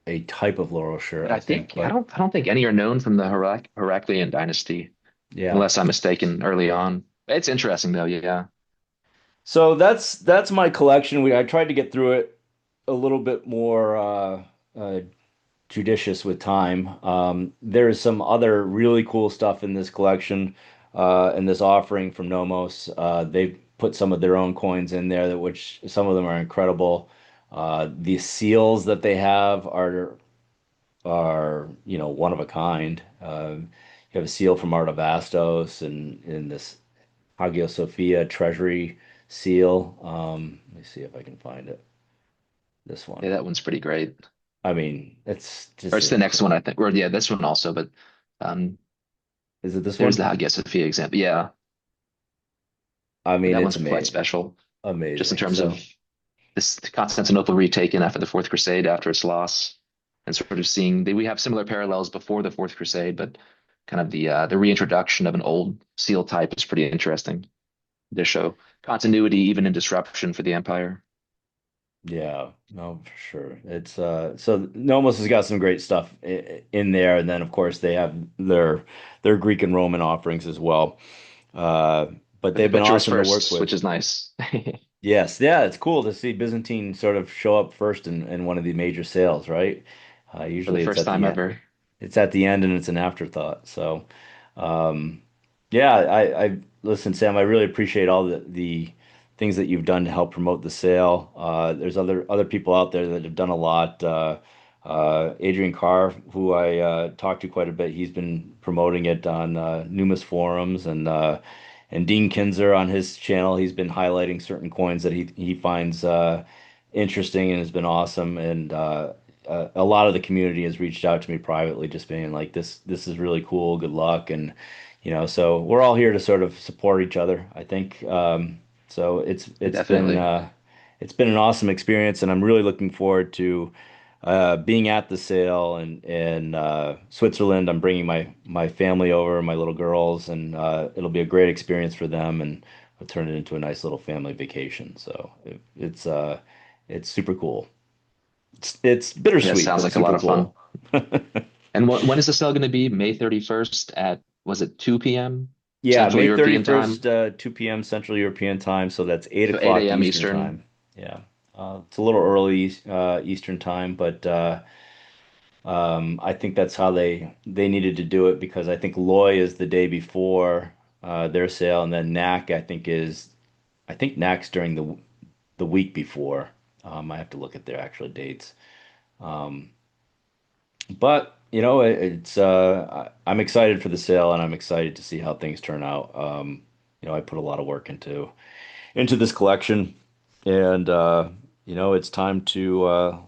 a type of laurel shirt, But I I think. think But I don't think any are known from the Heraclian dynasty, yeah. unless I'm mistaken early on. It's interesting though, yeah. So that's my collection. I tried to get through it a little bit more judicious with time. There's some other really cool stuff in this collection, in this offering from Nomos. They've put some of their own coins in there, which some of them are incredible. The seals that they have are one of a kind. You have a seal from Artavastos and in this Hagia Sophia treasury seal. Let me see if I can find it. This Yeah, one. that one's pretty great. I mean, it's Or just it's the next incredible. one, I think. Or yeah, this one also, but um Is it this there's one? the Hagia Sophia example. Yeah, I mean, that it's one's quite amazing. special, just in Amazing. terms of So, this Constantinople retaken after the Fourth Crusade, after its loss, and sort of seeing we have similar parallels before the Fourth Crusade, but kind of the reintroduction of an old seal type is pretty interesting to show continuity even in disruption for the empire. yeah, no, for sure. It's so Nomos has got some great stuff in there, and then of course they have their Greek and Roman offerings as well. Uh, but But they they've been put yours awesome to work first, with. which is nice. Yes, yeah, it's cool to see Byzantine sort of show up first in one of the major sales, right? For the Usually it's first at time the end. ever. It's at the end and it's an afterthought. So, um, yeah, I listen, Sam. I really appreciate all the things that you've done to help promote the sale. There's other people out there that have done a lot. Adrian Carr, who I talked to quite a bit, he's been promoting it on numerous forums, and Dean Kinzer on his channel, he's been highlighting certain coins that he finds interesting and has been awesome. And a lot of the community has reached out to me privately, just being like, this is really cool. Good luck, and so we're all here to sort of support each other, I think. So Definitely. it's been an awesome experience, and I'm really looking forward to being at the sale and in Switzerland. I'm bringing my family over, my little girls, and it'll be a great experience for them, and we'll turn it into a nice little family vacation. So it's super cool. It's Yeah, bittersweet, sounds but like a lot super of fun. cool. And when is the sale going to be? May 31st at, was it 2 p.m. Yeah, Central May European time? 31st, 2 p.m. Central European time, so that's 8 So 8 o'clock a.m. Eastern Eastern. time. Yeah. It's a little early Eastern time, but I think that's how they needed to do it because I think Loy is the day before their sale, and then Knack I think Knack's during the week before. I have to look at their actual dates. Um, but it's I'm excited for the sale, and I'm excited to see how things turn out. I put a lot of work into this collection, and it's time to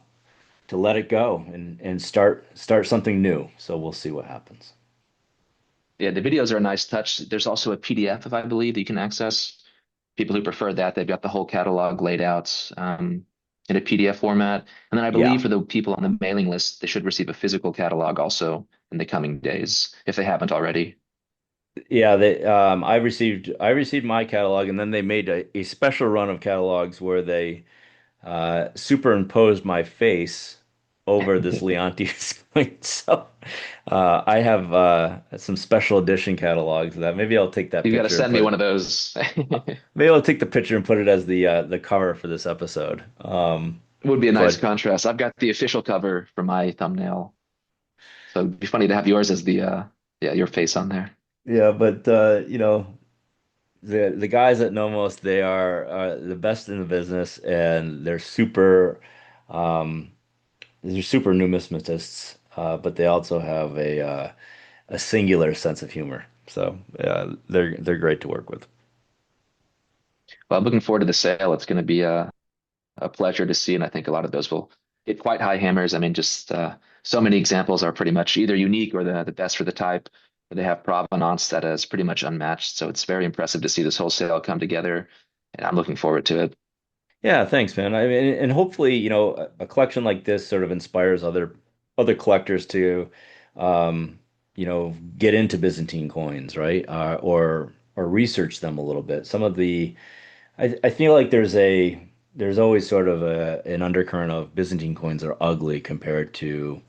let it go and start something new. So we'll see what happens. Yeah, the videos are a nice touch. There's also a PDF, if I believe, that you can access. People who prefer that, they've got the whole catalog laid out in a PDF format. And then I Yeah. believe for the people on the mailing list, they should receive a physical catalog also in the coming days, if they haven't already. Yeah, I received my catalog, and then they made a special run of catalogs where they superimposed my face over this Leontes coin. So I have some special edition catalogs of that. Maybe I'll take that You've got to picture and send put me one it. of those. Maybe I'll take the picture and put it as the cover for this episode. Would be a nice But contrast. I've got the official cover for my thumbnail, so it'd be funny to have yours as the yeah, your face on there. yeah, but the guys at Nomos, they are the best in the business, and um, they're super numismatists, but they also have a singular sense of humor. So yeah, they're great to work with. Well, I'm looking forward to the sale. It's going to be a pleasure to see, and I think a lot of those will hit quite high hammers. I mean, just so many examples are pretty much either unique or the best for the type. They have provenance that is pretty much unmatched, so it's very impressive to see this whole sale come together, and I'm looking forward to it. Yeah, thanks, man. I mean, and hopefully, a collection like this sort of inspires other collectors to, get into Byzantine coins, right? Or research them a little bit. I feel like there's always sort of an undercurrent of Byzantine coins are ugly compared to,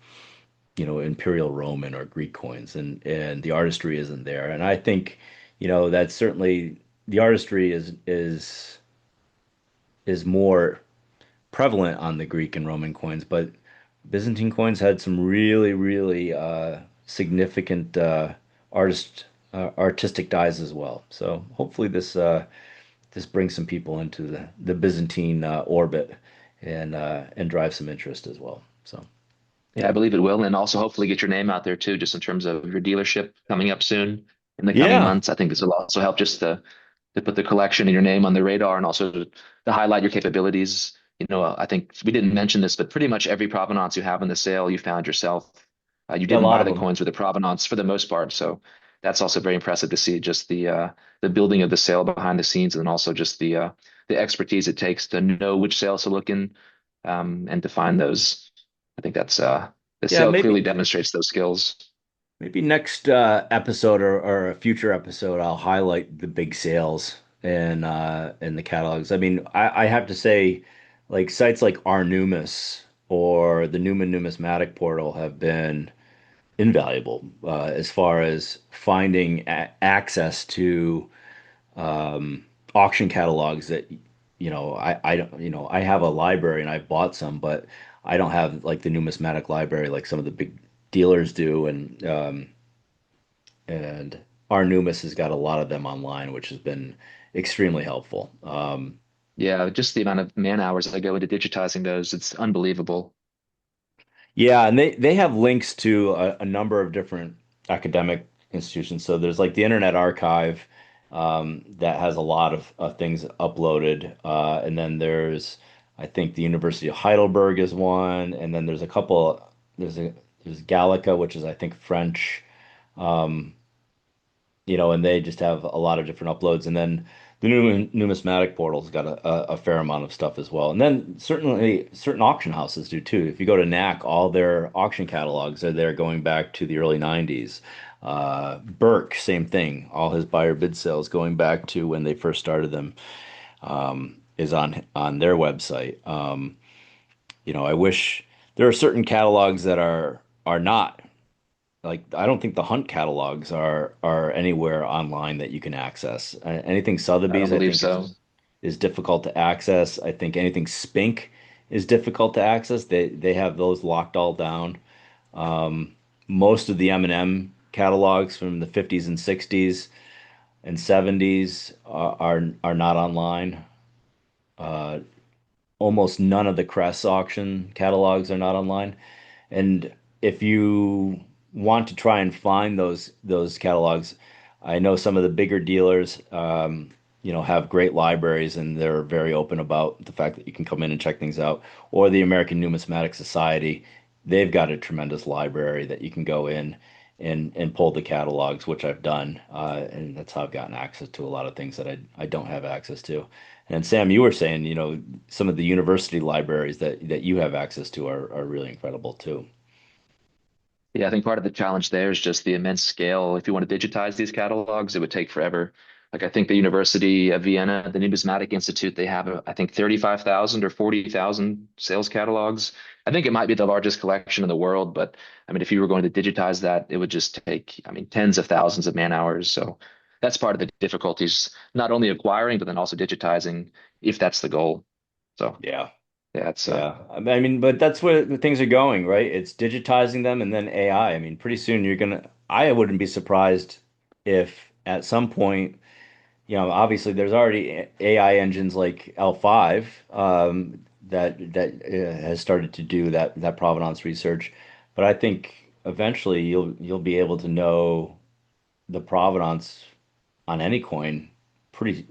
Imperial Roman or Greek coins, and the artistry isn't there. And I think, that's certainly the artistry is more prevalent on the Greek and Roman coins, but Byzantine coins had some really, really significant artistic dyes as well. So hopefully this brings some people into the Byzantine orbit and drive some interest as well. So Yeah, I believe it will, and also hopefully get your name out there too, just in terms of your dealership coming up soon in the coming yeah, months. I think this will also help just to put the collection and your name on the radar, and also to highlight your capabilities. I think we didn't mention this, but pretty much every provenance you have in the sale, you found yourself. You yeah, a didn't lot buy of the them. coins with the provenance for the most part, so that's also very impressive to see. Just the building of the sale behind the scenes, and then also just the expertise it takes to know which sales to look in, and to find those. I think that's the Yeah, sale maybe clearly demonstrates those skills. maybe next episode or a future episode, I'll highlight the big sales in the catalogs. I mean, I have to say, like sites like our Numis or the Newman Numismatic Portal have been invaluable as far as finding access to auction catalogs that I don't I have a library and I've bought some, but I don't have like the numismatic library like some of the big dealers do, and our Numis has got a lot of them online, which has been extremely helpful. Yeah, just the amount of man hours that go into digitizing those, it's unbelievable. Yeah, and they have links to a number of different academic institutions. So there's like the Internet Archive that has a lot of things uploaded, and then I think the University of Heidelberg is one, and then there's a couple. There's Gallica, which is I think French. Um, and they just have a lot of different uploads. And then the numismatic portal's got a fair amount of stuff as well. And then certainly certain auction houses do too. If you go to Knack, all their auction catalogs are there going back to the early 90s. Burke, same thing. All his buyer bid sales going back to when they first started them is on their website. I wish there are certain catalogs that are not like I don't think the hunt catalogs are anywhere online that you can access. Anything I don't Sotheby's, I believe think is so. is difficult to access. I think anything Spink is difficult to access. They have those locked all down. Um, Most of the M&M catalogs from the 50s and 60s and 70s are not online. Uh, Almost none of the Crest auction catalogs are not online. And if you want to try and find those catalogs, I know some of the bigger dealers, have great libraries and they're very open about the fact that you can come in and check things out. Or the American Numismatic Society, they've got a tremendous library that you can go in and pull the catalogs, which I've done, and that's how I've gotten access to a lot of things that I don't have access to. And Sam, you were saying, some of the university libraries that you have access to are really incredible too. Yeah, I think part of the challenge there is just the immense scale. If you want to digitize these catalogs, it would take forever. Like I think the University of Vienna, the Numismatic Institute, they have I think 35,000 or 40,000 sales catalogs. I think it might be the largest collection in the world, but I mean, if you were going to digitize that, it would just take, I mean, tens of thousands of man hours. So that's part of the difficulties, not only acquiring, but then also digitizing, if that's the goal. So Yeah. yeah, it's Yeah. I mean, but that's where the things are going, right? It's digitizing them and then AI. I mean, pretty soon I wouldn't be surprised if at some point, obviously there's already AI engines like L5 that has started to do that provenance research. But I think eventually you'll be able to know the provenance on any coin pretty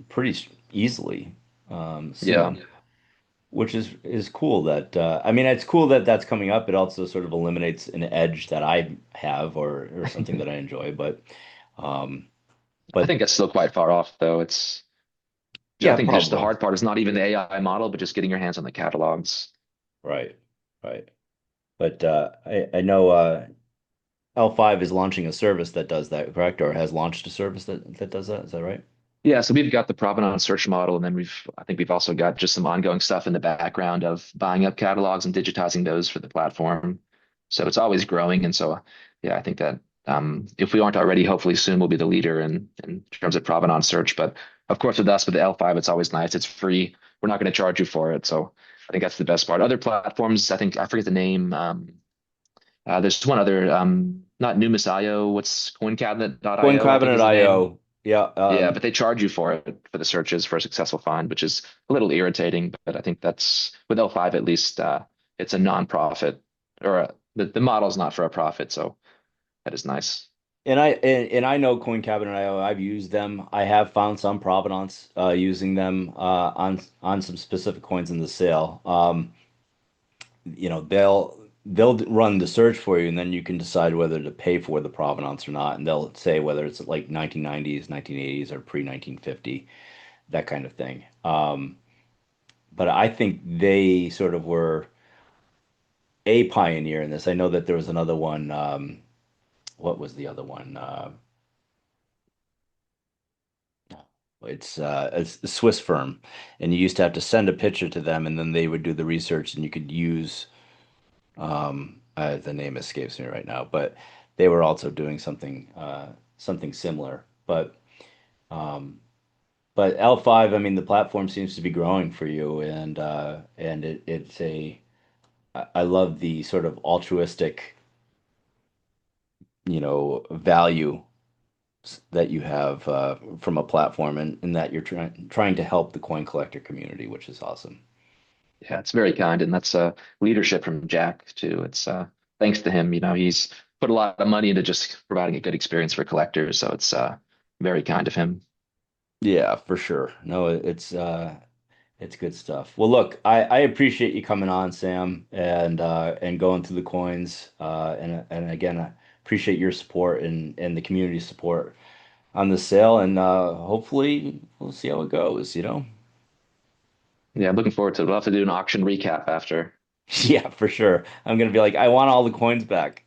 easily yeah. soon, which is cool that I mean it's cool that that's coming up. It also sort of eliminates an edge that I have or something that I enjoy, um I but think that's still quite far off, though. I yeah, think just the probably. hard part is not even the AI model, but just getting your hands on the catalogs. Right. Right. But I know L5 is launching a service that does that, correct? Or has launched a service that does that. Is that right? Yeah, so we've got the provenance search model, and then I think we've also got just some ongoing stuff in the background of buying up catalogs and digitizing those for the platform. So it's always growing, and so yeah, I think that if we aren't already, hopefully soon we'll be the leader in terms of provenance search. But of course, with us with the L5, it's always nice. It's free. We're not going to charge you for it, so I think that's the best part. Other platforms, I think I forget the name. There's one other, not Numis.io. What's Coin CoinCabinet.io, I think Cabinet is the name. IO. Yeah. Yeah, but they charge you for it for the searches for a successful find, which is a little irritating. But I think that's with L5 at least, it's a non-profit or the model's not for a profit, so that is nice. And I know Coin Cabinet IO. I've used them. I have found some provenance using them on some specific coins in the sale. They'll run the search for you, and then you can decide whether to pay for the provenance or not. And they'll say whether it's like 1990s, 1980s, or pre-1950, that kind of thing. But I think they sort of were a pioneer in this. I know that there was another one. What was the other one? It's a Swiss firm, and you used to have to send a picture to them, and then they would do the research, and you could use the name escapes me right now, but they were also doing something similar. Um, but L5, I mean, the platform seems to be growing for you, and it's I love the sort of altruistic, value that you have from a platform, and that you're trying to help the coin collector community, which is awesome. Yeah, it's very kind, and that's leadership from Jack too. It's thanks to him, he's put a lot of money into just providing a good experience for collectors, so it's very kind of him. Yeah, for sure. No, it's good stuff. Well, look, I appreciate you coming on, Sam, and going through the coins. And again, I appreciate your support and the community support on the sale. And hopefully we'll see how it goes. Yeah, I'm looking forward to it. We'll have to do an auction recap after. Yeah, for sure. I'm gonna be like, I want all the coins back.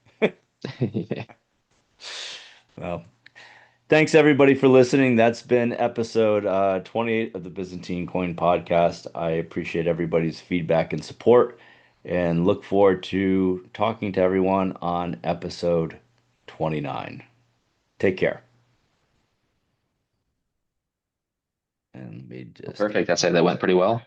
Well, thanks everybody for listening. That's been episode 28 of the Byzantine Coin Podcast. I appreciate everybody's feedback and support and look forward to talking to everyone on episode 29. Take care. And let me Well, just get perfect. That's it. That went pretty well.